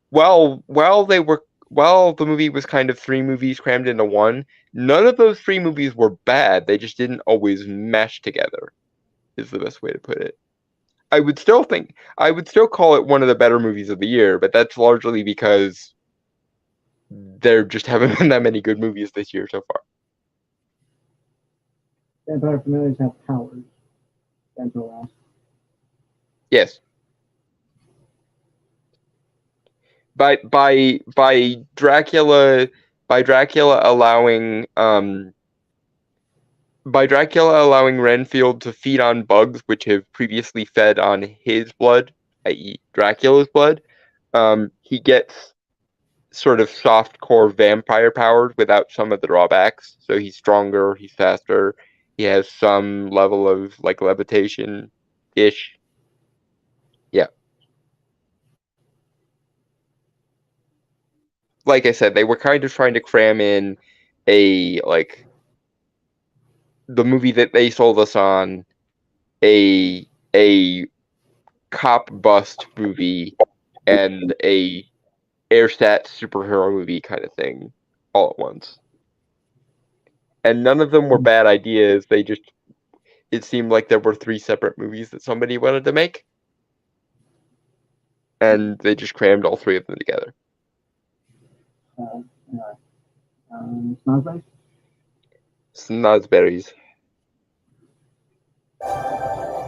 while the movie was kind of three movies crammed into one, none of those three movies were bad. They just didn't always mesh together, is the best way to put it. I would still call it one of the better movies of the year, but that's largely because there just haven't been that many good movies this year so far. Vampire familiars have powers. Central asked. Yes. By Dracula allowing Renfield to feed on bugs which have previously fed on his blood, i.e. Dracula's blood, he gets sort of soft core vampire powers without some of the drawbacks. So he's stronger, he's faster, he has some level of like levitation-ish. Yeah. Like I said, they were kind of trying to cram in the movie that they sold us on, a cop bust movie and a airstat superhero movie kind of thing all at once. And none of them were bad ideas. It seemed like there were three separate movies that somebody wanted to make. And they just crammed all three of them together. Snozberries? Snozberries.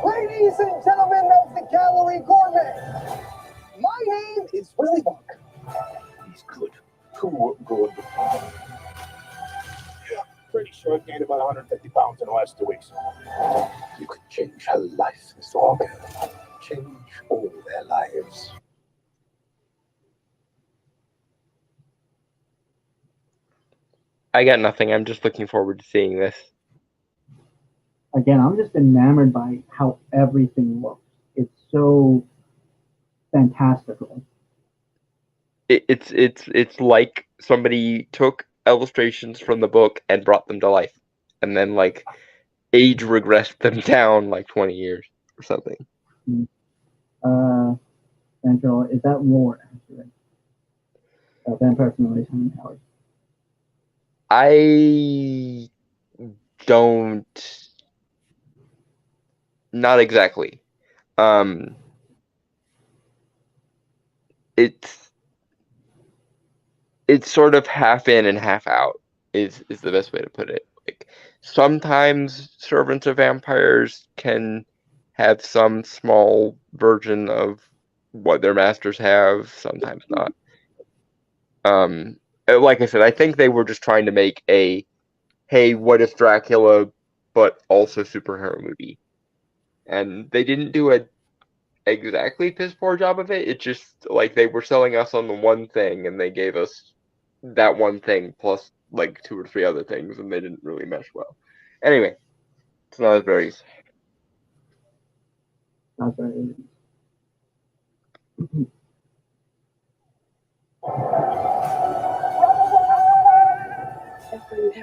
Ladies and gentlemen of the Gallery Gourmet, my name is Willy Wonka. He's good. Too good. Yeah, pretty sure I gained about 150 pounds in the last 2 weeks. You could change her life, Mr. Walker. Change all their lives. I got nothing. I'm just looking forward to seeing this. Again, I'm just enamored by how everything looks. It's so fantastical. It's like somebody took illustrations from the book and brought them to life, and then like age regressed them down like 20 years or something. Central, is that lore accurate? Vampire familiars, how many powers? I don't. Not exactly. It's sort of half in and half out is the best way to put it. Like sometimes servants of vampires can have some small version of what their masters have, sometimes not. Like I said, I think they were just trying to make a, hey, what if Dracula, but also superhero movie. And they didn't do a exactly piss poor job of it. It just like they were selling us on the one thing, and they gave us that one thing plus like 2 or 3 other things, and they didn't really mesh well. Anyway, it's Snozberries. Snozberries.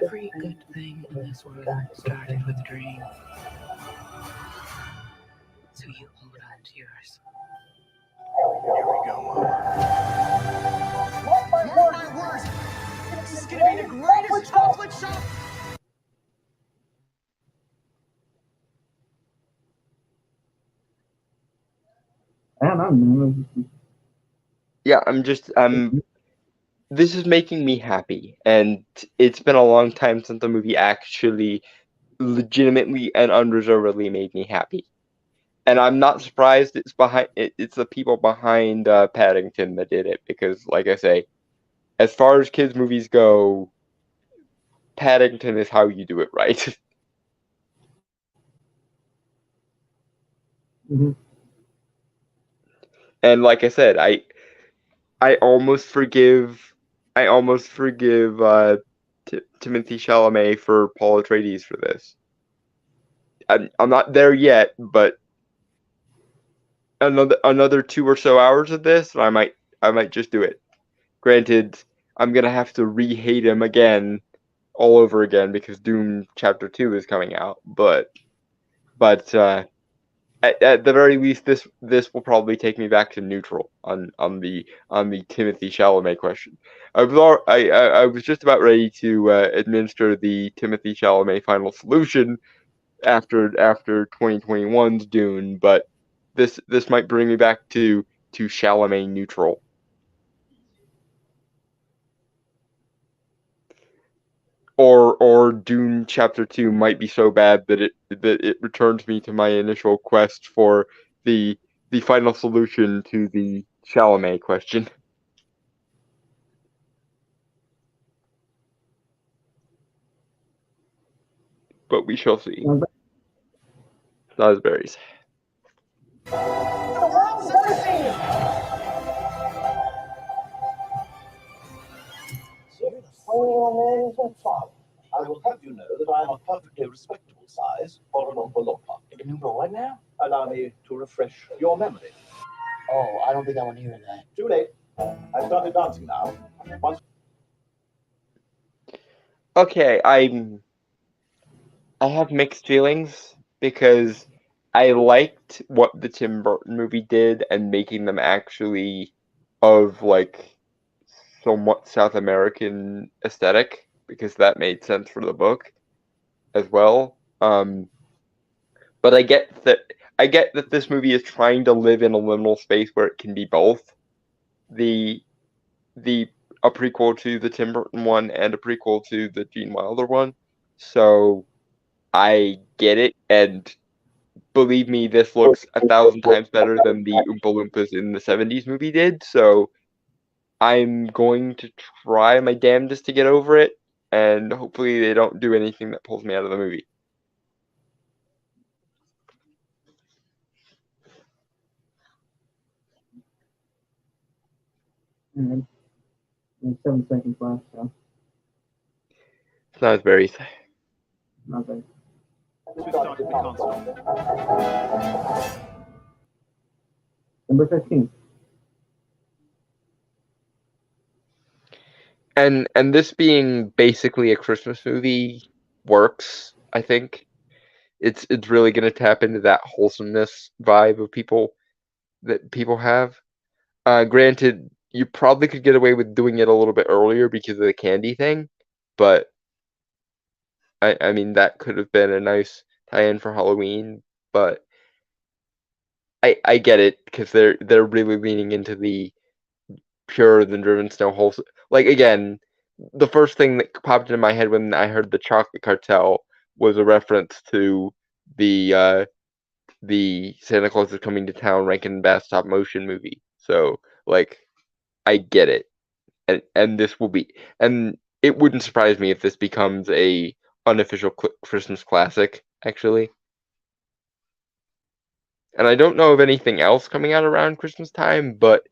Every good thing in this world started with a dream. So you hold on to yours. Here we go, Mark my words. This is gonna be the greatest chocolate shop. I don't know. Yeah, this is making me happy, and it's been a long time since the movie actually legitimately and unreservedly made me happy. And I'm not surprised it's the people behind Paddington that did it, because like I say, as far as kids movies go, Paddington is how you do it right. Mhm. And like I said, I almost forgive Timothy Chalamet for Paul Atreides for this. I'm not there yet, but another 2 or so hours of this, and I might just do it. Granted, I'm gonna have to re-hate him again, all over again, because Dune Chapter 2 is coming out. But at the very least, this will probably take me back to neutral on the Timothy Chalamet question. I was just about ready to administer the Timothy Chalamet final solution after 2021's Dune, but this might bring me back to Chalamet neutral. Or Dune Chapter 2 might be so bad that it returns me to my initial quest for the final solution to the Chalamet question. But we shall see. Raspberries. The world's never seen it. Sir, swinging on man is my father. I will have you know that I am a perfectly respectable size for an Oompa Loompa. An Oompa what now? Allow me to refresh your memory. Oh, I don't think I want to hear that. Too late. I started dancing now. Once Okay, I have mixed feelings because I liked what the Tim Burton movie did and making them actually of like somewhat South American aesthetic, because that made sense for the book as well. But I get that this movie is trying to live in a liminal space where it can be both a prequel to the Tim Burton one and a prequel to the Gene Wilder one. So I get it, and believe me, this looks 1,000 times better than the Oompa Loompas in the 70s movie did. So I'm going to try my damnedest to get over it, and hopefully they don't do anything that pulls me out of the movie. And 7 seconds left, so Sounds very. not bad. we started, we can't stop. Number 15. And this being basically a Christmas movie works, I think. It's really going to tap into that wholesomeness vibe of people that people have. Granted, you probably could get away with doing it a little bit earlier because of the candy thing, but I mean that could have been a nice tie-in for Halloween. But I get it because they're really leaning into the purer than driven snow wholesome. Like again, the first thing that popped into my head when I heard the Chocolate Cartel was a reference to the Santa Claus is Coming to Town Rankin Bass stop motion movie. So like I get it. And this will be, and it wouldn't surprise me if this becomes a unofficial Christmas classic, actually. And I don't know of anything else coming out around Christmas time, but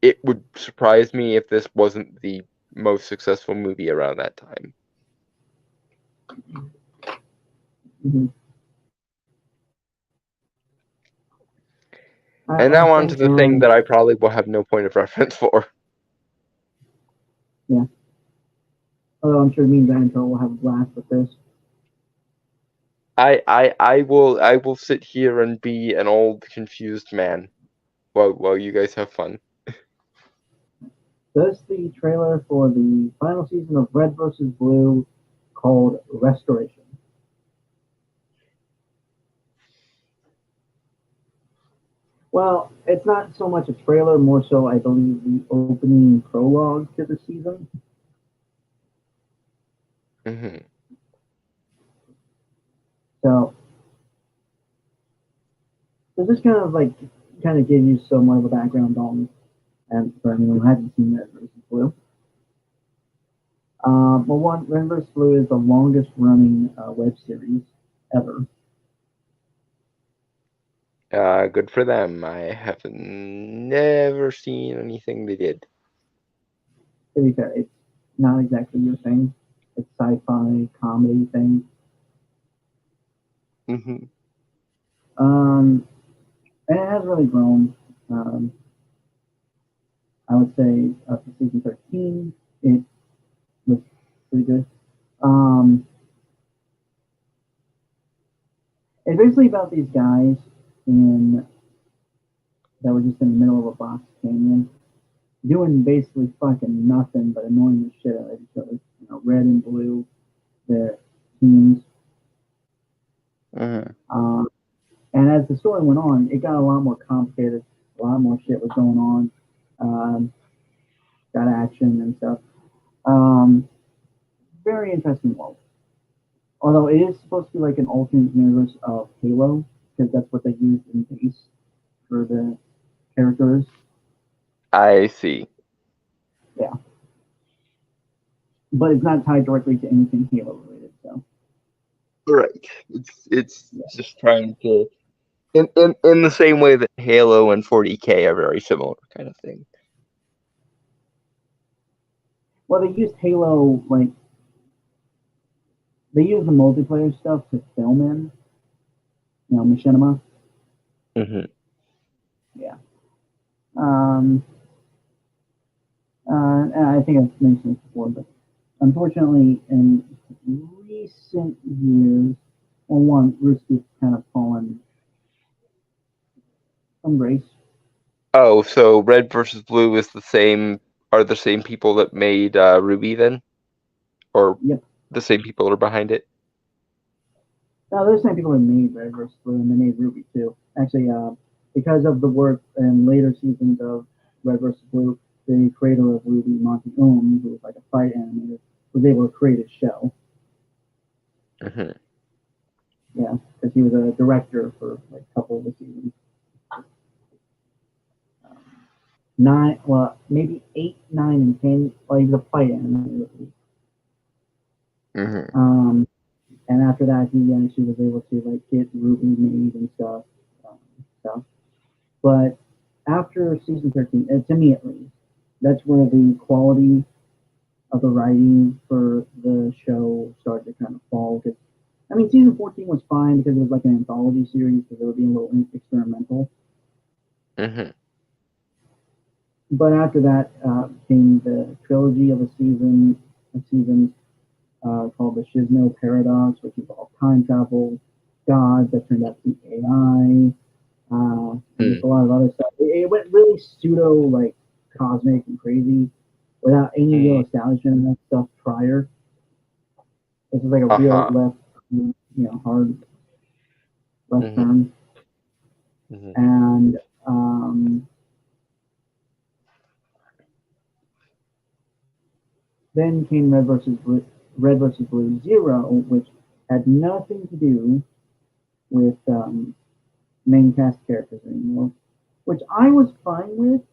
it would surprise me if this wasn't the most successful movie around that time. Mm-hmm. And now on to the thing that I probably will have no point of reference for. Yeah. Although I'm sure me and Vanto will have a blast with this. I will sit here and be an old confused man while you guys have fun. That's the trailer for the final season of Red vs. Blue called Restoration. Well, it's not so much a trailer, more so I believe the opening prologue to the season. Mm-hmm. So this kind of give you somewhat of a background on, and for anyone who hasn't seen Red vs. Blue. Well, one Red vs. Blue is the longest running web series ever. Good for them. I have never seen anything they did. To be fair, it's not exactly your thing. It's sci-fi comedy thing. Hmm. And it has really grown. I would say up to season 13, it was pretty good. It's basically about these guys in that were just in the middle of a box canyon, doing basically fucking nothing but annoying the shit out of each other. You know, red and blue, their teams. Hmm. And as the story went on, it got a lot more complicated. A lot more shit was going on. Got action and stuff. Very interesting world. Although it is supposed to be like an alternate universe of Halo, because that's what they used in base for the characters. I see. Yeah. But it's not tied directly to anything Halo related, so. Right. It's just trying to in the same way that Halo and 40K are very similar kind of thing. Well, they used Halo, like, they used the multiplayer stuff to film in, you know, Machinima. Hmm. Yeah. And I think I've mentioned this before, but unfortunately, in recent years, well, one, Rooster's kind of fallen from grace. Oh, so Red versus Blue is the same. Are the same people that made Ruby then, or Yep. the same people are behind it? Now, there's some people that made Red vs. Blue, and they made Ruby too. Actually, because of the work in later seasons of Red vs. Blue, the creator of Ruby, Monty Oum, who was like a fight animator, was able to create a show. Hmm. Yeah, because he was a director for like a couple of the seasons. 9, well, maybe 8, 9, and 10. Well, he was a fight animator. Hmm. And after that, he actually was able to like get Ruby made and stuff. But after season 13, to me at least, that's where the quality of the writing for the show started to kind of fall. Because I mean, season 14 was fine because it was like an anthology series, because it would be a little experimental. Hmm. But after that came the trilogy of seasons called the Shizno Paradox, which involved time travel, gods that turned out to be AI, and just a lot of other stuff. It went really pseudo, like cosmic and crazy, without any real establishment of that stuff prior. It's just like a real left, hard left turn. And then came Red versus Blue Zero, which had nothing to do with main cast characters anymore, which I was fine with.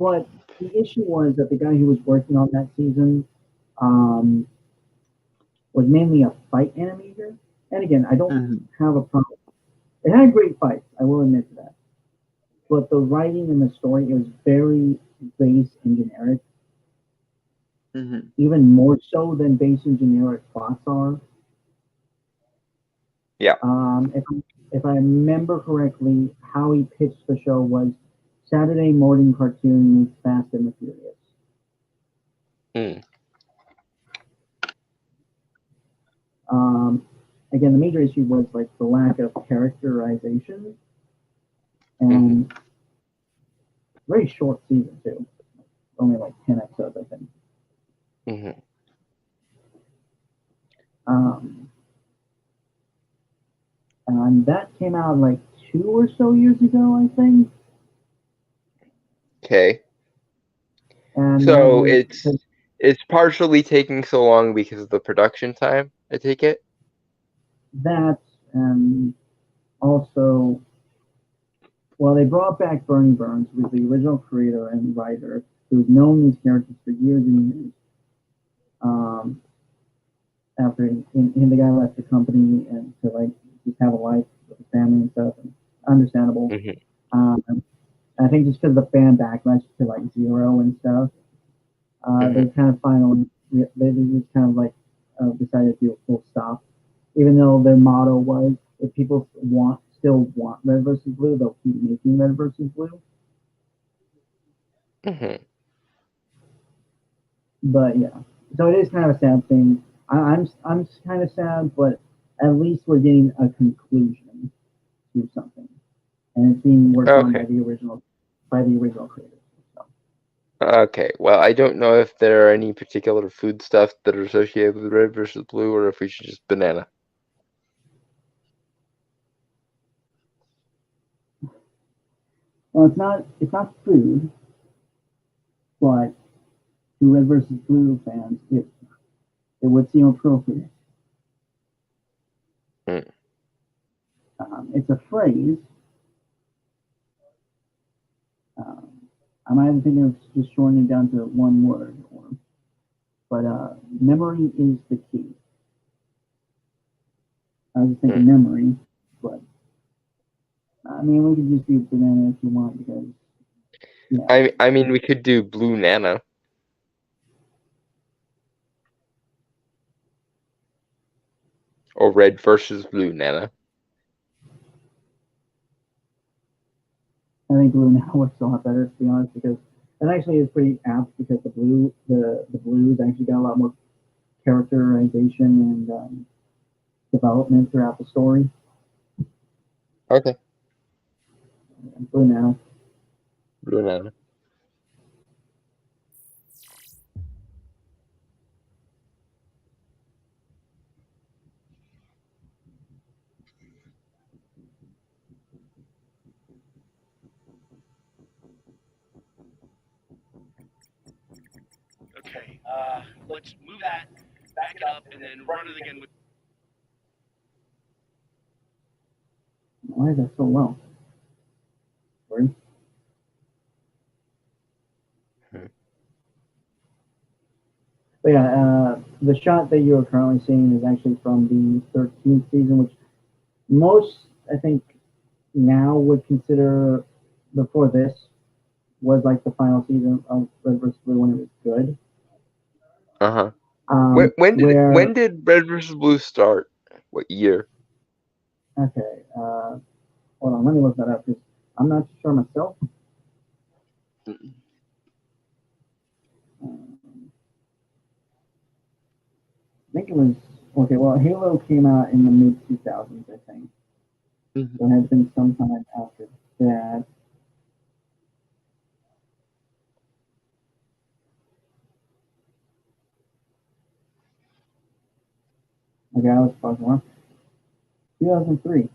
But the issue was that the guy who was working on that season was mainly a fight animator. And again, I don't have a problem. It had great fights, I will admit to that. But the writing and the story, it was very base and generic. Even more so than base and generic plots are. Yeah. If I remember correctly, how he pitched the show was Saturday morning cartoon meets Fast and the Furious. Again, the major issue was like the lack of characterization and very short season too. Only like 10 episodes, I think. And that came out like 2 or so years ago, I think. Okay. And so it's partially taking so long because of the production time, I take it? That, and also, well, they brought back Bernie Burns, who was the original creator and writer, who's known these characters for years and years. After the guy left the company and to like just have a life with his family and stuff, and understandable. I think just because the fan backlash to like Zero and stuff, they kind of finally they just kind of like decided to do a full stop, even though their motto was if people still want Red versus Blue, they'll keep making Red versus Blue. But yeah, so it is kind of a sad thing. I'm kind of sad, but at least we're getting a conclusion to something, and it's being worked on by the original creators. So. Okay, well, I don't know if there are any particular foodstuffs that are associated with Red versus Blue, or if we should just banana. Well, it's not food, but to Red versus Blue fans, it would seem appropriate. It's a phrase. I might have thinking of just shortening it down to one word, but memory is the key. I was just thinking memory, but I mean we could just do banana if you want because. Yeah. I mean we could do Blue Nana. Or Red versus Blue Nana. I think Blue Nana works a lot better, to be honest, because it actually is pretty apt because the blues actually got a lot more characterization and development throughout the story. Okay. Blue Nana. Blue Nana. Okay, let's move that, back it up, and then run it again with. Why is that so low? Sorry. But yeah, the shot that you are currently seeing is actually from the 13th season, which most, I think, now would consider before this was like the final season of Red vs. Blue when it was good. When did Red vs. Blue start? What year? Okay, hold on, let me look that up because I'm not sure myself. I think it was okay. Well, Halo came out in the mid 2000s, I think. So it had been some time after that. Okay, I was fucking wrong. 2003.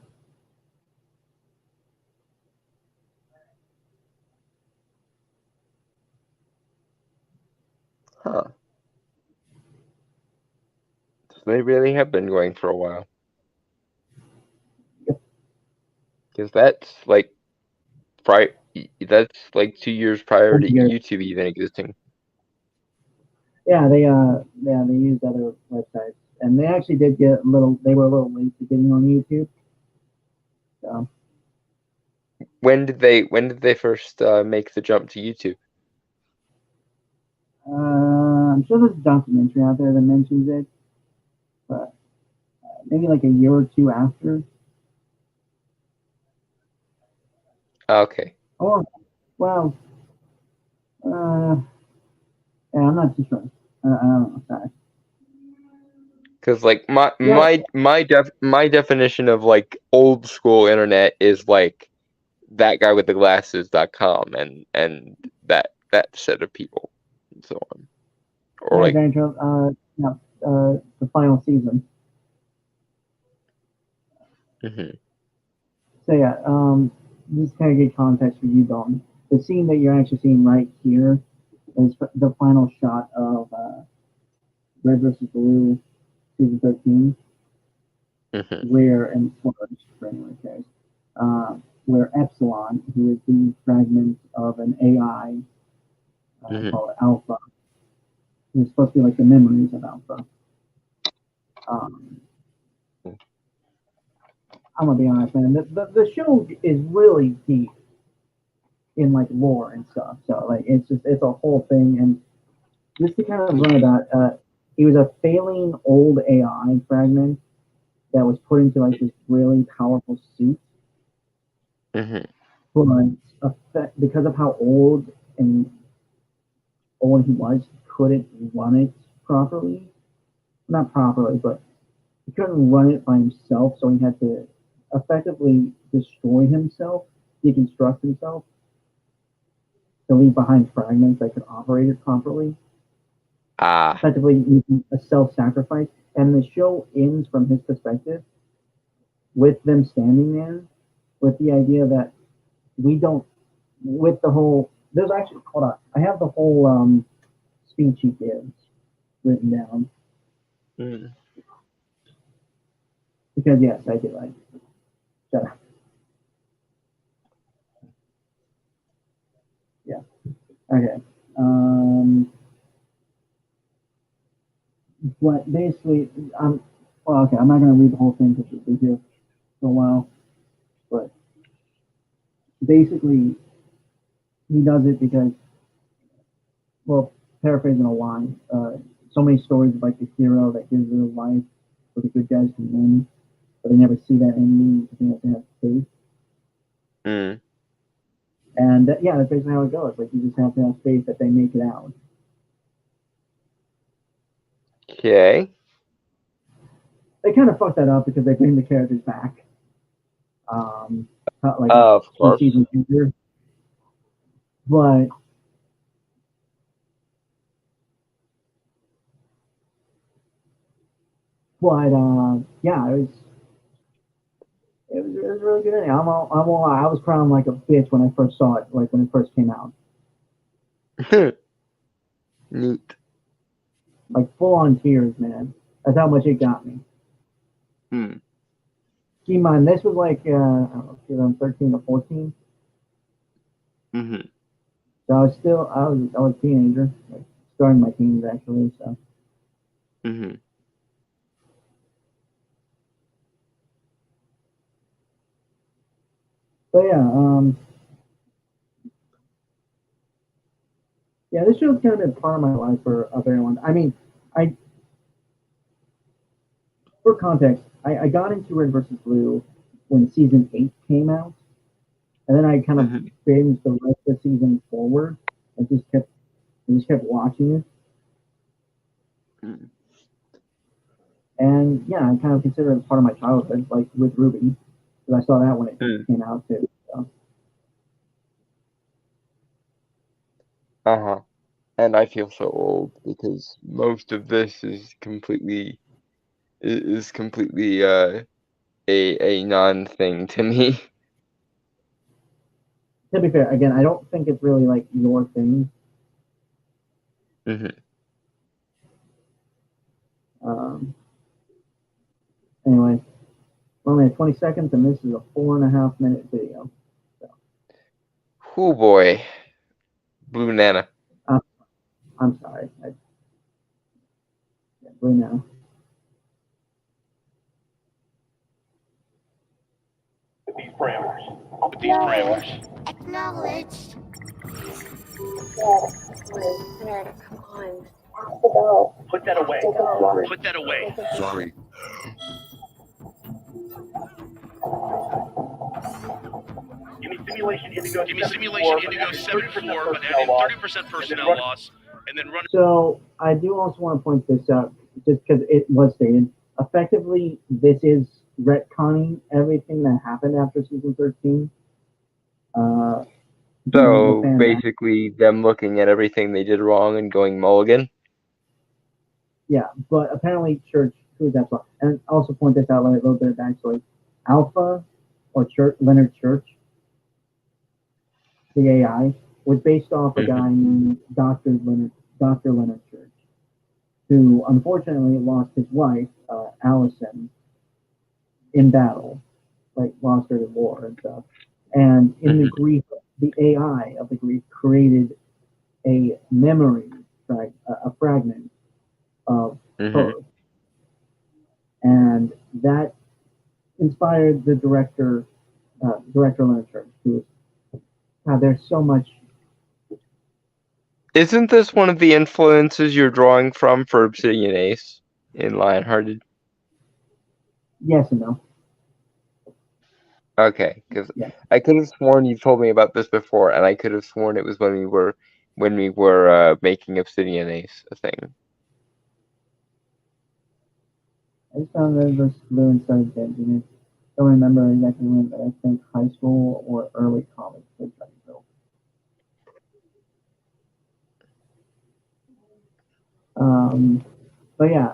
Huh. So they really have been going for a while. Because that's like that's like 2 years prior to YouTube even existing. Yeah, they used other websites, and they actually did get they were a little late to getting on YouTube. So. When did they first make the jump to YouTube? I'm sure there's a documentary out there that mentions it, but maybe like a year or two after. Okay. Oh, well, yeah, I'm not too sure. I don't know. Sorry. Because like my definition of like old school internet is like that guy with the glasses.com and that set of people and so on. Or like the final season. So yeah, just kind of get context for you, Dalton. The scene that you're actually seeing right here is the final shot of Red vs. Blue season 13, where, and spoilers for anyone who cares, where Epsilon, who is the fragment of an AI called Alpha, It was supposed to be like the memories of Alpha. I'm gonna be honest, man. The show is really deep in like lore and stuff. So like it's a whole thing. And just to kind of run about, it was a failing old AI fragment that was put into like this really powerful suit. But because of how old he was, he couldn't run it properly. Not properly, but he couldn't run it by himself, so he had to effectively destroy himself, deconstruct himself, to leave behind fragments that could operate it properly. Effectively using a self-sacrifice. And the show ends from his perspective with them standing there with the idea that we don't, with the whole, there's actually, hold on, I have the whole speech he gives written down. Because yes, I do. Shut up. Yeah. Okay. But basically, I'm not going to read the whole thing because we'll be here for a while. But basically, he does it because, well, paraphrasing a line, so many stories of like the hero that gives their life so the good guys can win, but they never see that ending because they have to have faith. And yeah, that's basically how it goes. Like you just have to have faith that they make it out. Okay. They kind of fucked that up because they bring the characters back. Like of course. season future. But yeah, it was really good. I was crying like a bitch when I first saw it, like when it first came out. Neat. Like full on tears, man. That's how much it got me. Keep in mind, this was like I don't know, 13 or 14. So I was a teenager, like starting my teens actually. So. So yeah, this show's kind of been part of my life for a very long time. I mean, for context, I got into Red vs. Blue when season 8 came out, and then I kind of binged the rest of the season forward. I just kept watching it. And yeah, I kind of consider it part of my childhood, like with Ruby, because I saw that when it came out too. So. And I feel so old because most of this is completely a non-thing to me. To be fair, again, I don't think it's really like your thing. Anyway, we're only at 20 seconds, and this is a 4.5 minute video. So. Oh boy, Blue Nana. I'm sorry. Blue Nana. These parameters. Acknowledged. Nerd, come on. Put that away. Put that away. Sorry. Give me simulation indigo 74, but add in 30% personnel loss, and then run. So I do also want to point this out, just because it was stated. Effectively, this is retconning everything that happened after season 13. So basically, them looking at everything they did wrong and going mulligan. Yeah, but apparently Church, who that's what, and also point this out, like a little bit of backstory. Alpha, or Leonard Church, the AI, was based off a guy named Dr. Leonard Church, who unfortunately lost his wife, Allison, in battle, like lost her to war and stuff. And in the grief, the AI of the grief created a memory a fragment of Mhm. her, and that inspired the director Leonard Church, who was, God, there's so much. Isn't this one of the influences you're drawing from for Obsidian Ace in Lionhearted? Yes and no. Okay, because Yeah. I could have sworn you told me about this before, and I could have sworn it was when we were making Obsidian Ace a thing. I just found that versus Blue and started binging it. Don't remember exactly when, but I think high school or early college. They tried to go. But yeah,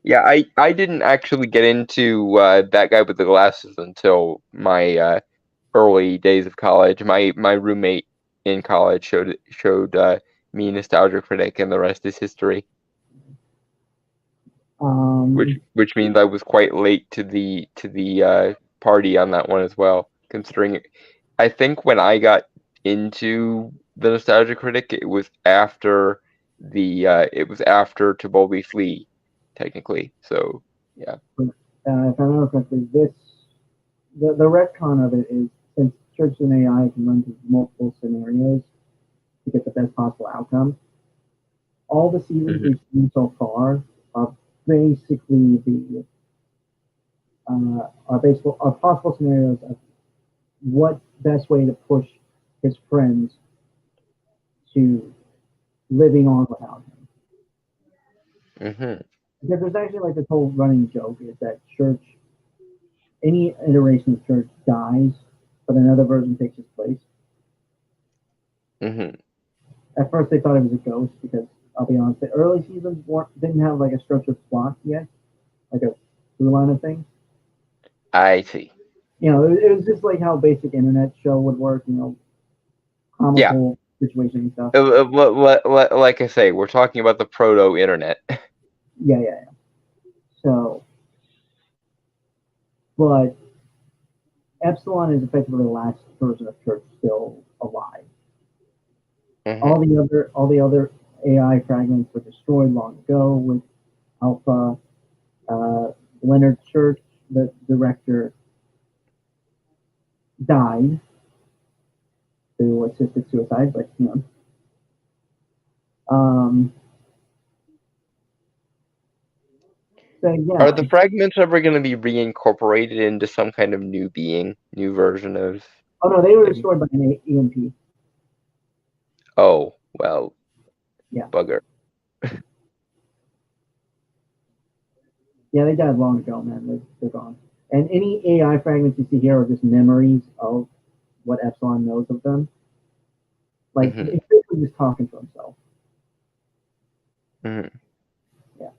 Yeah, I didn't actually get into that guy with the glasses until my early days of college. My roommate in college showed me Nostalgia Critic, and the rest is history. Which means I was quite late to the party on that one as well. Considering, I think when I got into the Nostalgia Critic, it was after To Boldly Flee, technically. So yeah. if I remember correctly, the retcon of it is, since Church and AI can run through multiple scenarios to get the best possible outcome, all the seasons we've seen so far are basically are possible scenarios of what best way to push his friends to living on without him. Mm-hmm. Because there's actually like this whole running joke is that Church, any iteration of Church dies, but another version takes his place. Mm-hmm. At first they thought it was a ghost because, I'll be honest, the early seasons didn't have like a structured plot yet, like a through line of things. I see. You know, it was just like how basic internet show would work, you know, comical situation and stuff. Like I say, we're talking about the proto-internet. Yeah. So, but Epsilon is effectively the last version of Church still alive. Mm-hmm. All the other AI fragments were destroyed long ago with Alpha. Leonard Church, the director, died through assisted suicide, but you know. So yeah. Are the fragments ever going to be reincorporated into some kind of new version of? Oh no, they were destroyed by an EMP. Oh well. Yeah. Bugger. Yeah, they died long ago, man. They're gone. And any AI fragments you see here are just memories of what Epsilon knows of them. Like, it's basically just talking to himself. Mm-hmm. Yeah.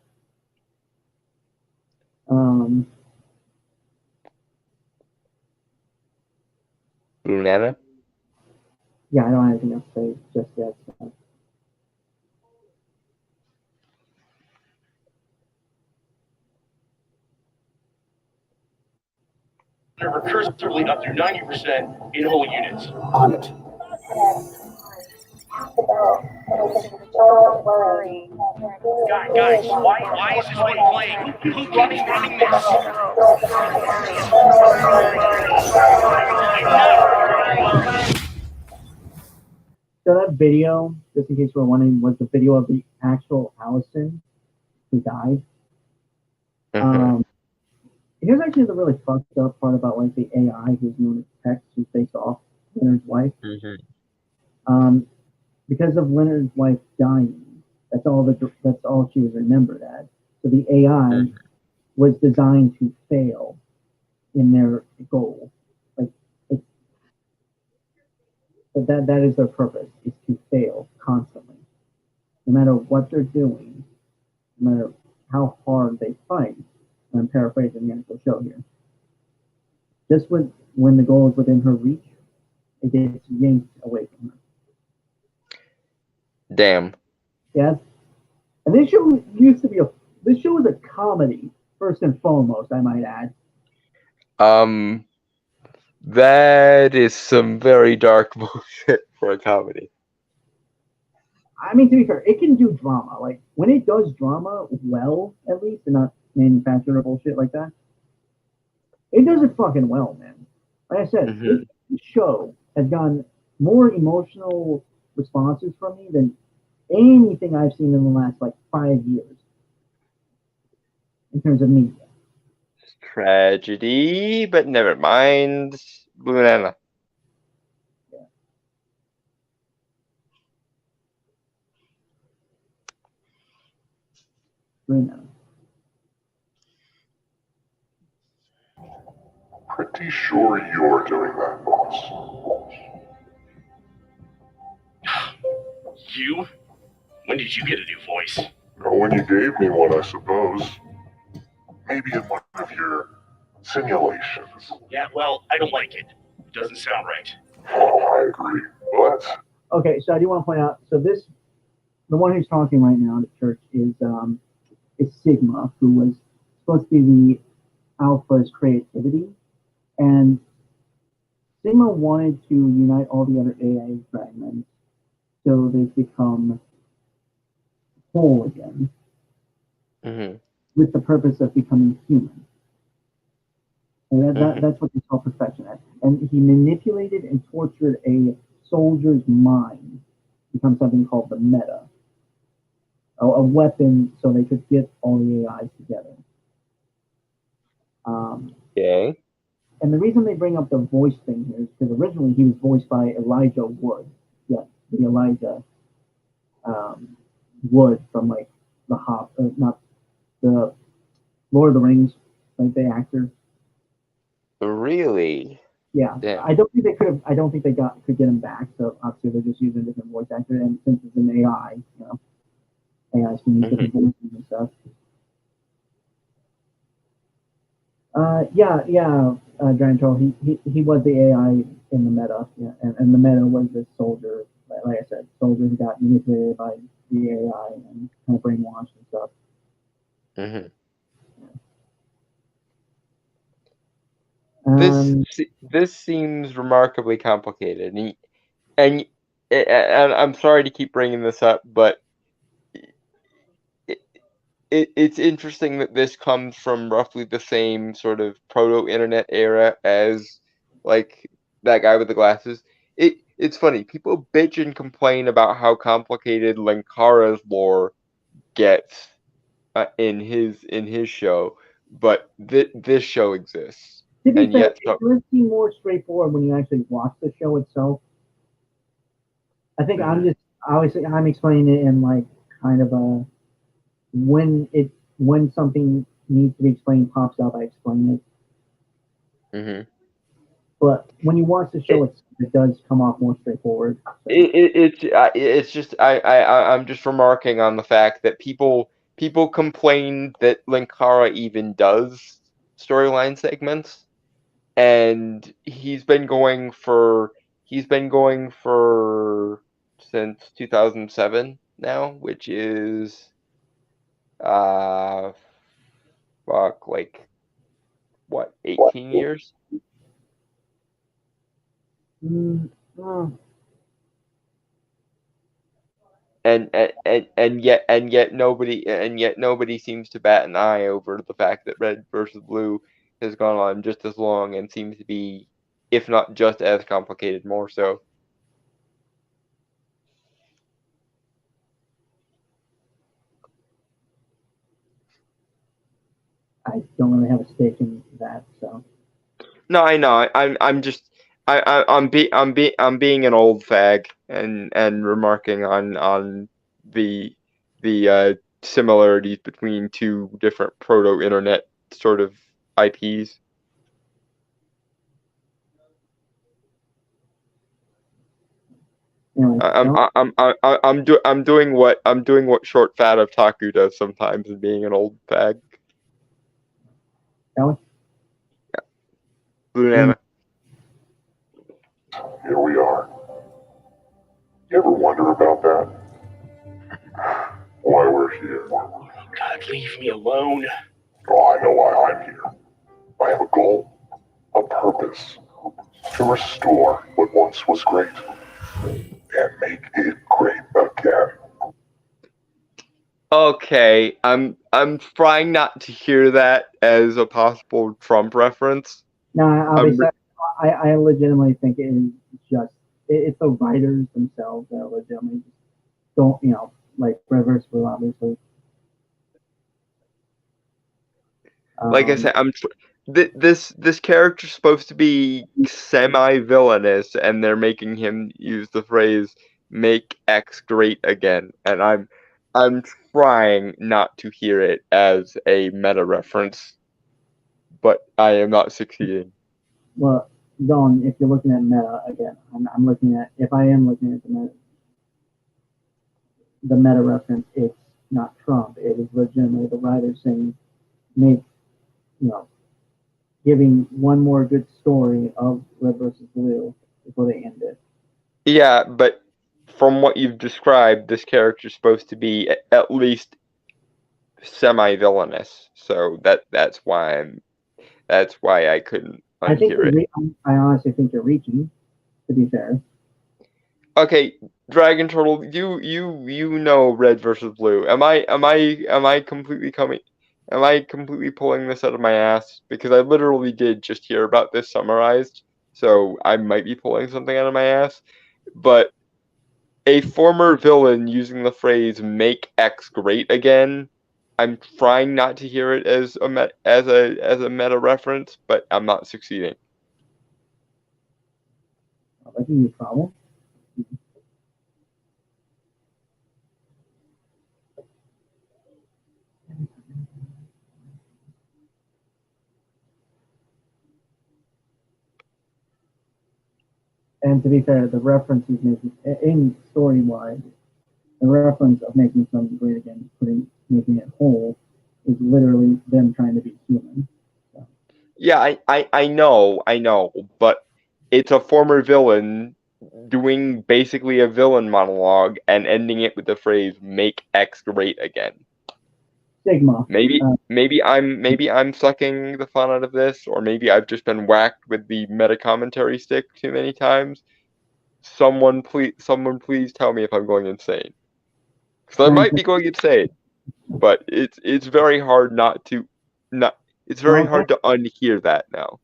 Lunana? Yeah, I don't have anything else to say just yet. So. Recursively up to 90% in whole units. On it. Don't worry. Guys, why is this one playing? Who keeps running this? So that video, just in case we're wondering, was the video of the actual Allison who died. Here's actually the really fucked up part about like the AI who's known as Tex, who fakes off Leonard's wife. Because of Leonard's wife dying, that's all she was remembered as. So the AI was designed to fail in their goal. Like that is their purpose, is to fail constantly. No matter what they're doing, no matter how hard they fight. I'm paraphrasing the actual show here. Just when the goal is within her reach, it gets yanked away from her. Damn. Yes. And this show used to be this show was a comedy, first and foremost, I might add. That is some very dark bullshit for a comedy. I mean, to be fair, it can do drama. Like, when it does drama well, at least, and not manufactured or bullshit like that, it does it fucking well, man. Like I said, Mhm. this show has gotten more emotional responses from me than anything I've seen in the last, like, 5 years in terms of media. Tragedy, but never mind. Blue Banana. You know. Pretty sure you're doing that, boss. You? When did you get a new voice? Oh, when you gave me one, I suppose. Maybe in one of your simulations. Yeah, well, I don't like it. It doesn't sound right. Oh, I agree. What? Okay, so I do want to point out, so the one who's talking right now at church is Sigma, who was supposed to be the Alpha's creativity, and Sigma wanted to unite all the other AI fragments so they become whole again, Mm-hmm. with the purpose of becoming human. And that's what they call perfection. And he manipulated and tortured a soldier's mind to become something called the meta, a weapon so they could get all the AIs together. Okay. And the reason they bring up the voice thing here is because originally he was voiced by Elijah Wood. Yeah, the Elijah Wood from like not the Lord of the Rings, like the actor. Really? Yeah, Damn. I don't think they could have. I don't think they could get him back. So obviously they're just using a different voice actor. And since it's an AI, AIs can use different voices and stuff. Giant Troll. He was the AI in the meta, yeah, and the meta was this soldier. Like I said, soldier who got manipulated by the AI and kind of brainwashed and stuff. Mm-hmm. This seems remarkably complicated, and I'm sorry to keep bringing this up, but it's interesting that this comes from roughly the same sort of proto-internet era as like that guy with the glasses. It's funny, people bitch and complain about how complicated Linkara's lore gets in his show, but this show exists. To be And fair, yet, it does seem more straightforward when you actually watch the show itself. I think I'm explaining it in like kind of a when something needs to be explained pops up, I explain it. Mm-hmm. But when you watch the show, it does come off more straightforward. So. It's just I'm just remarking on the fact that people complain that Linkara even does storyline segments, and he's been going for since 2007 now, which is like what, 18 years? And yet nobody seems to bat an eye over the fact that Red versus Blue has gone on just as long and seems to be, if not just as complicated, more so. I don't really have a stake in that, so. No, I know. I'm being an old fag and remarking on the similarities between two different proto-internet sort of IPs. Anyway, I'm doing what Short Fat of Taku does sometimes, and being an old fag. Ellie? Yeah. Blue Banana. Here we are. You ever wonder about that? Why we're here? God, leave me alone. Oh, I know why I'm here. I have a goal, a purpose. to restore what once was great and make it great again. Okay, I'm trying not to hear that as a possible Trump reference. No, I'm re- I legitimately think it is just it's the writers themselves that legitimately just don't, like Reverse Blue, obviously. Like I said, this character's supposed to be semi-villainous, and they're making him use the phrase "make X great again," and I'm trying not to hear it as a meta reference, but I am not succeeding. Well, Don, if you're looking at meta again, I'm looking at if I am looking at the meta reference, it's not Trump. It is legitimately the writer saying, make, giving one more good story of Red versus Blue before they end it. Yeah, but from what you've described, this character's supposed to be at least semi-villainous, so that's why I couldn't unhear it. I honestly think you're reaching, to be fair. Okay, Dragon Turtle, you know Red versus Blue. Am I completely pulling this out of my ass? Because I literally did just hear about this summarized, so I might be pulling something out of my ass. But a former villain using the phrase "make X great again," I'm trying not to hear it as a meta reference, but I'm not succeeding. That can be a problem. And to be fair, the reference he's making in story-wise, the reference of making something great again, making it whole, is literally them trying to be human. So. Yeah, I know, but it's a former villain doing basically a villain monologue and ending it with the phrase "make X great again." Sigma. Maybe I'm sucking the fun out of this, or maybe I've just been whacked with the meta commentary stick too many times. Someone please tell me if I'm going insane. Because I might be going insane, but it's very hard it's very hard to unhear that now.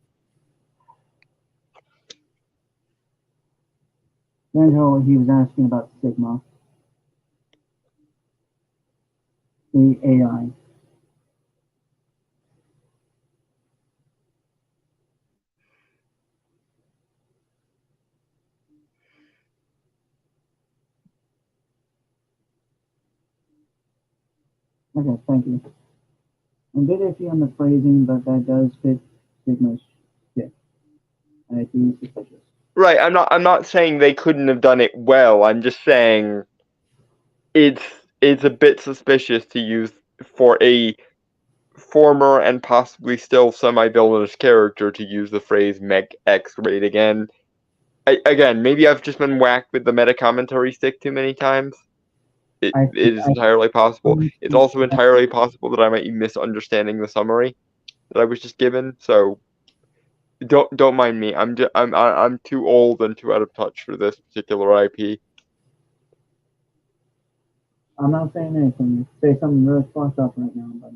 Then he was asking about Sigma, the AI. Okay, thank you. I'm a bit iffy on the phrasing, but that does fit Sigma's shtick. I think he's suspicious. Right, I'm not saying they couldn't have done it well. I'm just saying it's a bit suspicious to use for a former and possibly still semi-villainous character to use the phrase "make X great again." Again, maybe I've just been whacked with the meta commentary stick too many times. It is entirely possible. It's also entirely possible that I might be misunderstanding the summary that I was just given. So don't mind me. I'm too old and too out of touch for this particular IP. I'm not saying anything. You say something really fucked up right now, but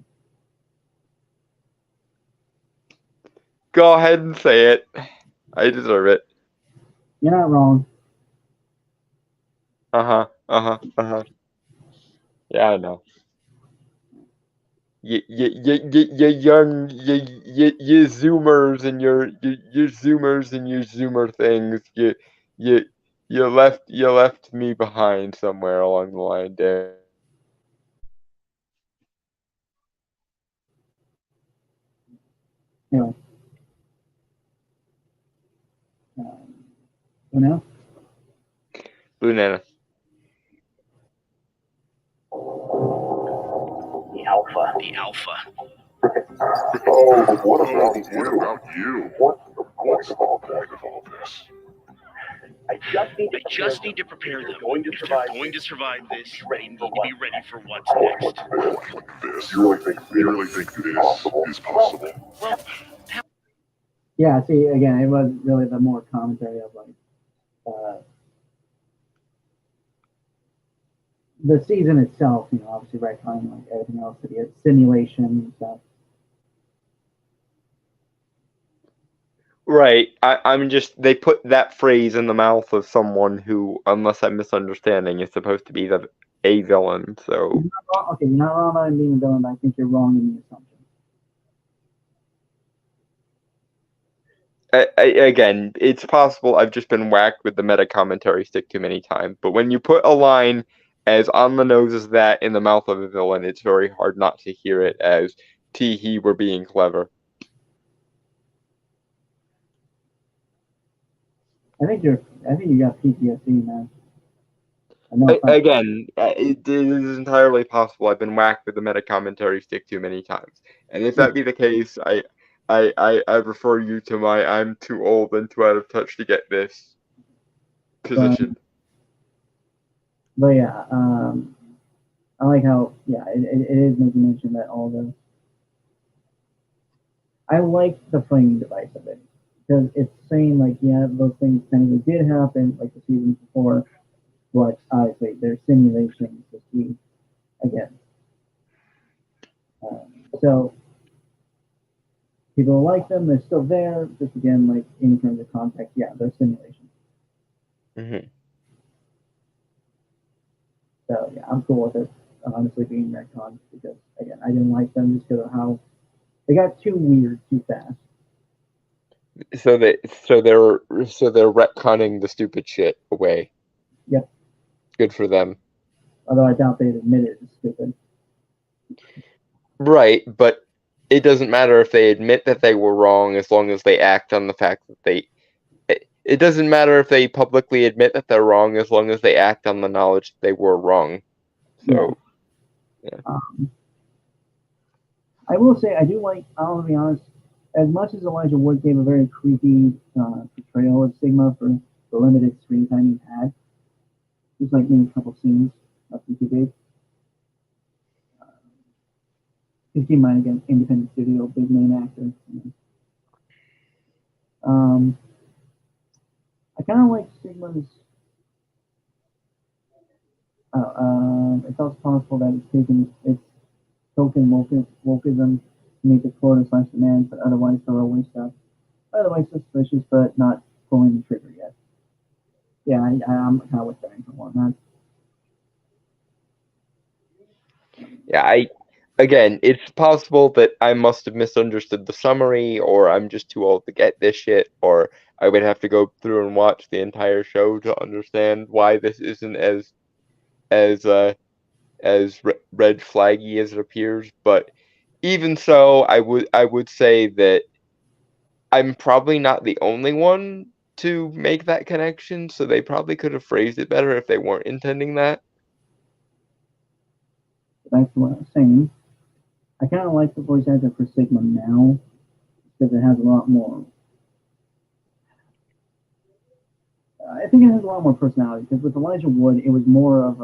Go ahead and say it. I deserve it. you're not wrong. Yeah, I know. You young you zoomers and your zoomers and your zoomer things. You left me behind somewhere along the line there. Anyway. Who now? Blue Nana. The Alpha. Oh, what about you? What's all this? I just need to prepare them. If they're going to survive this, they need to be ready for what's next. You really think this is possible? Well, Yeah, see, again, it was really the more commentary of like the season itself, obviously retconning like everything else to be a simulation and stuff. Right. I'm just they put that phrase in the mouth of someone who, unless I'm misunderstanding, is supposed to be a villain. So You're not wrong. Okay, you're not wrong about him being a villain, but I think you're wrong in the assumption. again, it's possible I've just been whacked with the meta commentary stick too many times. But when you put a line as on the nose as that in the mouth of a villain, it's very hard not to hear it as "tee hee, we're being clever." I think you got PTSD, man. Again, it is entirely possible I've been whacked with the meta commentary stick too many times. And if that be the case, I refer you to my I'm too old and too out of touch to get this position. But yeah, I like how it is making mention that I like the framing device of it because it's saying like those things technically did happen like the season before, but obviously they're simulations to see again. So people like them; they're still there. Just again, like in terms of context, they're simulations. Mm-hmm. So yeah, I'm cool with it. Honestly, being retconned because again, I didn't like them just because of how they got too weird too fast. So they're retconning the stupid shit away. Yep. Good for them. Although I doubt they'd admit it is stupid. Right, but it doesn't matter if they admit that they were wrong as long as they act on the fact that they. It doesn't matter if they publicly admit that they're wrong as long as they act on the knowledge that they were wrong. So, yeah. I will say I do like. I'll be honest. As much as Elijah Wood gave a very creepy portrayal of Sigma for the limited screen time he had, just like maybe a couple scenes, nothing too big. Just keep in mind again, independent studio, big name actor. I kind of like Sigma's. It's also possible that it's taken its token wokeism to make the quota / demand, but otherwise throwaway stuff. Otherwise suspicious, but not pulling the trigger yet. Yeah, I'm kind of with Barry on that. Yeah, again, it's possible that I must have misunderstood the summary, or I'm just too old to get this shit, or I would have to go through and watch the entire show to understand why this isn't as red flaggy as it appears. But even so, I would say that I'm probably not the only one to make that connection, so they probably could have phrased it better if they weren't intending that. Back to what I was saying, I kind of like the voice actor for Sigma now because it has a lot more. I think it has a lot more personality because with Elijah Wood, it was more of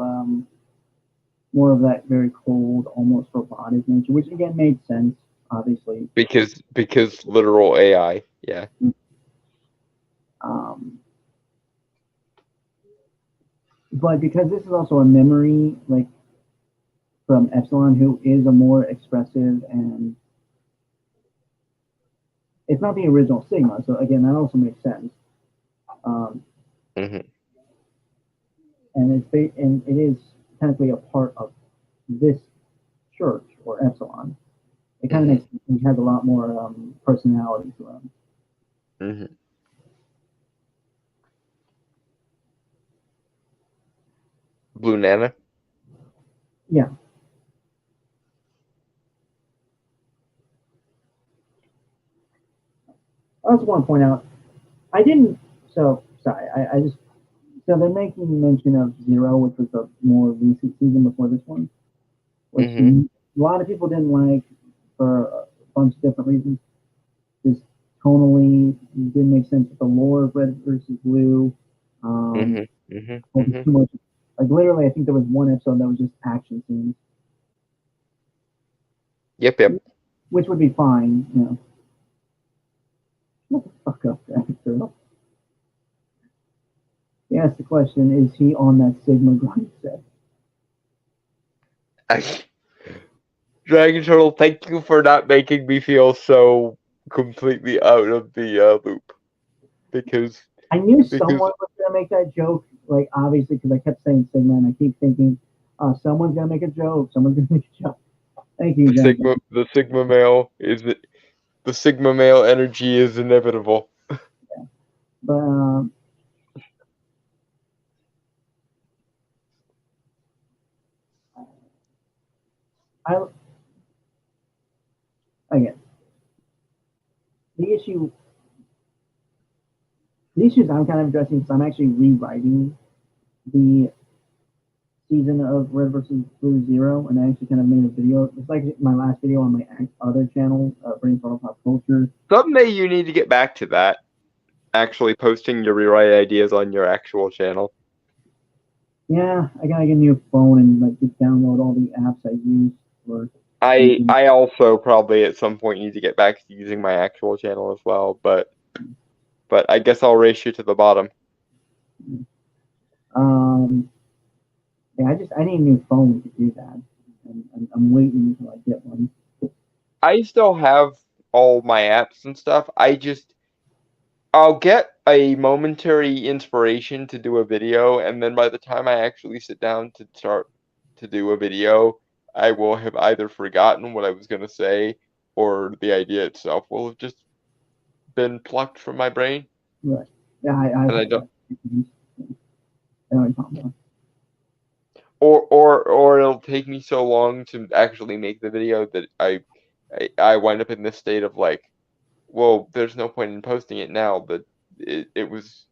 that very cold, almost robotic nature, which again made sense, obviously. Because literal AI, yeah. But because this is also a memory, like from Epsilon, who is a more expressive and it's not the original Sigma, so again that also makes sense. Mm-hmm. And it is technically a part of this church or Epsilon. It kind of makes it has a lot more personality to him. Mm-hmm. Blue Nana? Yeah. I also want to point out, so they're making mention of Zero, which was a more recent season before this one, which a lot of people didn't like for a bunch of different reasons. Just tonally, it didn't make sense with the lore of Red versus Blue. Too much. Like literally, I think there was one episode that was just action scenes. Yep. Which would be fine, Fuck up that girl. He asked the question, is he on that Sigma grind set? Dragon Turtle, thank you for not making me feel so completely out of the loop. Because I knew someone was gonna make that joke, like obviously, because I kept saying Sigma, and I keep thinking, someone's gonna make a joke. Someone's gonna make a joke. Thank you, Jack. the Sigma male energy is inevitable. But I again, the issues I'm kind of addressing because I'm actually rewriting the season of Red versus Blue Zero, and I actually kind of made a video. It's like my last video on my other channel, Brain for All Pop Culture. Someday you need to get back to that. Actually posting your rewrite ideas on your actual channel. Yeah, I gotta get a new phone and like just download all the apps I use for. I also probably at some point need to get back to using my actual channel as well, but I guess I'll race you to the bottom. Yeah, I need a new phone to do that. I'm waiting until I get one. I still have all my apps and stuff. I'll get a momentary inspiration to do a video, and then by the time I actually sit down to start to do a video, I will have either forgotten what I was going to say, or the idea itself will have just been plucked from my brain. Right. Yeah, I don't. Or it'll take me so long to actually make the video that I wind up in this state of like, well, there's no point in posting it now, but it was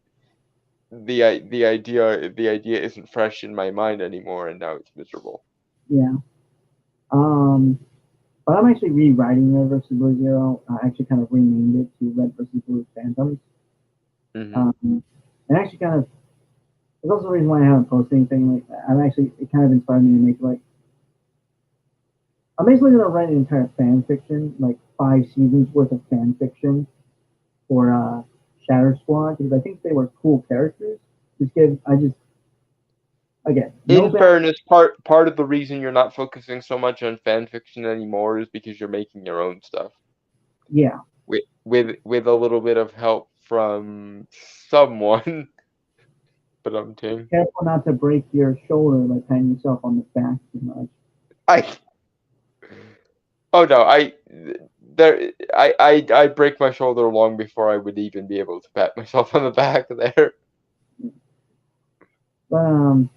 the idea isn't fresh in my mind anymore, and now it's miserable. Yeah. But I'm actually rewriting Red vs. Blue Zero. I actually kind of renamed it to Red vs. Blue Phantoms. And actually kind of, there's also a reason why I haven't posted anything like that. It kind of inspired me to make like, I'm basically going to write an entire fan fiction, like 5 seasons worth of fan fiction for Shatter Squad, because I think they were cool characters. Again, in fairness, part of the reason you're not focusing so much on fan fiction anymore is because you're making your own stuff. Yeah. With a little bit of help from someone. But I'm Tim. Careful not to break your shoulder by patting yourself on the back too much. Oh no, I break my shoulder long before I would even be able to pat myself on the back there. But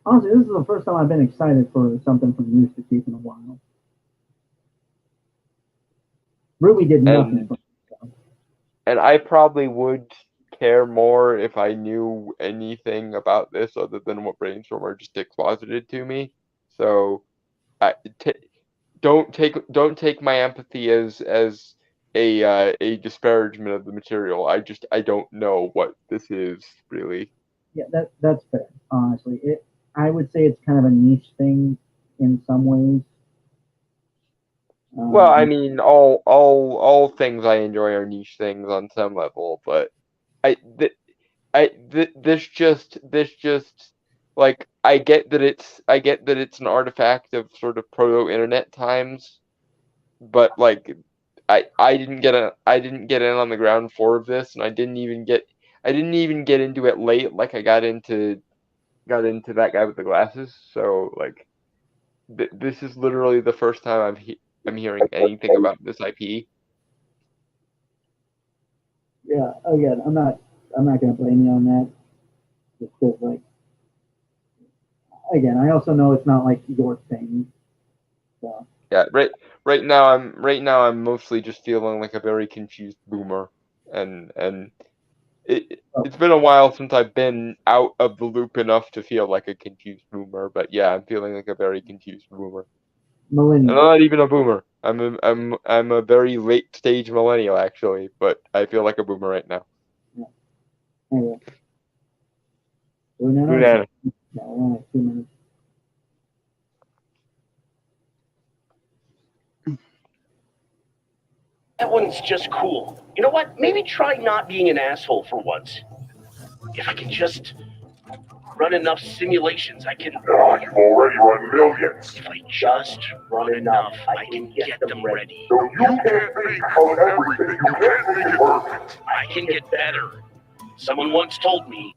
honestly, this is the first time I've been excited for something from Rooster Teeth in a while. Ruby did nothing. And I probably would care more if I knew anything about this other than what Brainstormer just exposited to me. So, don't take my empathy as a disparagement of the material. I don't know what this is really. Yeah, that's fair. Honestly, I would say it's kind of a niche thing in some ways. Well, I mean, all things I enjoy are niche things on some level, but this just like I get that it's an artifact of sort of proto-internet times, but like I didn't get in on the ground floor of this, and I didn't even get into it late. Like I got into that guy with the glasses, so like this is literally the first time I'm hearing anything about this IP. Yeah, again, I'm not gonna blame you on that. It's just like, again, I also know it's not like your thing. So. Yeah, right now I'm mostly just feeling like a very confused boomer, and it's been a while since I've been out of the loop enough to feel like a confused boomer, but yeah, I'm feeling like a very confused boomer. Millennial. And I'm not even a boomer. I'm a very late stage millennial actually, but I feel like a boomer right now. Yeah. Anyway. Banana. Yeah, only 2 minutes. That one's just cool. You know what? Maybe try not being an asshole for once. If I can just run enough simulations, I can... You've already run millions. If I just run enough, I can get them ready. So you can't think of everything. You can't make it perfect. I can get better. Someone once told me.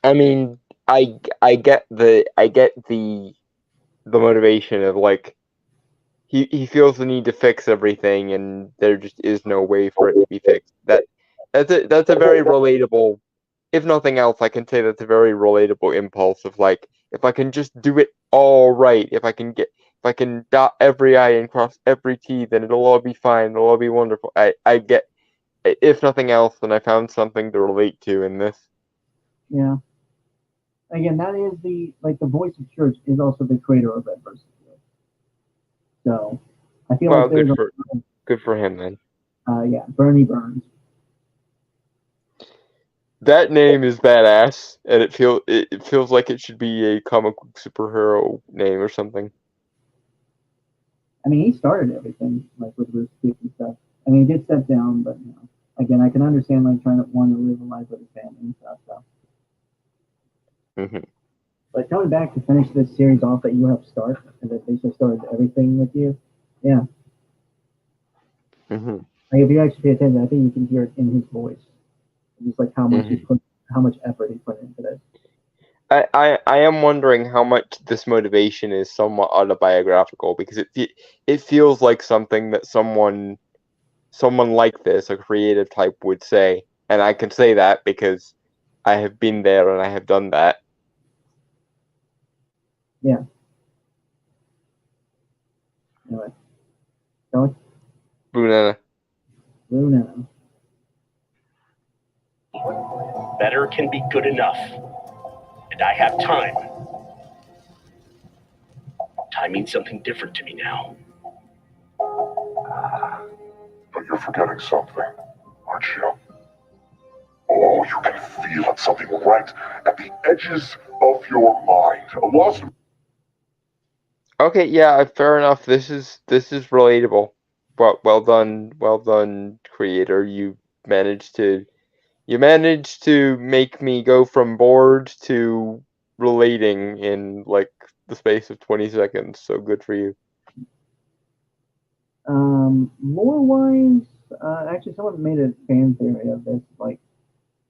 I mean, I get the motivation of like he feels the need to fix everything, and there just is no way for it to be fixed. That's a very relatable. If nothing else, I can say that's a very relatable impulse of like, if I can just do it all right, if I can dot every I and cross every T, then it'll all be fine. It'll all be wonderful. I get, if nothing else, then I found something to relate to in this. Yeah. Again, that is the voice of Church is also the creator of Red vs. Blue. So I feel Well, like there's good for him then. Yeah, Bernie Burns. That name is badass, and it feels like it should be a comic book superhero name or something. I mean, he started everything, like with Bruce Lee and stuff. I mean, he did step down, but you know, again, I can understand like trying to want to live a life with his family and stuff. So. Mm-hmm. But coming back to finish this series off that you helped start, and that they just started everything with you, yeah. Mm-hmm. Like if you actually pay attention, I think you can hear it in his voice, just like how much how much effort he put into this. I am wondering how much this motivation is somewhat autobiographical, because it feels like something that someone like this, a creative type, would say, and I can say that because I have been there and I have done that. Yeah. Anyway. Going? Brunetta. Better can be good enough. And I have time. Time means something different to me now. But you're forgetting something, aren't you? Oh, you can feel it, something right at the edges of your mind. A lost... Okay, yeah, fair enough. This is relatable. Well done, creator. You managed to make me go from bored to relating in like the space of 20 seconds. So good for you. Lore-wise, actually, someone made a fan theory of this. Like,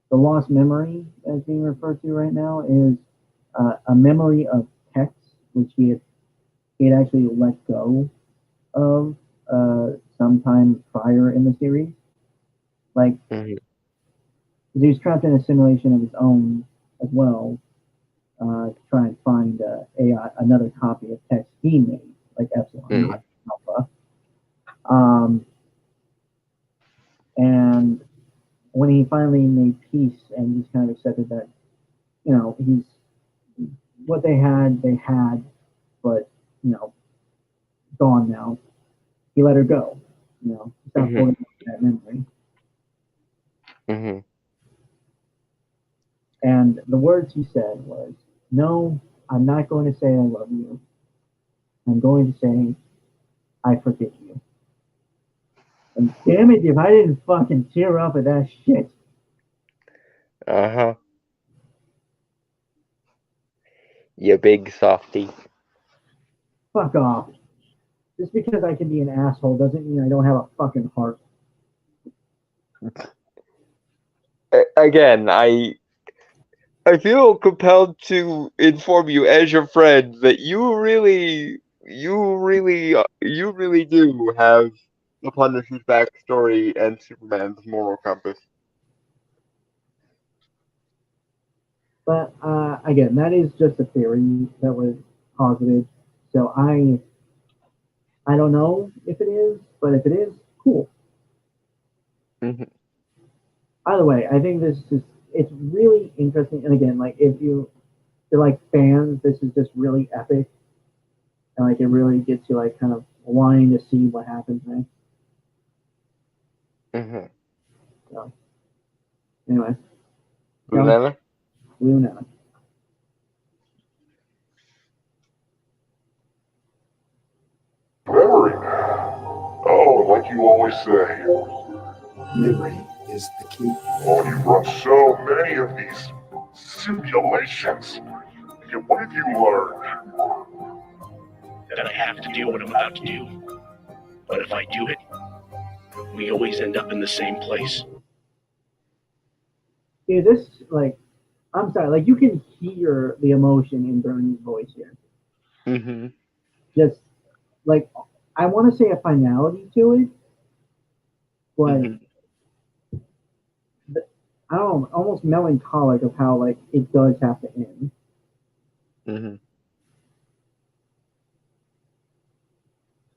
the lost memory that's being referred to right now is a memory of Tex, which he had actually let go of sometime prior in the series. Like, he was trapped in a simulation of his own as well, to try and find another copy of Tex he made, like Epsilon, not Alpha. And when he finally made peace and just kind of accepted that, you know, he's what they had, but you know, gone now. He let her go. You know, stop holding on to that memory. And the words he said was, "No, I'm not going to say I love you. I'm going to say I forgive you." And damn it, if I didn't fucking tear up at that shit. You big softy. Fuck off. Just because I can be an asshole doesn't mean I don't have a fucking heart. Again, I feel compelled to inform you as your friend that you really do have the Punisher's backstory and Superman's moral compass. But again, that is just a theory that was posited. So I don't know if it is, but if it is, cool. Either way, I think it's really interesting. And again, like if you're like fans, this is just really epic. And like it really gets you like kind of wanting to see what happens next. So anyway. Lunella? Lunella. like you always say. Memory is the key. Oh, you've run so many of these simulations. What have you learned? That I have to do what I'm about to do. But if I do it, we always end up in the same place. Yeah, this, like, I'm sorry, like, you can hear the emotion in Bernie's voice here. Mm-hmm. Just, like, I want to say a finality to it, but I don't know, almost melancholic of how, like, it does have to end. Mm-hmm.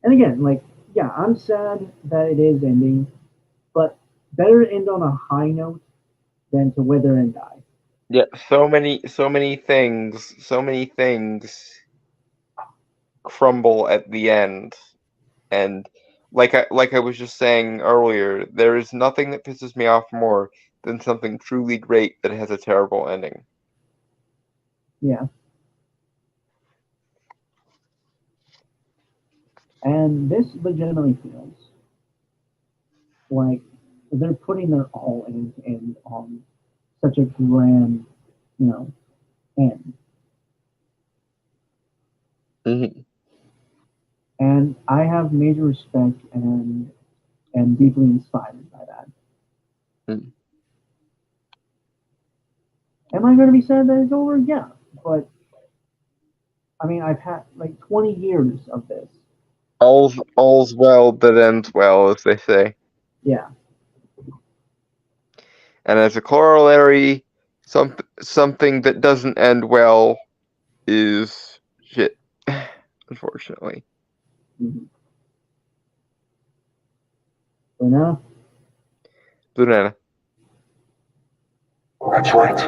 And again, like, yeah, I'm sad that it is ending, but better end on a high note than to wither and die. Yeah, so many things crumble at the end, and like I was just saying earlier, there is nothing that pisses me off more than something truly great that has a terrible ending. Yeah. And this legitimately feels like they're putting their all in on such a grand, end. Mm-hmm. And I have major respect and deeply inspired by that. Mm. Am I going to be sad that it's over? Yeah, but I mean, I've had like 20 years of this. All's well that ends well, as they say. Yeah. And as a corollary, something that doesn't end well is shit, unfortunately. Mm-hmm. Banana? Banana. That's right.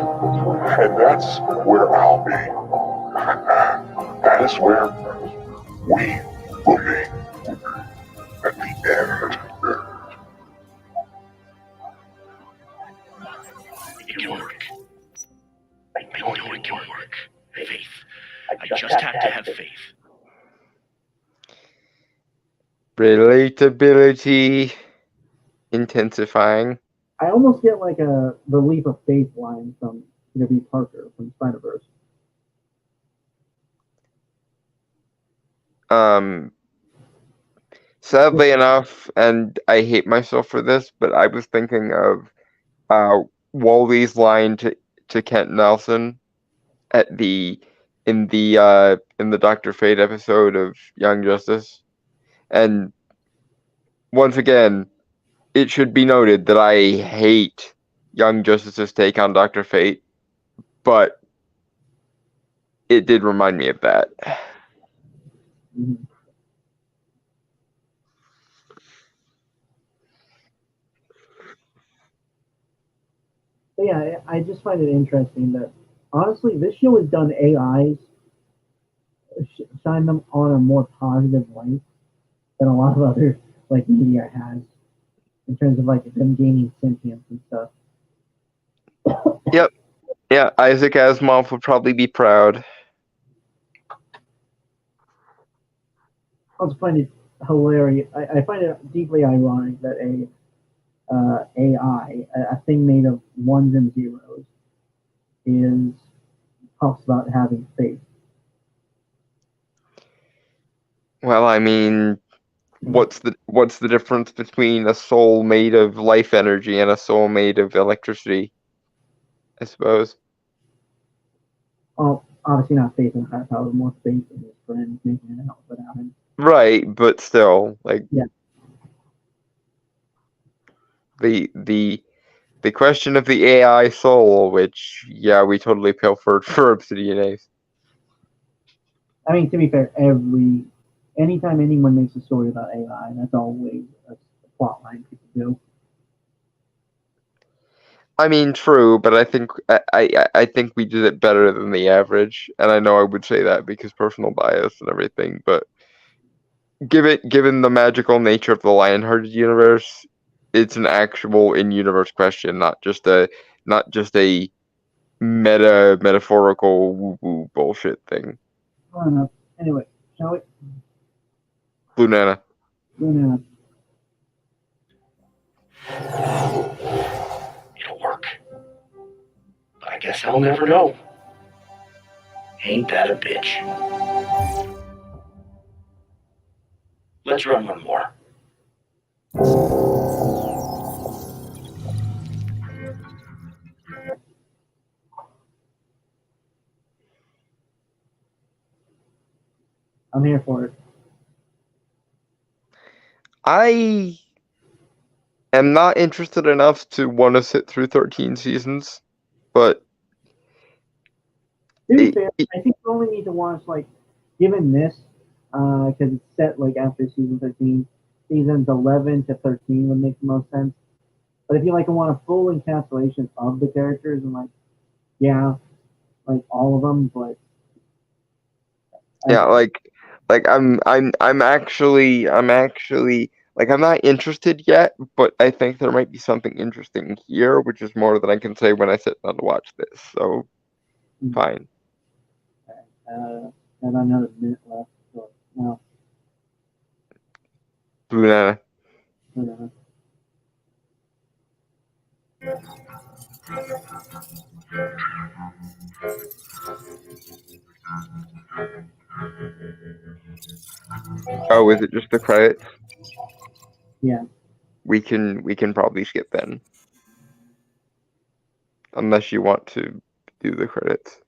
And that's where I'll be. That is where we will be. At the end. It can work. I know it can work. Faith. I just have to have faith. Relatability intensifying. I almost get like the leap of faith line from Peter B. Parker from Spider-Verse. Sadly enough, and I hate myself for this, but I was thinking of Wally's line to Kent Nelson in the Dr. Fate episode of Young Justice. And once again, it should be noted that I hate Young Justice's take on Dr. Fate, but it did remind me of that. Mm-hmm. But yeah, I just find it interesting that honestly, this show has done AIs shine them on a more positive light than a lot of other like media has in terms of like them gaining sentience and stuff. Yep. Yeah, Isaac Asimov would probably be proud. I also find it hilarious. I find it deeply ironic that AI, a thing made of ones and zeros, talks about having faith. Well, I mean, what's the difference between a soul made of life energy and a soul made of electricity? I suppose. Well, obviously not faith in higher power, more faith in his friends making it out without him. Right, but still, like, yeah. The question of the AI soul, which we totally pilfered for Obsidian Ace. I mean, to be fair, anytime anyone makes a story about AI, that's always a plot line people do. I mean, true, but I think I think we did it better than the average, and I know I would say that because personal bias and everything. But given the magical nature of the Lionhearted universe, it's an actual in-universe question, not just a metaphorical woo-woo bullshit thing. I don't know. Anyway, shall we? Blue Nana. Blue Nana. It'll work. But I guess I'll never know. Ain't that a bitch? Let's run one more. I'm here for it. I am not interested enough to want to sit through 13 seasons, but To be It- fair, I think you only need to watch, like, given this, because it's set, like, after season 13, seasons 11 to 13 would make the most sense. But if you, like, want a full encapsulation of the characters, and, like, yeah, like, all of them, but... yeah, like I'm actually like I'm not interested yet, but I think there might be something interesting here, which is more than I can say when I sit down to watch this. So fine. Got another minute left, so, no. Banana. Whatever. Oh, is it just the credits? Yeah. We can probably skip then. Unless you want to do the credits.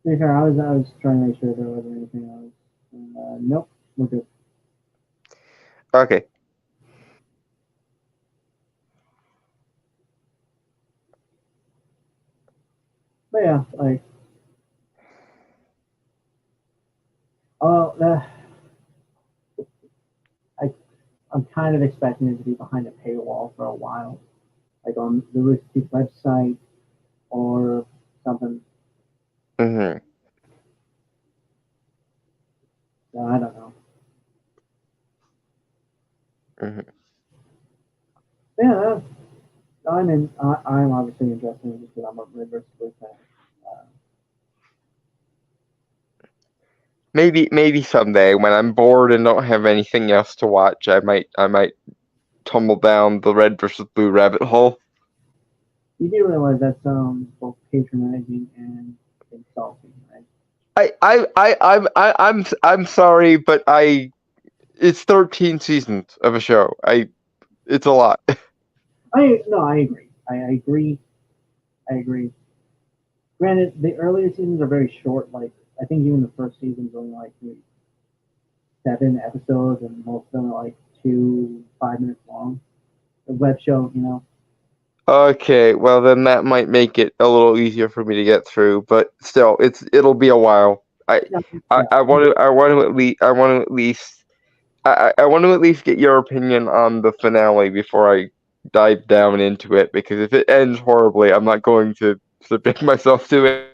To be fair, I was trying to make sure there wasn't anything else. Nope, we're good. Okay. But yeah, like, I'm kind of expecting it to be behind a paywall for a while, like on the Rooster Teeth website or something. Mm-hmm. So I don't know. Mm-hmm. Yeah, I'm obviously interested in it because I'm a Red vs. Blue fan. Maybe someday when I'm bored and don't have anything else to watch, I might tumble down the Red versus Blue rabbit hole. You do realize that sounds both patronizing and insulting, right? I'm sorry, but it's 13 seasons of a show. It's a lot. I agree. I agree. Granted, the earlier seasons are very short. Like, I think even the first season is only like 7 episodes, and most of them are like 5 minutes long. A web show, you know. Okay, well then that might make it a little easier for me to get through, but still, it'll be a while. I want to at least get your opinion on the finale before I dive down into it, because if it ends horribly, I'm not going to subject myself to it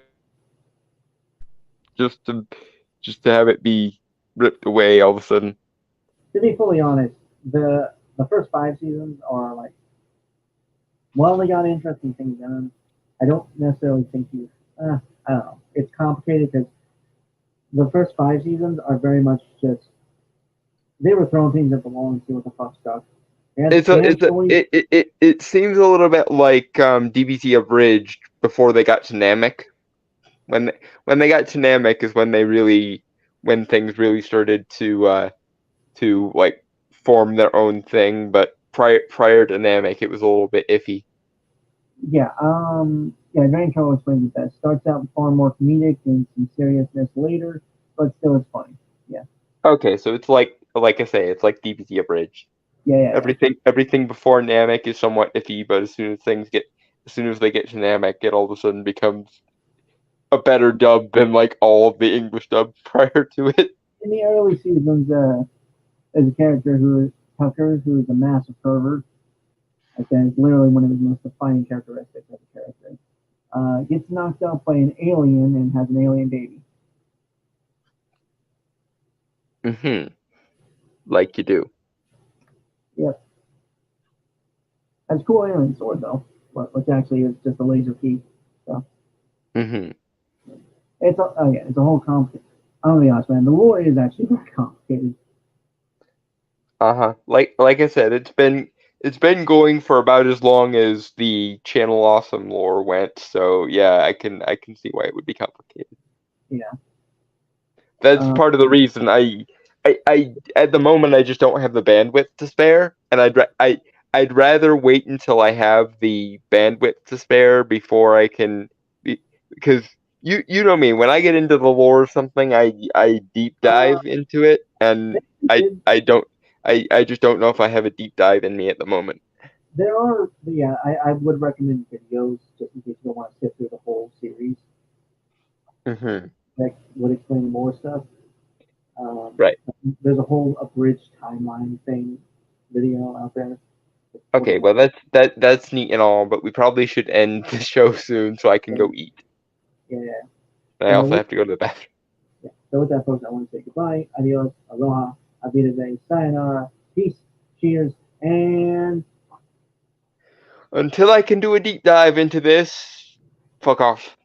just to have it be ripped away all of a sudden. To be fully honest, the first 5 seasons are like, well, they got interesting things in them. I don't necessarily think I don't know. It's complicated because the first 5 seasons are very much just they were throwing things at the wall and see what the fuck stuck. It seems a little bit like DBZ Abridged before they got to Namek. When they got to Namek is when things really started to like form their own thing. But prior to Namek, it was a little bit iffy. Yeah, Grand Control explains it best. Starts out far more comedic and some seriousness later, but still it's funny. Yeah. Okay, so it's like I say, it's like DBZ Abridged. Yeah. Everything before Namek is somewhat iffy, but as soon as they get to Namek, it all of a sudden becomes a better dub than like all of the English dub prior to it. In the early seasons, there's a character Tucker, who is a massive pervert. Like that is literally one of his most defining characteristics as a character. Gets knocked up by an alien and has an alien baby. Mm-hmm. Like you do. Yep. Has a cool alien sword though, which actually is just a laser key. So. Mm-hmm. It's a whole complicated. I'm gonna be honest, man. The lore is actually very complicated. Like I said, it's been going for about as long as the Channel Awesome lore went. So yeah, I can see why it would be complicated. Yeah. That's part of the reason I at the moment I just don't have the bandwidth to spare, and I'd rather wait until I have the bandwidth to spare before I can because you know me, when I get into the lore of something, I deep dive into it, and I just don't know if I have a deep dive in me at the moment. There are, yeah, I would recommend videos just in case you don't want to sit through the whole series. Mm-hmm. That would explain more stuff. Right. There's a whole abridged timeline thing video out there. Okay, well that's neat and all, but we probably should end the show soon so I can go eat. Yeah. And I also have to go to the bathroom. Yeah. So with that, folks, I want to say goodbye, adios, aloha, avida, sayonara, peace, cheers, and Until I can do a deep dive into this, fuck off.